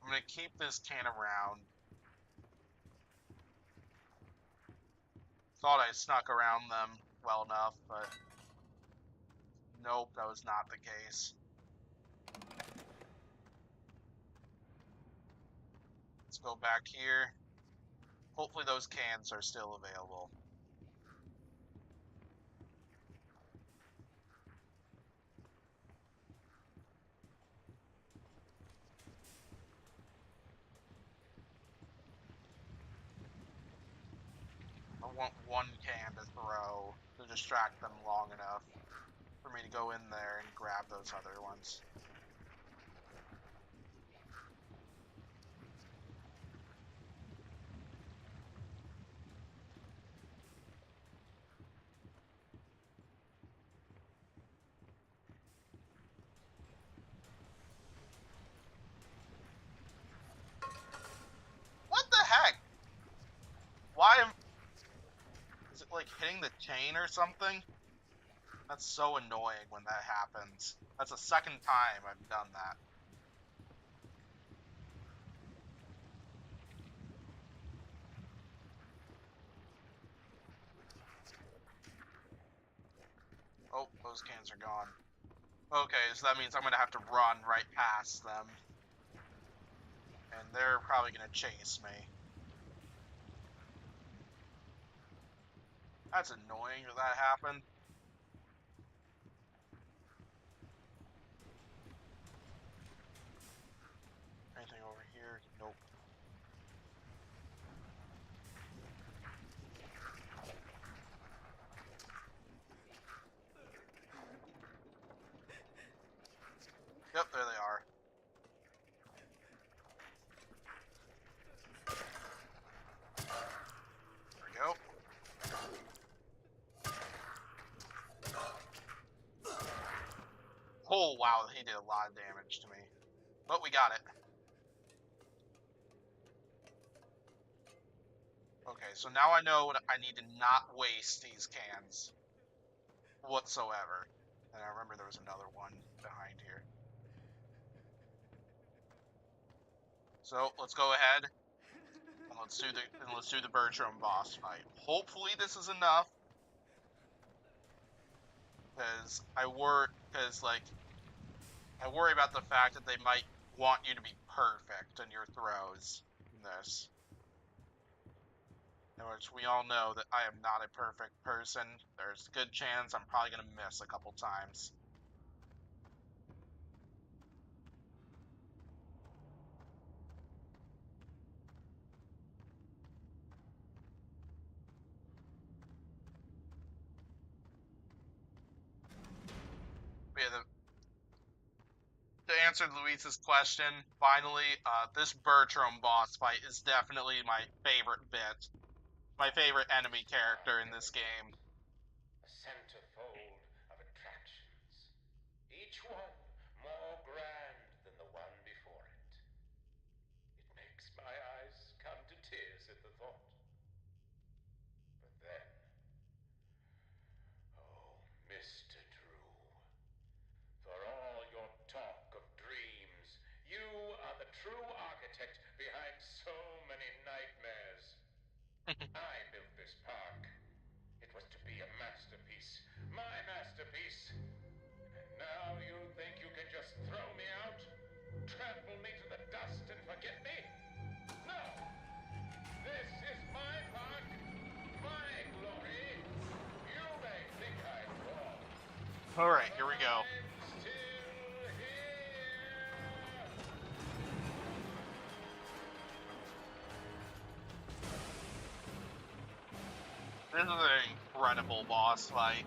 I'm gonna keep this can around. Thought I snuck around them well enough, but nope, that was not the case. Let's go back here. Hopefully those cans are still available. I want one can to throw to distract them long enough for me to go in there and grab those other ones. What the heck? Why am... Is it like hitting the chain or something? That's so annoying when that happens. That's the second time I've done that. Oh, those cans are gone. Okay, so that means I'm gonna have to run right past them. And they're probably gonna chase me. That's annoying that that happened. Anything over here? Nope. Yep, there they are. There we go. Oh, wow, he did a lot of damage to me. But we got it. Okay, so now I know I need to not waste these cans whatsoever. And I remember there was another one behind here. So let's go ahead and let's do the Bertram boss fight. Hopefully this is enough, because I worry about the fact that they might want you to be perfect in your throws in this. In which we all know that I am not a perfect person. There's a good chance I'm probably gonna miss a couple times. But yeah, to answer Luis's question, finally, this Bertram boss fight is definitely my favorite bit. My favorite enemy character in this game. A centerfold of attractions, each one more grand than the one before it. It makes my eyes come to tears at the thought. But then, oh, Mr. Drew, for all your talk of dreams, you are the true architect behind so many nightmares. I built this park. It was to be a masterpiece, my masterpiece. And now you think you can just throw me out? Trample me to the dust and forget me? No! This is my park, my glory. You may think I'm wrong. Alright, here we go. I'm still here! This is an incredible boss fight.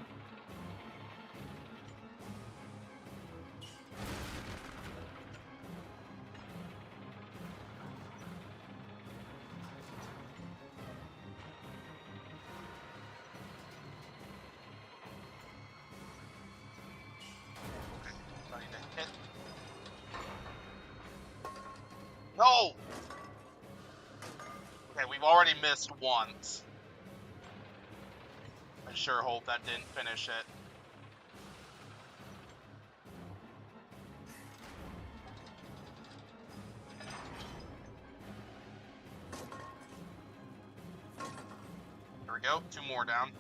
No! Okay, we've already missed once. I sure hope that didn't finish it. There we go, 2 more down.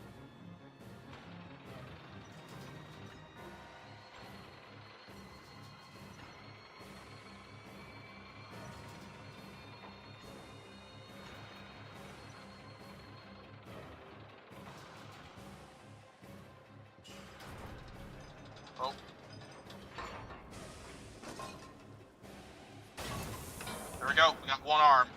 Oh. There we go, we got 1 arm.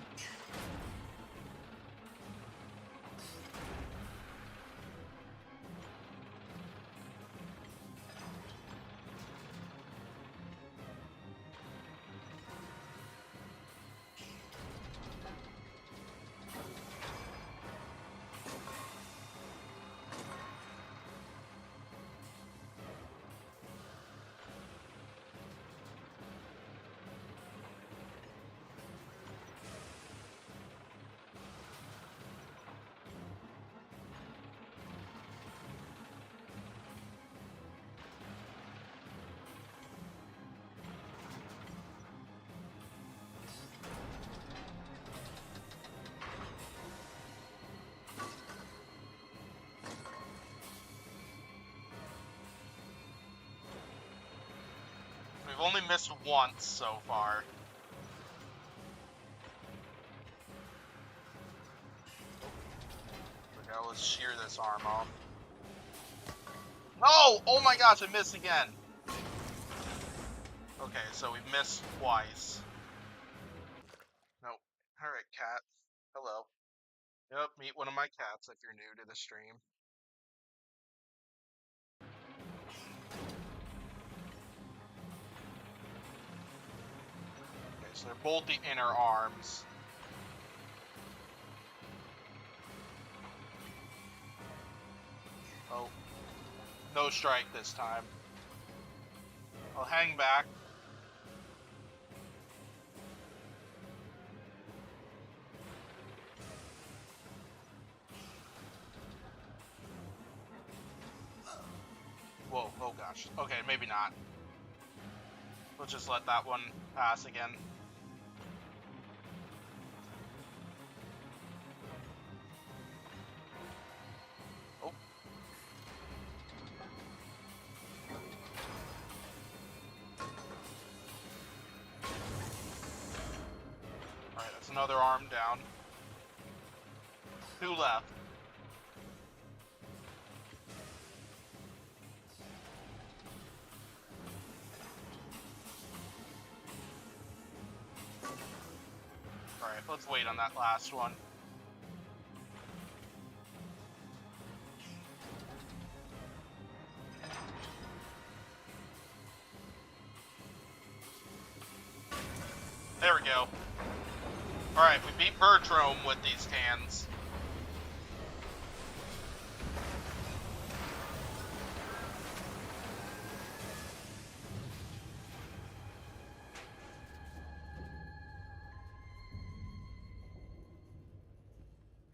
We've only missed once so far. There we go, let's shear this arm off. No! Oh my gosh, I missed again! Okay, so we've missed twice. Nope. Alright, cat. Hello. Yep, meet one of my cats if you're new to the stream. Okay, so they're both the inner arms. Oh. No strike this time. I'll hang back. Whoa, oh gosh. Okay, maybe not. Let's just let that one pass again. Oh. Alright, that's another arm down. 2 left. Alright, let's wait on that last one. There we go. Alright, we beat Bertram with these cans.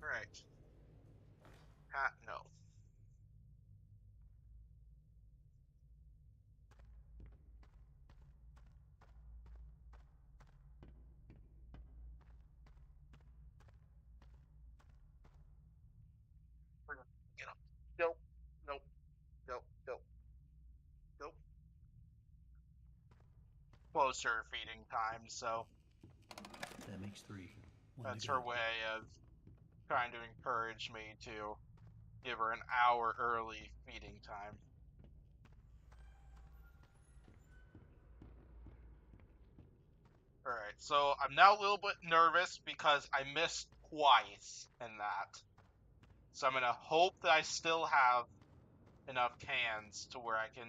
Alright. Hat, no. Get up. Nope. Nope. Nope. Nope. Nope. Closer feeding time, so That makes 3. that's her way of trying to encourage me to give her an hour early feeding time. Alright, so I'm now a little bit nervous because I missed twice in that. So I'm gonna hope that I still have enough cans to where I can...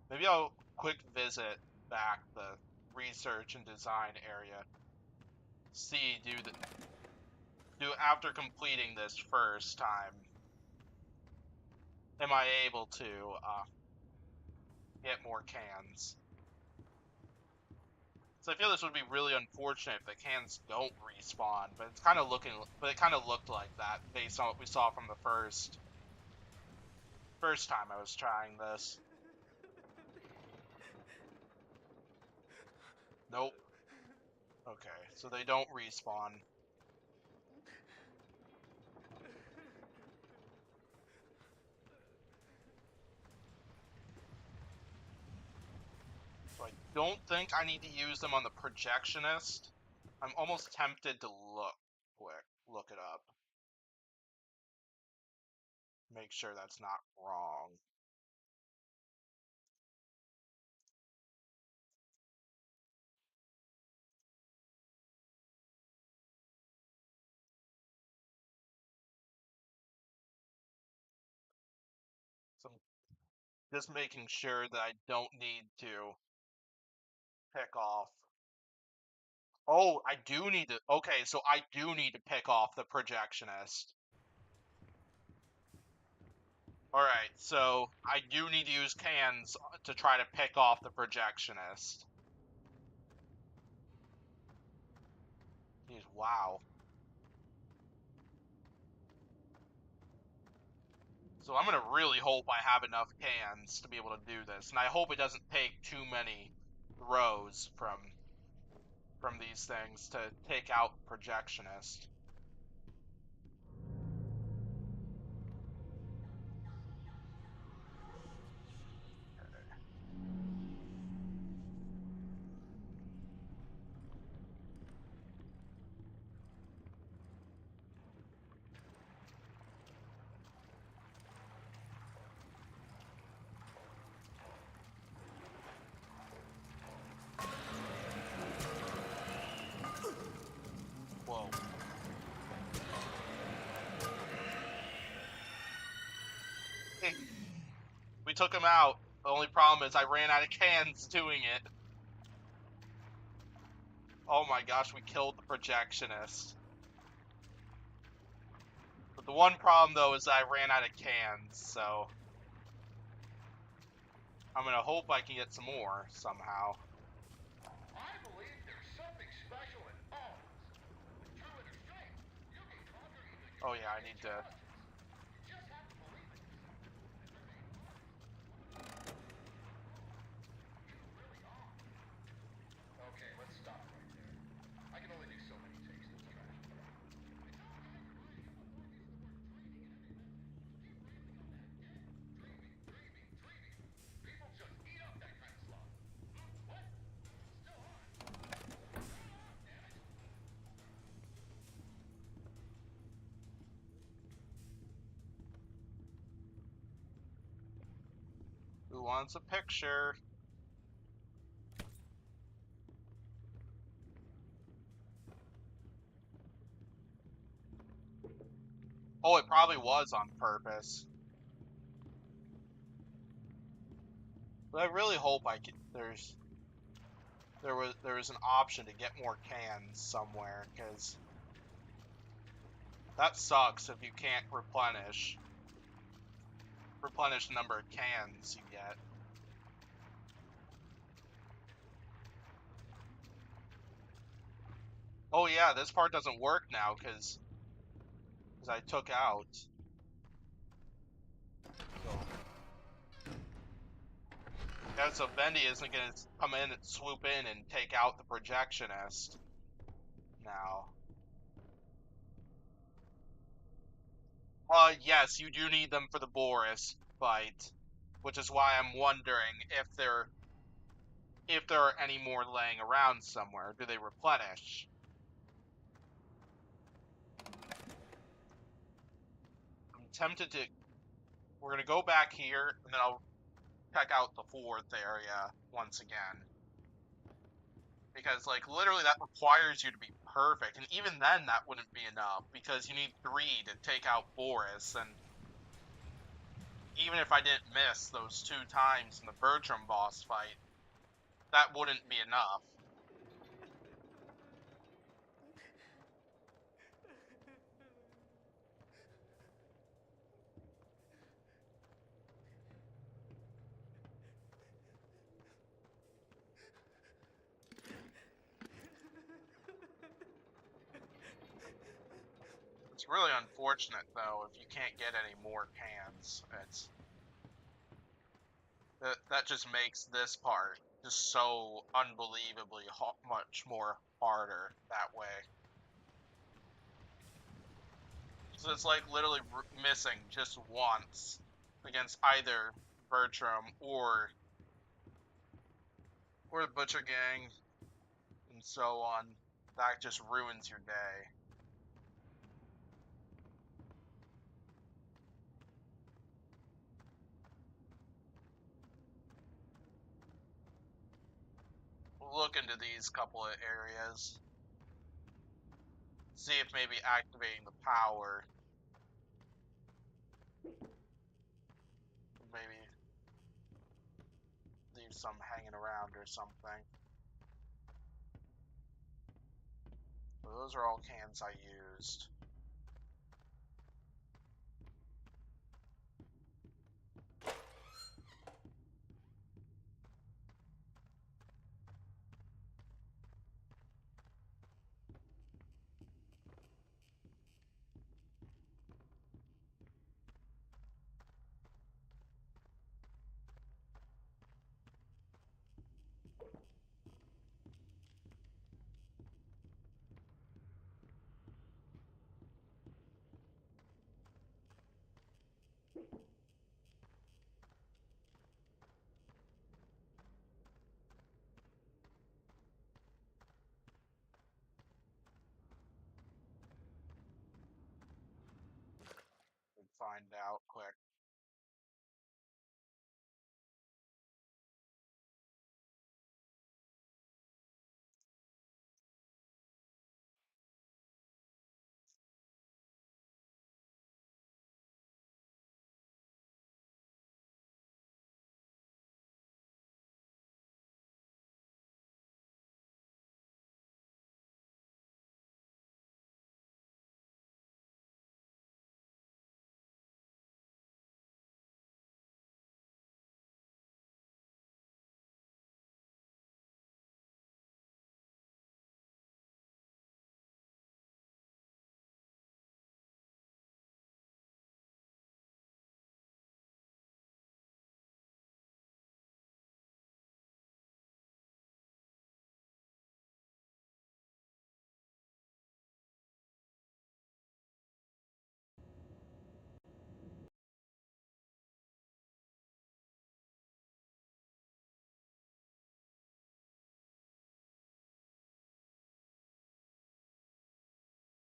Maybe I'll quick visit back the research and design area. See, do after completing this first time, am I able to get more cans? So I feel this would be really unfortunate if the cans don't respawn, but it kind of looked like that based on what we saw from the first time I was trying this. Nope. Okay, so they don't respawn. So I don't think I need to use them on the projectionist. I'm almost tempted to look it up. Make sure that's not wrong. So I'm just making sure that I don't need to pick off. Oh, I do need to. Okay, so I do need to pick off the projectionist. Alright, so I do need to use cans to try to pick off the projectionist. Jeez, wow. So I'm gonna really hope I have enough cans to be able to do this, and I hope it doesn't take too many throws from these things to take out projectionist. Whoa. Hey, we took him out. The only problem is I ran out of cans doing it. Oh my gosh, we killed the projectionist. But the one problem though is that I ran out of cans, so I'm gonna hope I can get some more somehow. I believe there's something special in bones. True inner strength. You can conquer even Oh yeah, I greatest need to. challenges. You just have to believe it wants a picture. Oh, it probably was on purpose. But I really hope there was an option to get more cans somewhere, because that sucks if you can't replenish the number of cans you get. Oh yeah, this part doesn't work now because I took out. So yeah, so Bendy isn't gonna come in and swoop in and take out the projectionist now. Yes, you do need them for the Boris fight, which is why I'm wondering if there are any more laying around somewhere. Do they replenish? I'm tempted to. We're gonna go back here, and then I'll check out the fourth area once again. Because, like, literally that requires you to be perfect, and even then that wouldn't be enough, because you need 3 to take out Boris, and even if I didn't miss those 2 times in the Bertram boss fight, that wouldn't be enough. It's really unfortunate, though, if you can't get any more cans. That just makes this part just so unbelievably much more harder that way. So it's like literally missing just once against either Bertram or the Butcher Gang and so on. That just ruins your day. We'll look into these couple of areas. See if maybe activating the power. Maybe leave some hanging around or something. So those are all cans I used. Find out quick.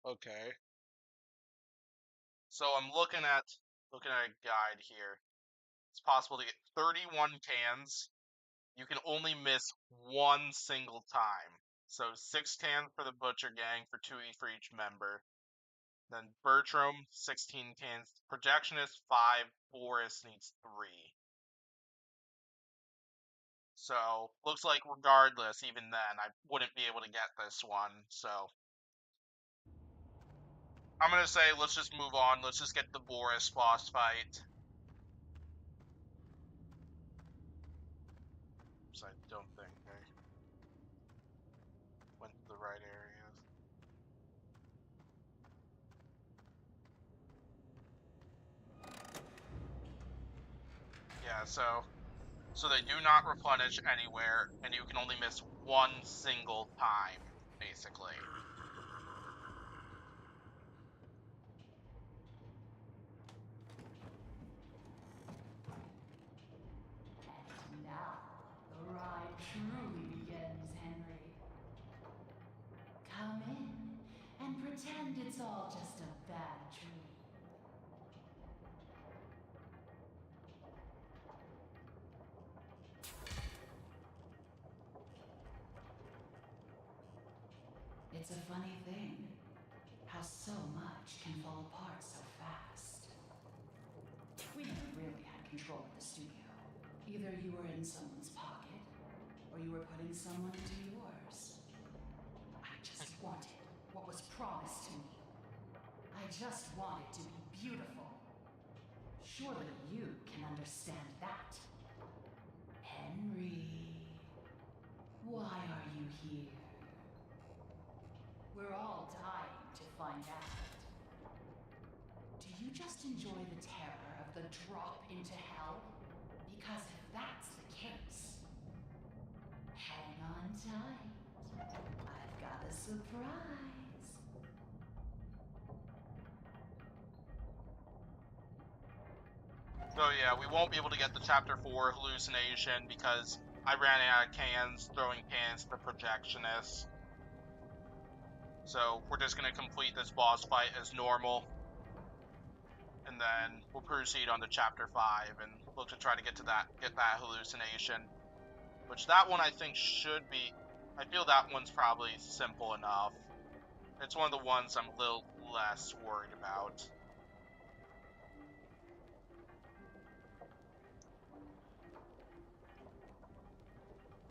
Okay. So I'm looking at a guide here. it's possible to get 31 cans. You can only miss one single time. So 6 cans for the Butcher Gang for 2 for each member. Then Bertram, 16 cans. Projectionist, 5. Boris needs 3. So, looks like regardless, even then, I wouldn't be able to get this one. So, I'm going to say let's just move on. Let's just get the Boris boss fight. So I don't think I went to the right areas. Yeah, so they do not replenish anywhere, and you can only miss one single time, basically. And now, the ride truly begins, Henry. Come in and pretend it's all just a bad dream. It's a funny thing, how so much can fall apart so fast. We never really had control of the studio. Either you were in someone's pocket, or you were putting someone into yours. I just wanted what was promised to me. I just wanted to be beautiful. Surely you can understand that. Henry, why are you here? We're all dying to find out. Do you just enjoy the terror of the drop into hell? Because if that's the case, hang on tight. I've got a surprise. So yeah, we won't be able to get the Chapter 4 hallucination because I ran out of cans, throwing cans to the projectionist. So we're just going to complete this boss fight as normal. And then we'll proceed on to Chapter 5 and look to try to get that hallucination. Which that one I think should be... I feel that one's probably simple enough. It's one of the ones I'm a little less worried about.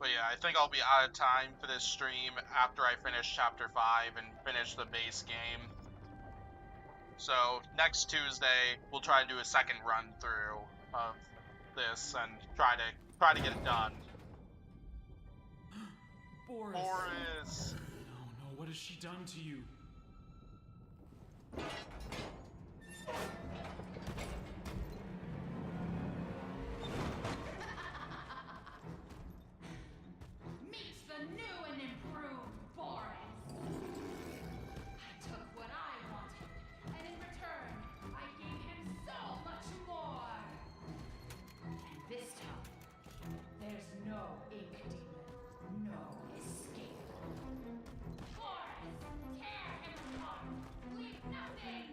But yeah, I think I'll be out of time for this stream after I finish Chapter 5 and finish the base game. So next Tuesday, we'll try to do a second run through of this and try to get it done. Boris! Boris! No, no, what has she done to you? Meet the new and improved Boris. I took what I wanted, and in return, I gave him so much more. And this time, there's no ink demon, no escape. Boris, tear him apart. Leave nothing.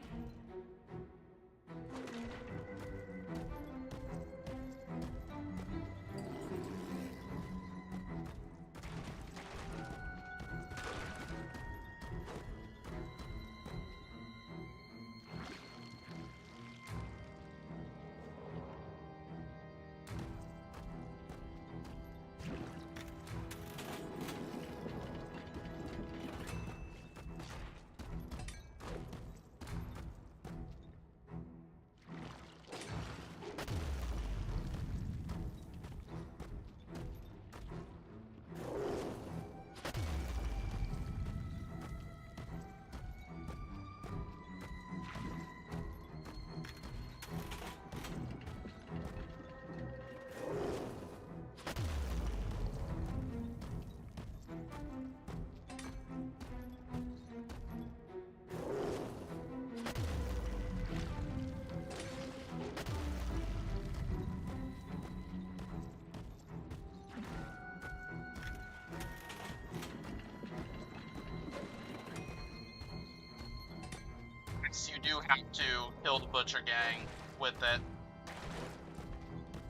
You do have to kill the Butcher Gang with it.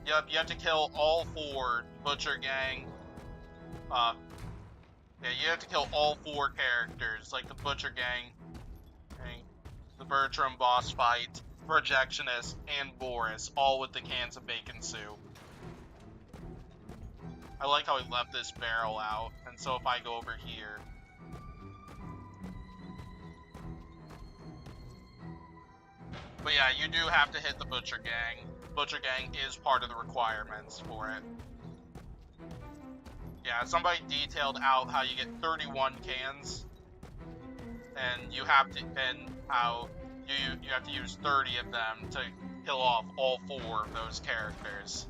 Yep, you have to kill all 4 Butcher Gang. Yeah, you have to kill all 4 characters, like the Butcher Gang, the Bertram boss fight, Projectionist, and Boris, all with the cans of bacon soup. I like how he left this barrel out, and so if I go over here... But yeah, you do have to hit the Butcher Gang. Butcher Gang is part of the requirements for it. Yeah, somebody detailed out how you get 31 cans, and you have to, and how you have to use 30 of them to kill off all 4 of those characters.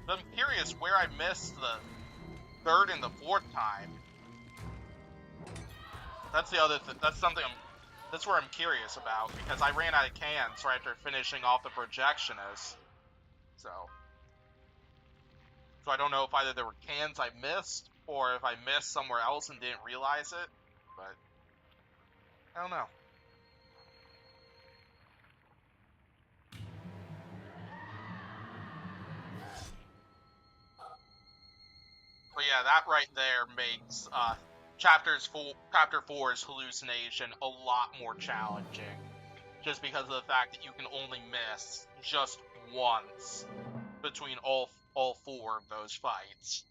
But I'm curious where I missed the 3rd and the 4th time. That's the other that's something that's where I'm curious about, because I ran out of cans right after finishing off the Projectionist. So I don't know if either there were cans I missed, or if I missed somewhere else and didn't realize it, but I don't know. But yeah, that right there makes Chapter 4's hallucination a lot more challenging, just because of the fact that you can only miss just once between all 4 of those fights.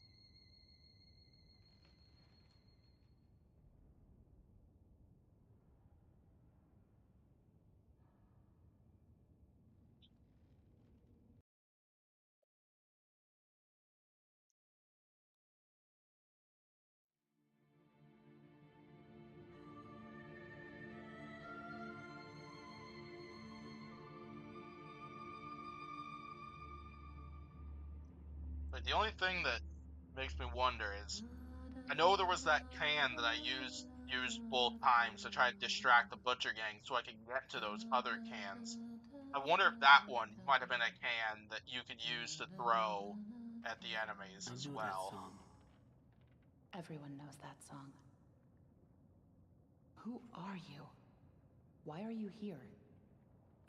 But the only thing that makes me wonder is, I know there was that can that I used both times to try to distract the Butcher Gang so I could get to those other cans. I wonder if that one might have been a can that you could use to throw at the enemies I as know that well. song. Everyone knows that song. Who are you? Why are you here?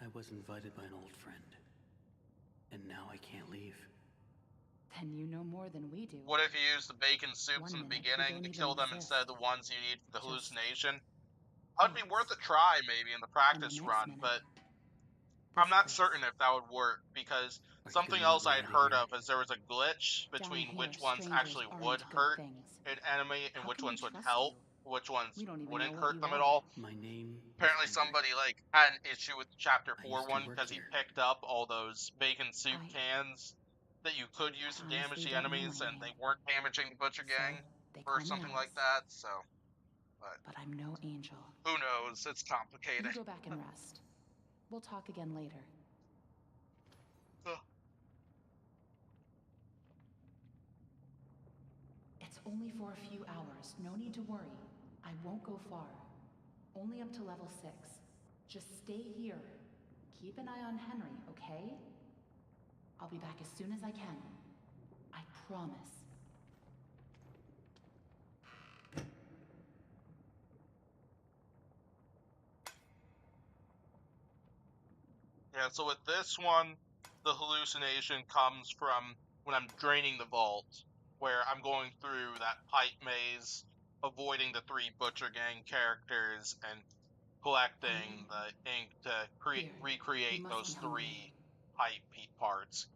I was invited by an old friend. And now I can't leave. Then you know more than we do. What if you use the bacon soups in One the minute, you beginning don't to even kill them exist. instead of the ones you need for the Just hallucination? That'd be worth a thoughts. try maybe in the And the practice next run, minute, but I'm this not place. certain if that would work, because Are you something gonna let else me I had out of heard here? of is there was a glitch Down between here, which ones strangers actually would aren't good hurt things. an enemy and How which can we ones would trust help, you? which ones We don't even know wouldn't what hurt you them at are. all. My name is Apparently Bendy. somebody like had an issue with chapter I 4 used to one work because he here. picked up all those bacon soup I cans that you could use to damage honestly the don't know enemies, my and name. they weren't damaging the Butcher So, Gang they or call me something like Alice. that, so But I'm no angel. who knows? It's You complicated. go back and rest. We'll talk again later. Ugh. It's only for a few hours. No need to worry. I won't go far. Only up to level 6. Just stay here. Keep an eye on Henry, okay? I'll be back as soon as I can. I promise. Yeah, so with this one, the hallucination comes from when I'm draining the vault, where I'm going through that pipe maze, avoiding the 3 Butcher Gang characters, and collecting the ink to Here, you recreate must those be 3 hungry. pipe parts.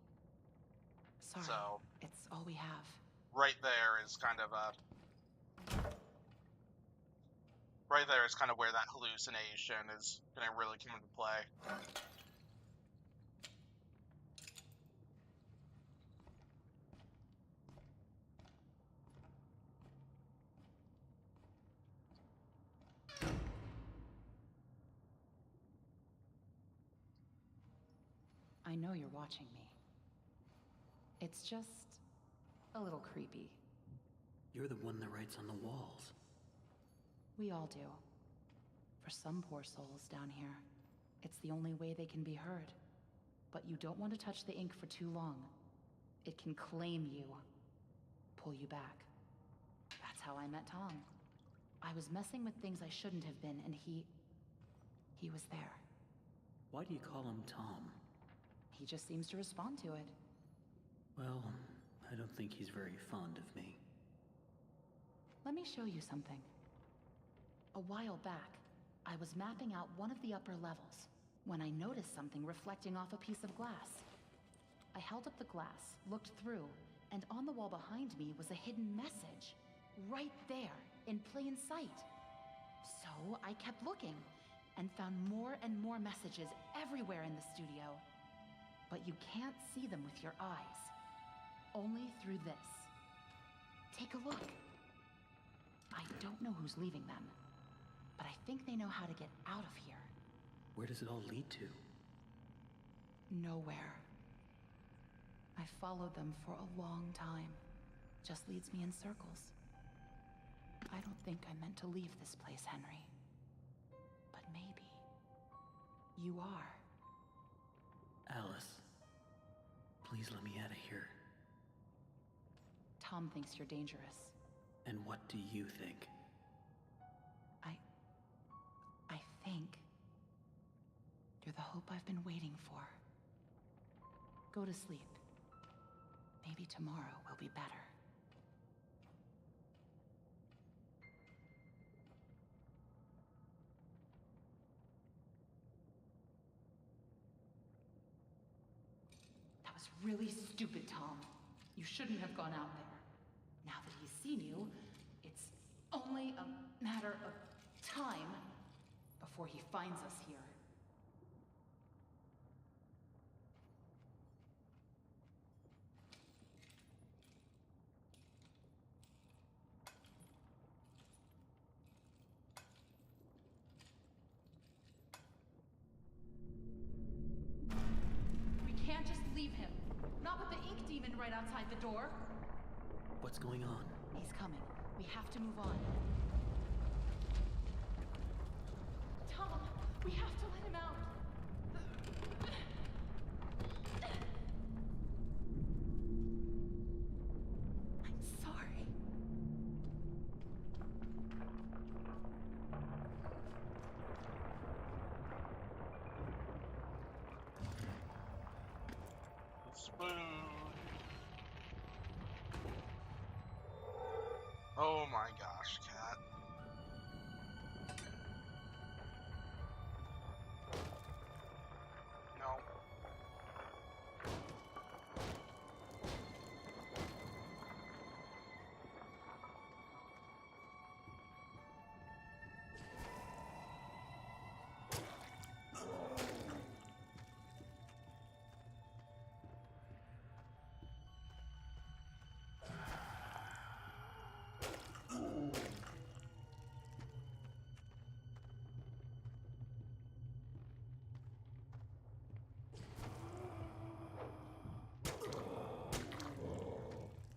Sorry, So it's all we have. right there is kind of where that hallucination is gonna really come into play. I know you're watching me. It's just a little creepy. You're the one that writes on the walls. We all do. For some poor souls down here, it's the only way they can be heard. But you don't want to touch the ink for too long. It can claim you, pull you back. That's how I met Tom. I was messing with things I shouldn't have been, and he was there. Why do you call him Tom? He just seems to respond to it. Well, I don't think he's very fond of me. Let me show you something. A while back, I was mapping out one of the upper levels when I noticed something reflecting off a piece of glass. I held up the glass, looked through, and on the wall behind me was a hidden message. Right there, in plain sight. So I kept looking, and found more and more messages everywhere in the studio. But you can't see them with your eyes. Only through this. Take a look. I don't know who's leaving them, but I think they know how to get out of here. Where does it all lead to? Nowhere. I followed them for a long time. Just leads me in circles. I don't think I'm meant to leave this place, Henry. But maybe you are. Alice, please let me out of here. Tom thinks you're dangerous. And what do you think? I think you're the hope I've been waiting for. Go to sleep. Maybe tomorrow will be better. That was really stupid, Tom. You shouldn't have gone out there. Now that he's seen you, it's only a matter of time before he finds us here. We can't just leave him. Not with the ink demon right outside the door. What's going on? He's coming. We have to move on. Tom, we have to let him out. I'm sorry. Spoon. Oh my gosh, cat. No.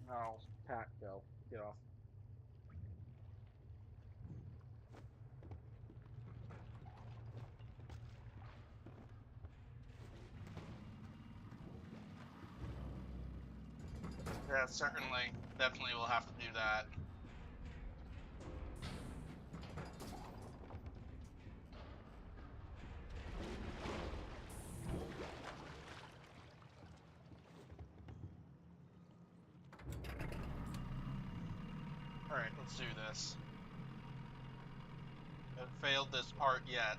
No, cat, go. Get off. Yeah, certainly. Definitely will have to do that. Alright, let's do this. Haven't failed this part yet.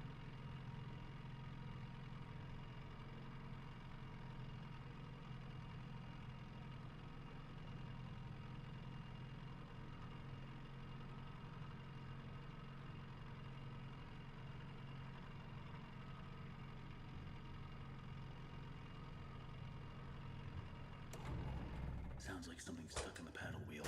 Sounds like something's stuck in the paddle wheel.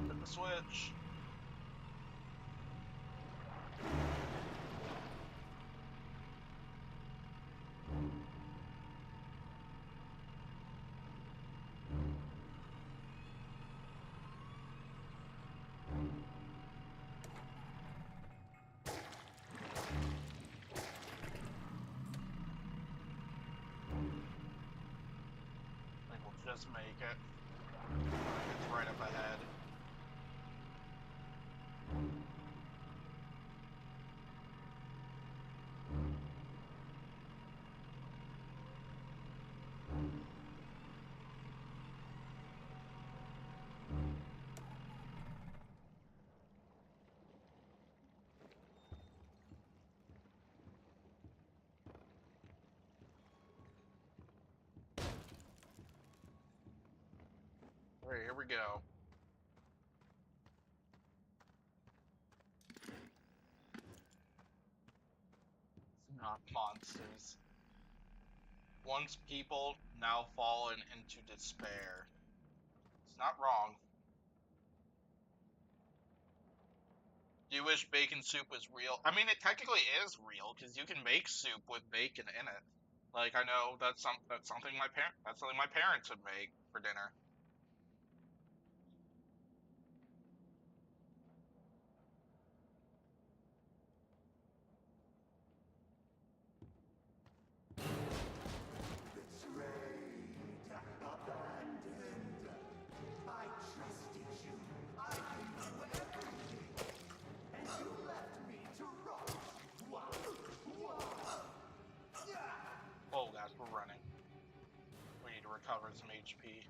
Hit the switch. I think we'll just make it. It's right up ahead. Alright, here we go. Not monsters. Once people, now fallen into despair. It's not wrong. Do you wish bacon soup was real? I mean, it technically is real because you can make soup with bacon in it. Like I know that's something my parents would make for dinner. Oh gosh, we're running. We need to recover some HP.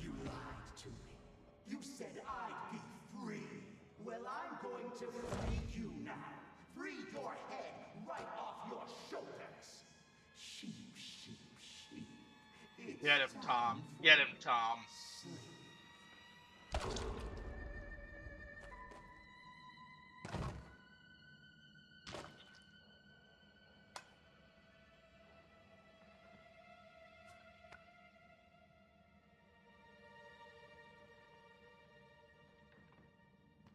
You lied to me. You said I'd be free. Well, I'm going to free you now. Free your head right off your shoulders. Sheep, sheep, sheep. It's Get him, Tom. Get him, Tom. sleep.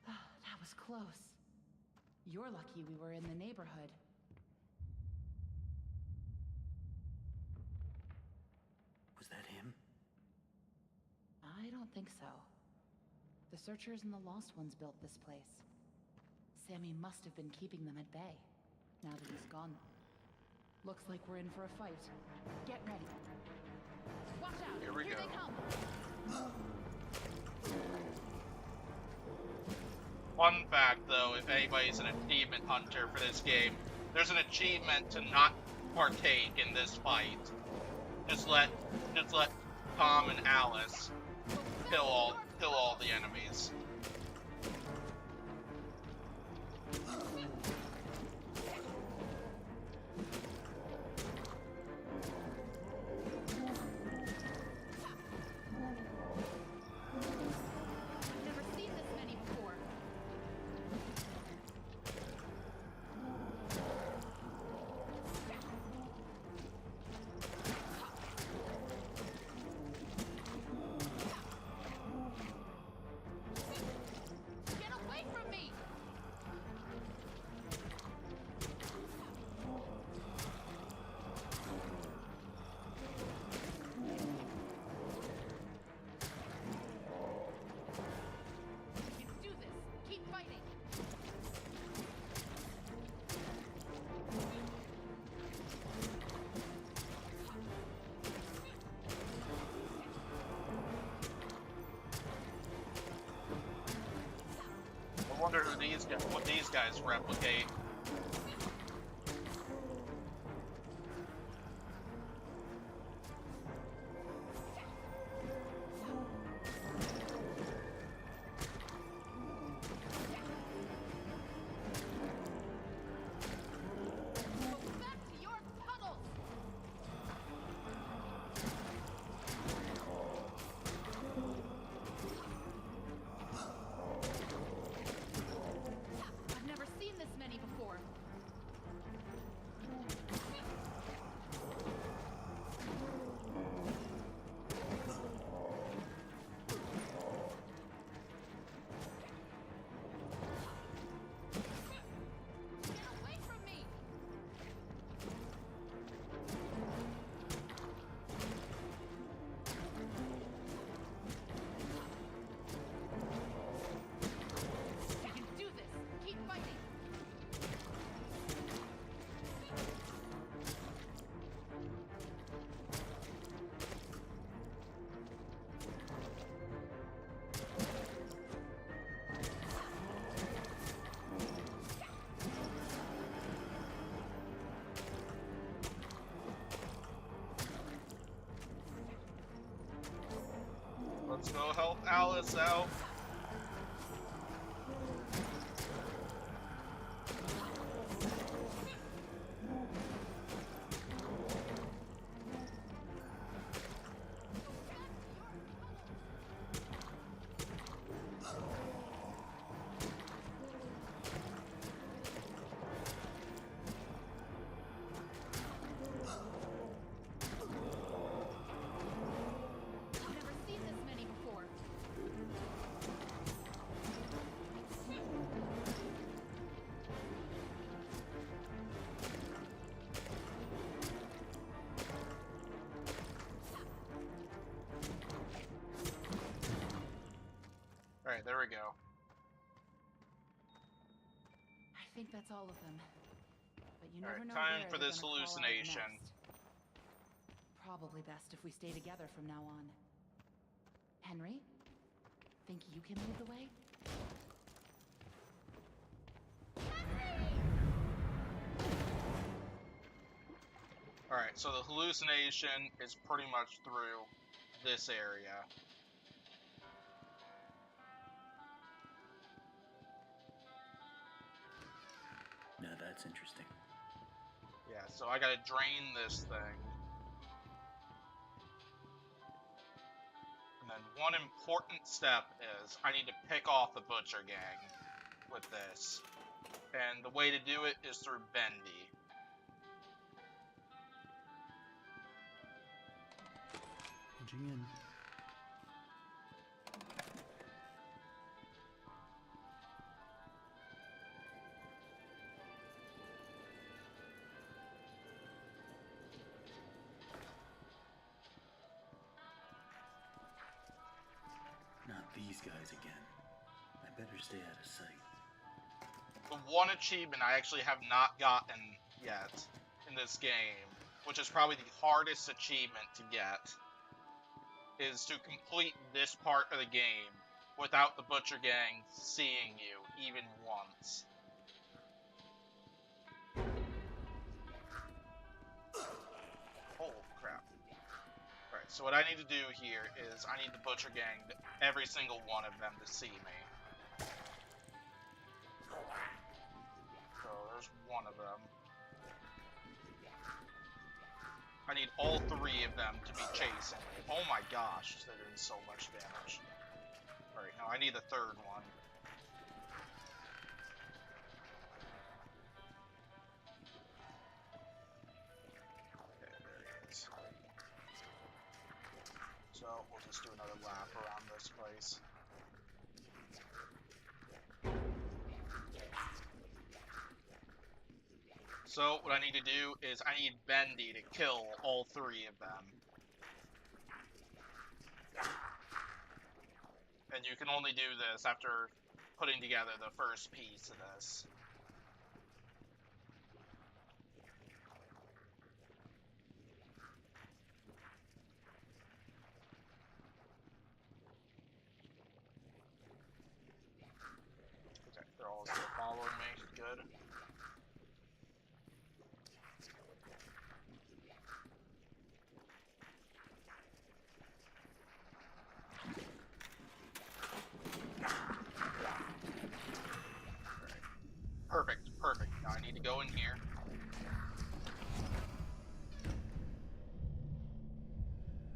That was close. You're lucky we were in the neighborhood. Was that him? I don't think so. The Searchers and the Lost Ones built this place. Sammy must have been keeping them at bay, now that he's gone. Looks like we're in for a fight. Get ready. Watch out! Here we Here go. they come! Fun fact, though, if anybody's an achievement hunter for this game, there's an achievement to not partake in this fight. Just let Tom and Alice kill all the enemies. Never seen this many before. Get away from me! You can do this. Keep fighting. I wonder what these guys replicate. Alice out. I've never seen this many before. Alright, there we go. I think that's all of them. But you All never right, know time where for they're this gonna crawl out hallucination. next. Probably best if we stay together from now on. Henry, think you can lead the way? Alright, so the hallucination is pretty much through this area. Now that's interesting. Yeah, so I gotta drain this thing. And then one important step is I need to pick off the Butcher Gang with this. And the way to do it is through Bendy. Punching in. Not these guys again. I better stay out of sight. The one achievement I actually have not gotten yet in this game, which is probably the hardest achievement to get, is to complete this part of the game without the Butcher Gang seeing you even once. Holy crap. Alright, so what I need to do here is I need the Butcher Gang, every single one of them, to see me. So there's one of them. I need all three of them to be chasing me. Oh my gosh, they're doing so much damage. Alright, now I need the third one. Okay, there he is. So we'll just do another lap around this place. So what I need to do is I need Bendy to kill all three of them. And you can only do this after putting together the first piece of this. Okay, they're all still following me. Good. Perfect, perfect. Now I need to go in here.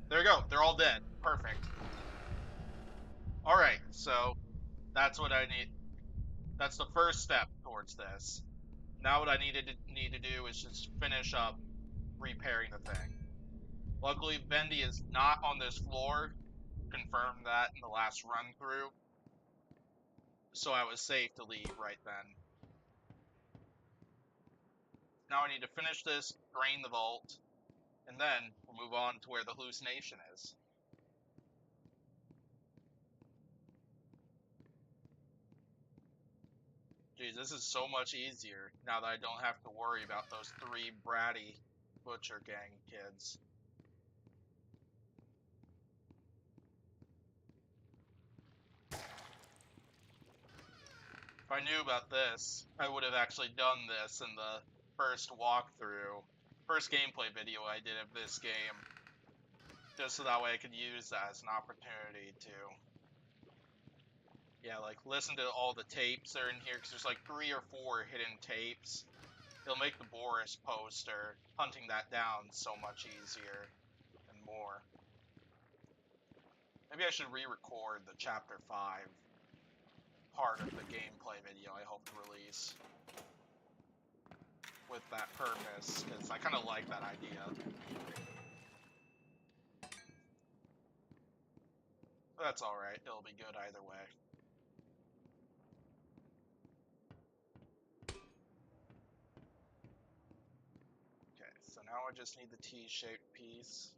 There you go. They're all dead. Perfect. Alright, so that's what I need. That's the first step towards this. Now what I need to do is just finish up repairing the thing. Luckily, Bendy is not on this floor. Confirmed that in the last run through. So I was safe to leave right then. Now I need to finish this, drain the vault, and then we'll move on to where the hallucination is. Geez, this is so much easier now that I don't have to worry about those three bratty Butcher Gang kids. If I knew about this, I would have actually done this in the first walkthrough, first gameplay video I did of this game, just so that way I could use that as an opportunity to Yeah, like listen to all the tapes that are in here, because there's like 3 or 4 hidden tapes. It'll make the Boris poster, hunting that down, so much easier and more. Maybe I should re-record the Chapter 5 part of the gameplay video I hope to release with that purpose, because I kind of like that idea. But that's alright, it'll be good either way. Okay, so now I just need the T-shaped piece.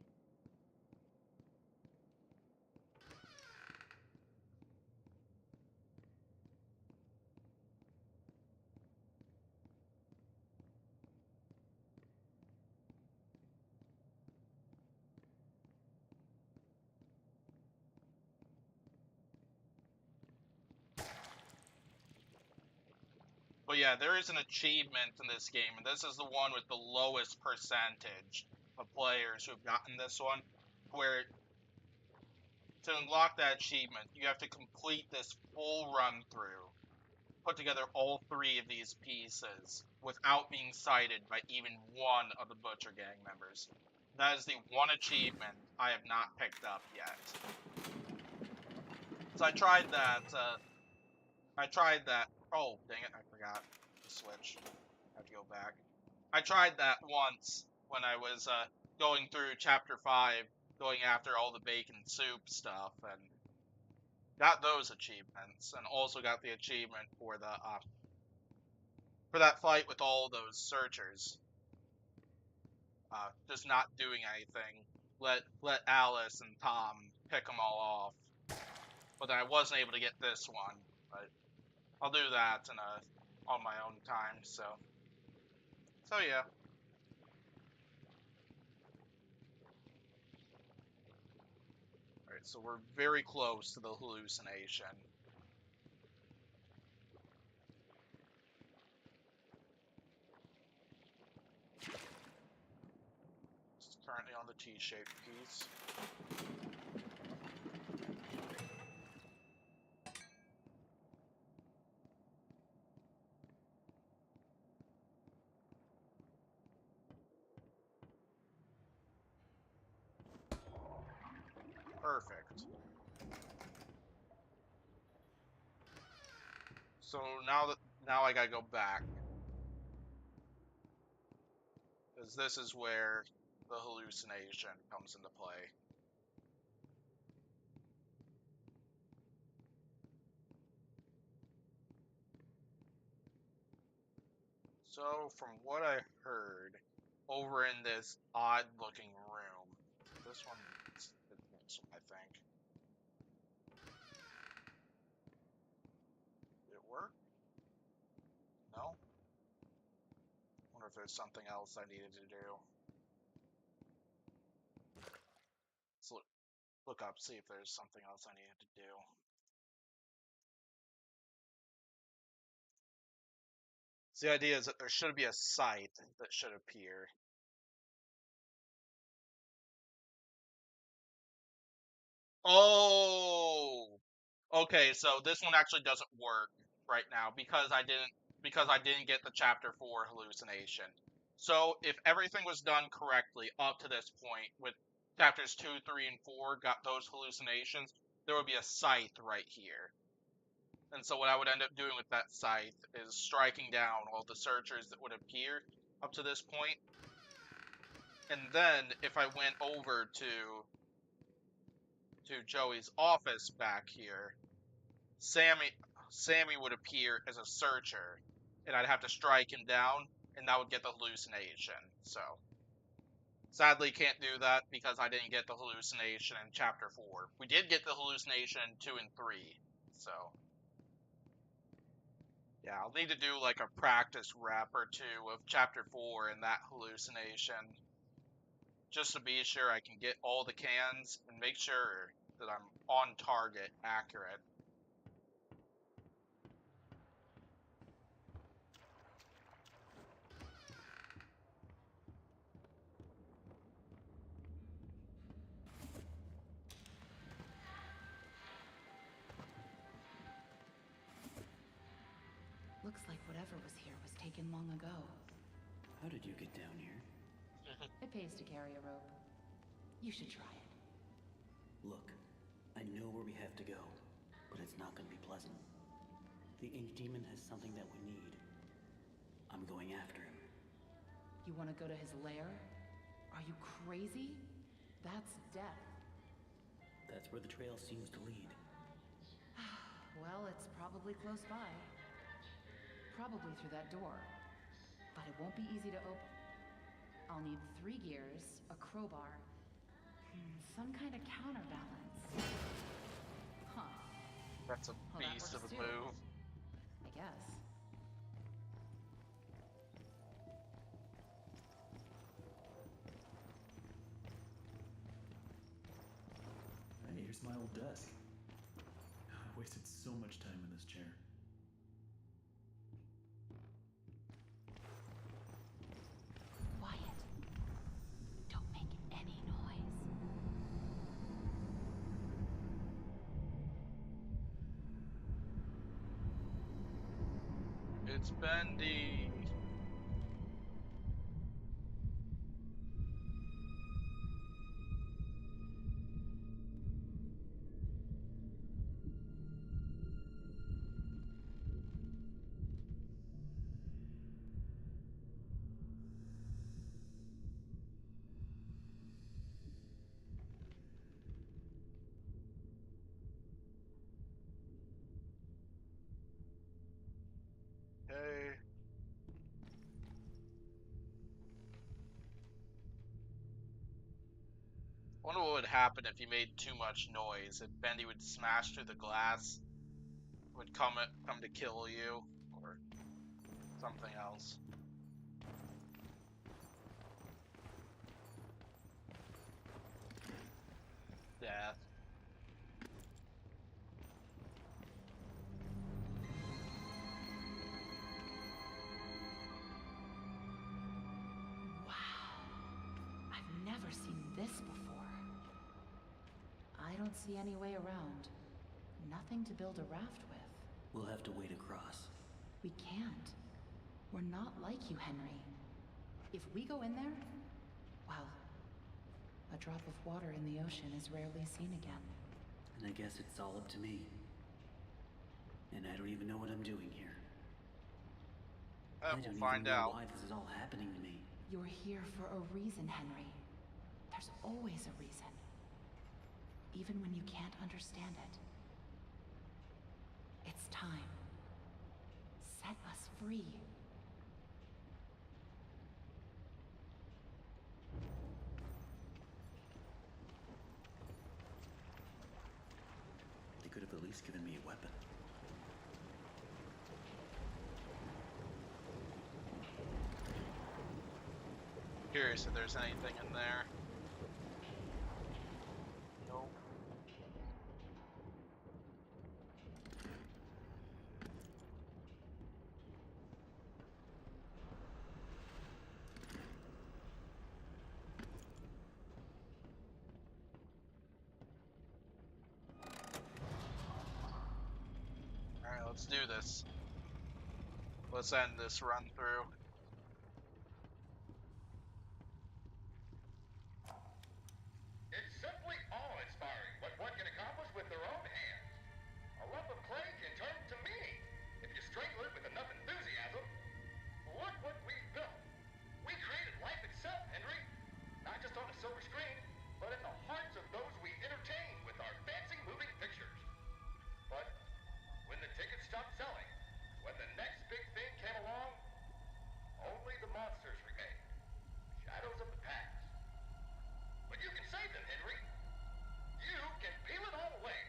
But yeah, there is an achievement in this game, and this is the one with the lowest percentage of players who have gotten this one, where to unlock that achievement, you have to complete this full run through, put together all 3 of these pieces without being sighted by even one of the Butcher Gang members. That is the one achievement I have not picked up yet. So I tried that, oh, dang it, I forgot to switch. I have to go back. I tried that once when I was going through Chapter 5, going after all the bacon soup stuff, and got those achievements, and also got the achievement for the for that fight with all those searchers. Just not doing anything. Let Alice and Tom pick them all off. But I wasn't able to get this one. But I'll do that on my own time. So yeah. Alright, so we're very close to the hallucination. It's currently on the T-shaped piece. Perfect. So now I gotta go back, because this is where the hallucination comes into play. So from what I heard, over in this odd-looking room, this one, it's this one, I think. Did it work? No? Wonder if there's something else I needed to do. Let's look up, see if there's something else I needed to do. So the idea is that there should be a site that should appear. Oh! Okay, so this one actually doesn't work right now because I didn't get the Chapter 4 hallucination. So if everything was done correctly up to this point, with Chapters 2, 3, and 4 got those hallucinations, there would be a scythe right here. And so what I would end up doing with that scythe is striking down all the searchers that would appear up to this point. And then if I went over to Joey's office back here, Sammy would appear as a searcher, and I'd have to strike him down, and that would get the hallucination. So sadly can't do that because I didn't get the hallucination in Chapter 4. We did get the hallucination in 2 and 3, so yeah, I'll need to do like a practice rep or 2 of Chapter 4 and that hallucination, just to be sure I can get all the cans and make sure that I'm on target, accurate. taken long ago. How did you get down here? It pays to carry a rope. You should try it. Look, I know where we have to go, but it's not gonna be pleasant. The Ink Demon has something that we need. I'm going after him. You want to go to his lair? Are you crazy? That's death. That's where the trail seems to lead. Well, it's probably close by. Probably through that door. But it won't be easy to open. I'll need 3 gears, a crowbar, some kind of counterbalance. Huh. That's a Well, that beast of works a too. move. I guess. Hey, here's my old desk. I wasted so much time in this chair. Quiet. Don't make any noise. It's Bendy. Hey. Wonder what would happen if you made too much noise. If Bendy would smash through the glass, would come to kill you, or something else. Death. Wow. I've never seen this before. I don't see any way around. Nothing to build a raft with. We'll have to wade across. We can't. We're not like you, Henry. If we go in there, well, a drop of water in the ocean is rarely seen again. And I guess it's all up to me. And I don't even know what I'm doing here. I don't We'll even find know out. why this is all happening to me. You're here for a reason, Henry. There's always a reason. Even when you can't understand it. It's time. Set us free. They could have at least given me a weapon. Curious if there's anything in there. Nope. Alright, let's do this. Let's end this run through. It's simply awe-inspiring what one can accomplish with their own hands. A lump of clay can turn to meaning if you strangle it with enough enthusiasm. Look what we've built. We created life itself, Henry. Not just on a silver screen, but in the hearts of those we entertain with our fancy moving pictures. But when the tickets stopped selling, when the next big thing came along, only the monsters remained. Shadows of the past. But you can save them, Henry. You can peel it all away.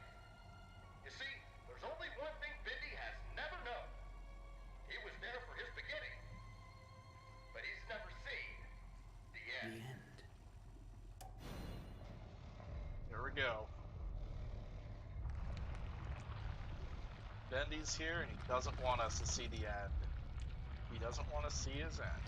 You see, there's only one thing Bendy has never known. He was there for his beginning, but he's never seen the The end. end. Here we go. Bendy's here and he doesn't want us to see the end. He doesn't want to see his end.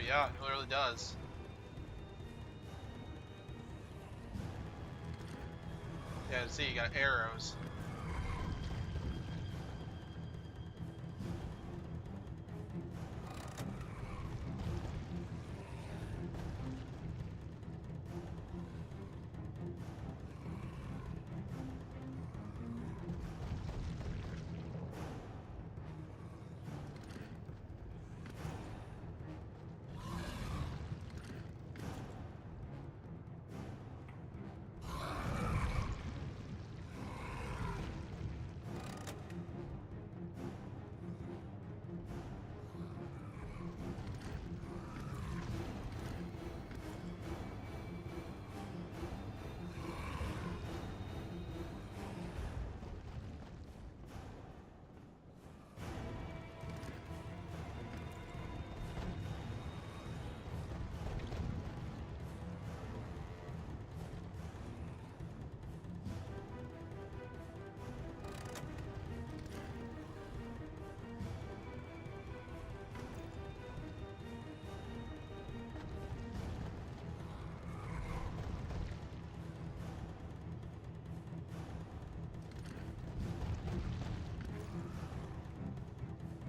Yeah, it really does. Yeah, see, you got arrows.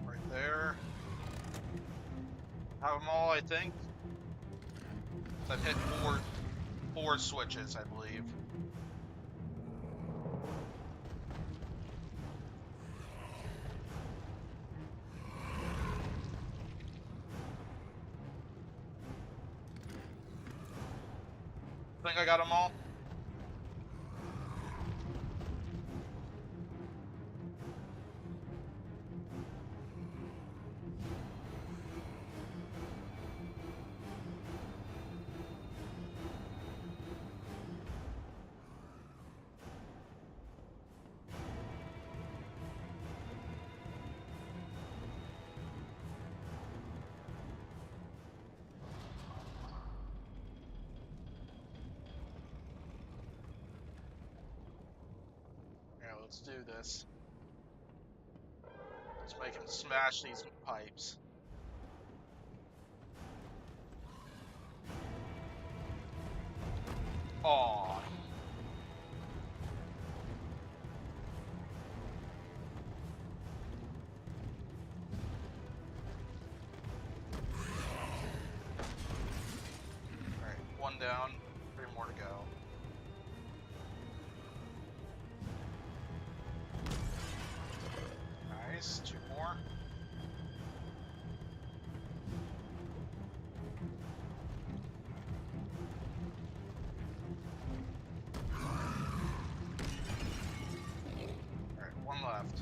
Right there. Have them all, I think. So I've hit four switches, I believe. Think I got them all? Yeah, let's do this. Let's make him smash these pipes. Aw. Alright, one down, 3 more to go. Nice, 2 more. Alright, 1 left.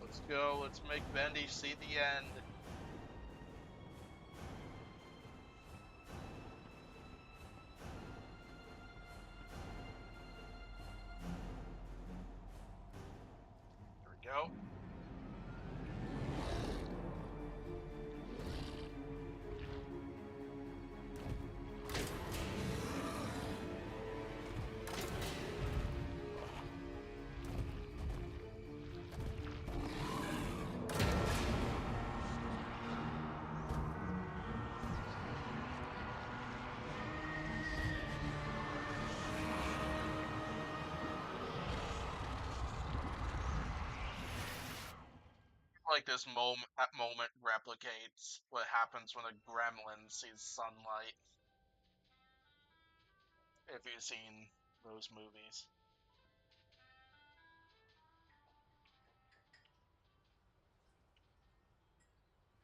Let's go, let's make Bendy see the end. There we go. Like this moment replicates what happens when a gremlin sees sunlight. If you've seen those movies.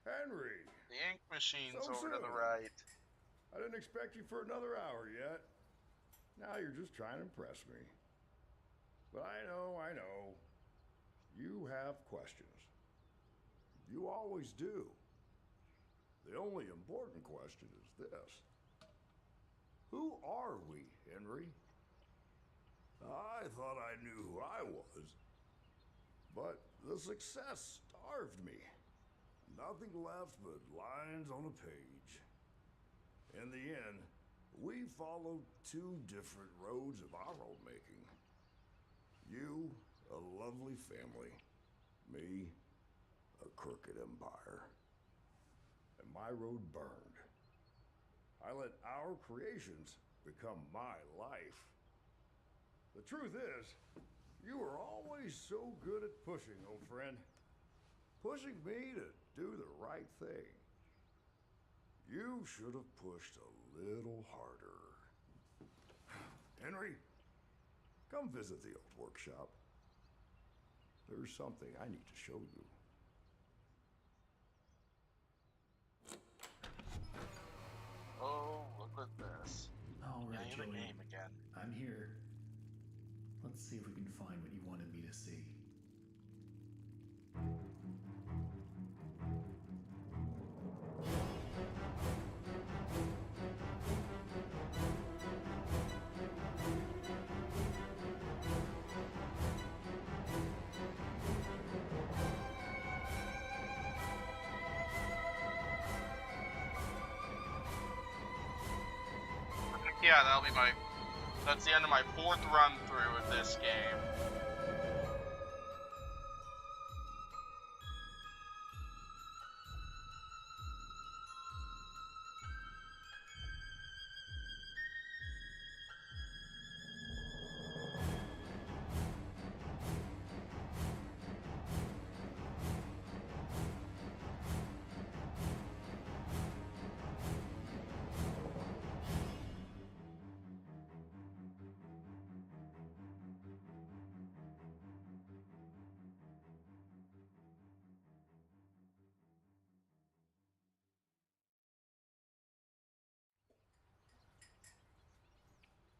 Henry, The ink machine's so over to the soon. right. I didn't expect you for another hour yet. Now you're just trying to impress me. But I know. You have questions. You always do. The only important question is this: who are we, Henry? I thought I knew who I was, but the success starved me. Nothing left but lines on a page. In the end, we followed two different roads of our own making. You, a lovely family. Me, a crooked empire. And my road burned. I let our creations become my life. The truth is, you were always so good at pushing, old friend. Pushing me to do the right thing. You should have pushed a little harder. Henry, come visit the old workshop. There's something I need to show you. Oh, look at this. All right, Getting the Joey. game again. I'm here. Let's see if we can find what you wanted me to see. Yeah, that'll be my. That's the end of my 4th run through of this game.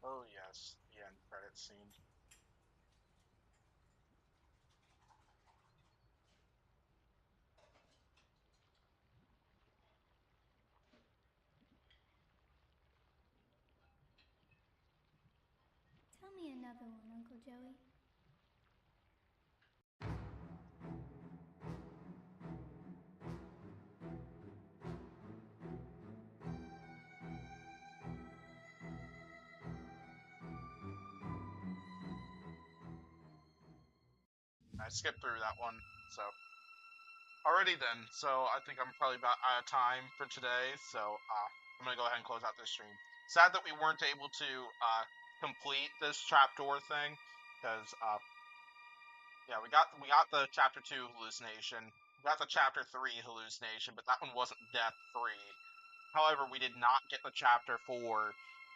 Oh yes, the end credit scene. Tell me another one, Uncle Joey. I skipped through that one, so. Alrighty then, so I think I'm probably about out of time for today, so I'm gonna go ahead and close out this stream. Sad that we weren't able to complete this trapdoor thing, because yeah, we got the chapter 2 hallucination, we got the chapter 3 hallucination, but that one wasn't death free. However, we did not get the chapter 4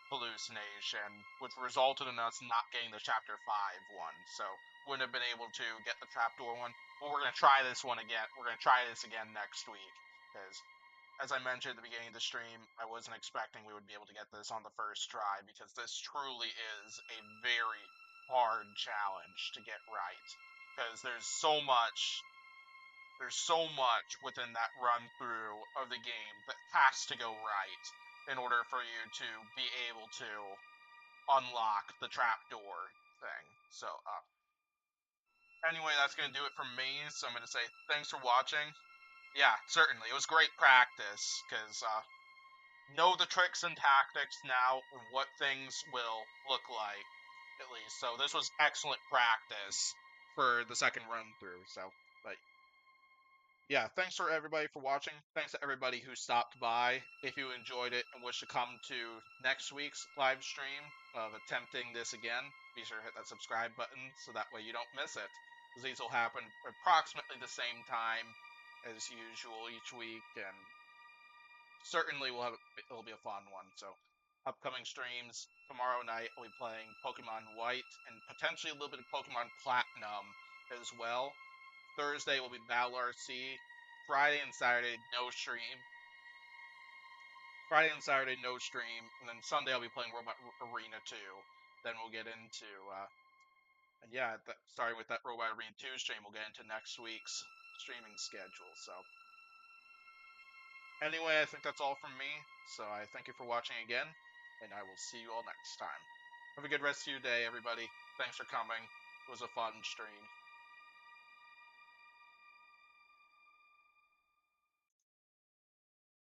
hallucination, which resulted in us not getting the chapter 5 one. So wouldn't have been able to get the trapdoor one. But we're gonna try this one again. We're gonna try this again next week, because as I mentioned at the beginning of the stream, I wasn't expecting we would be able to get this on the first try, because this truly is a very hard challenge to get right. Because there's so much within that run through of the game that has to go right in order for you to be able to unlock the trapdoor thing. So, anyway, that's going to do it from me. So I'm going to say thanks for watching. Yeah, certainly. It was great practice because know the tricks and tactics now and what things will look like, at least. So this was excellent practice for the second run through. So, but yeah, thanks for everybody for watching. Thanks to everybody who stopped by. If you enjoyed it and wish to come to next week's live stream of attempting this again, be sure to hit that subscribe button so that way you don't miss it. These will happen approximately the same time as usual each week, and certainly it'll be a fun one. So, upcoming streams tomorrow night we'll be playing Pokemon White and potentially a little bit of Pokemon Platinum as well. Thursday will be Battle RC. Friday and Saturday, no stream. Friday and Saturday, no stream. And then Sunday, I'll be playing Robot Arena 2. Then we'll get into, and yeah, starting with that Robot Arena 2 stream, we'll get into next week's streaming schedule. So, Anyway, I think that's all from me. So I thank you for watching again, and I will see you all next time. Have a good rest of your day, everybody. Thanks for coming. It was a fun stream.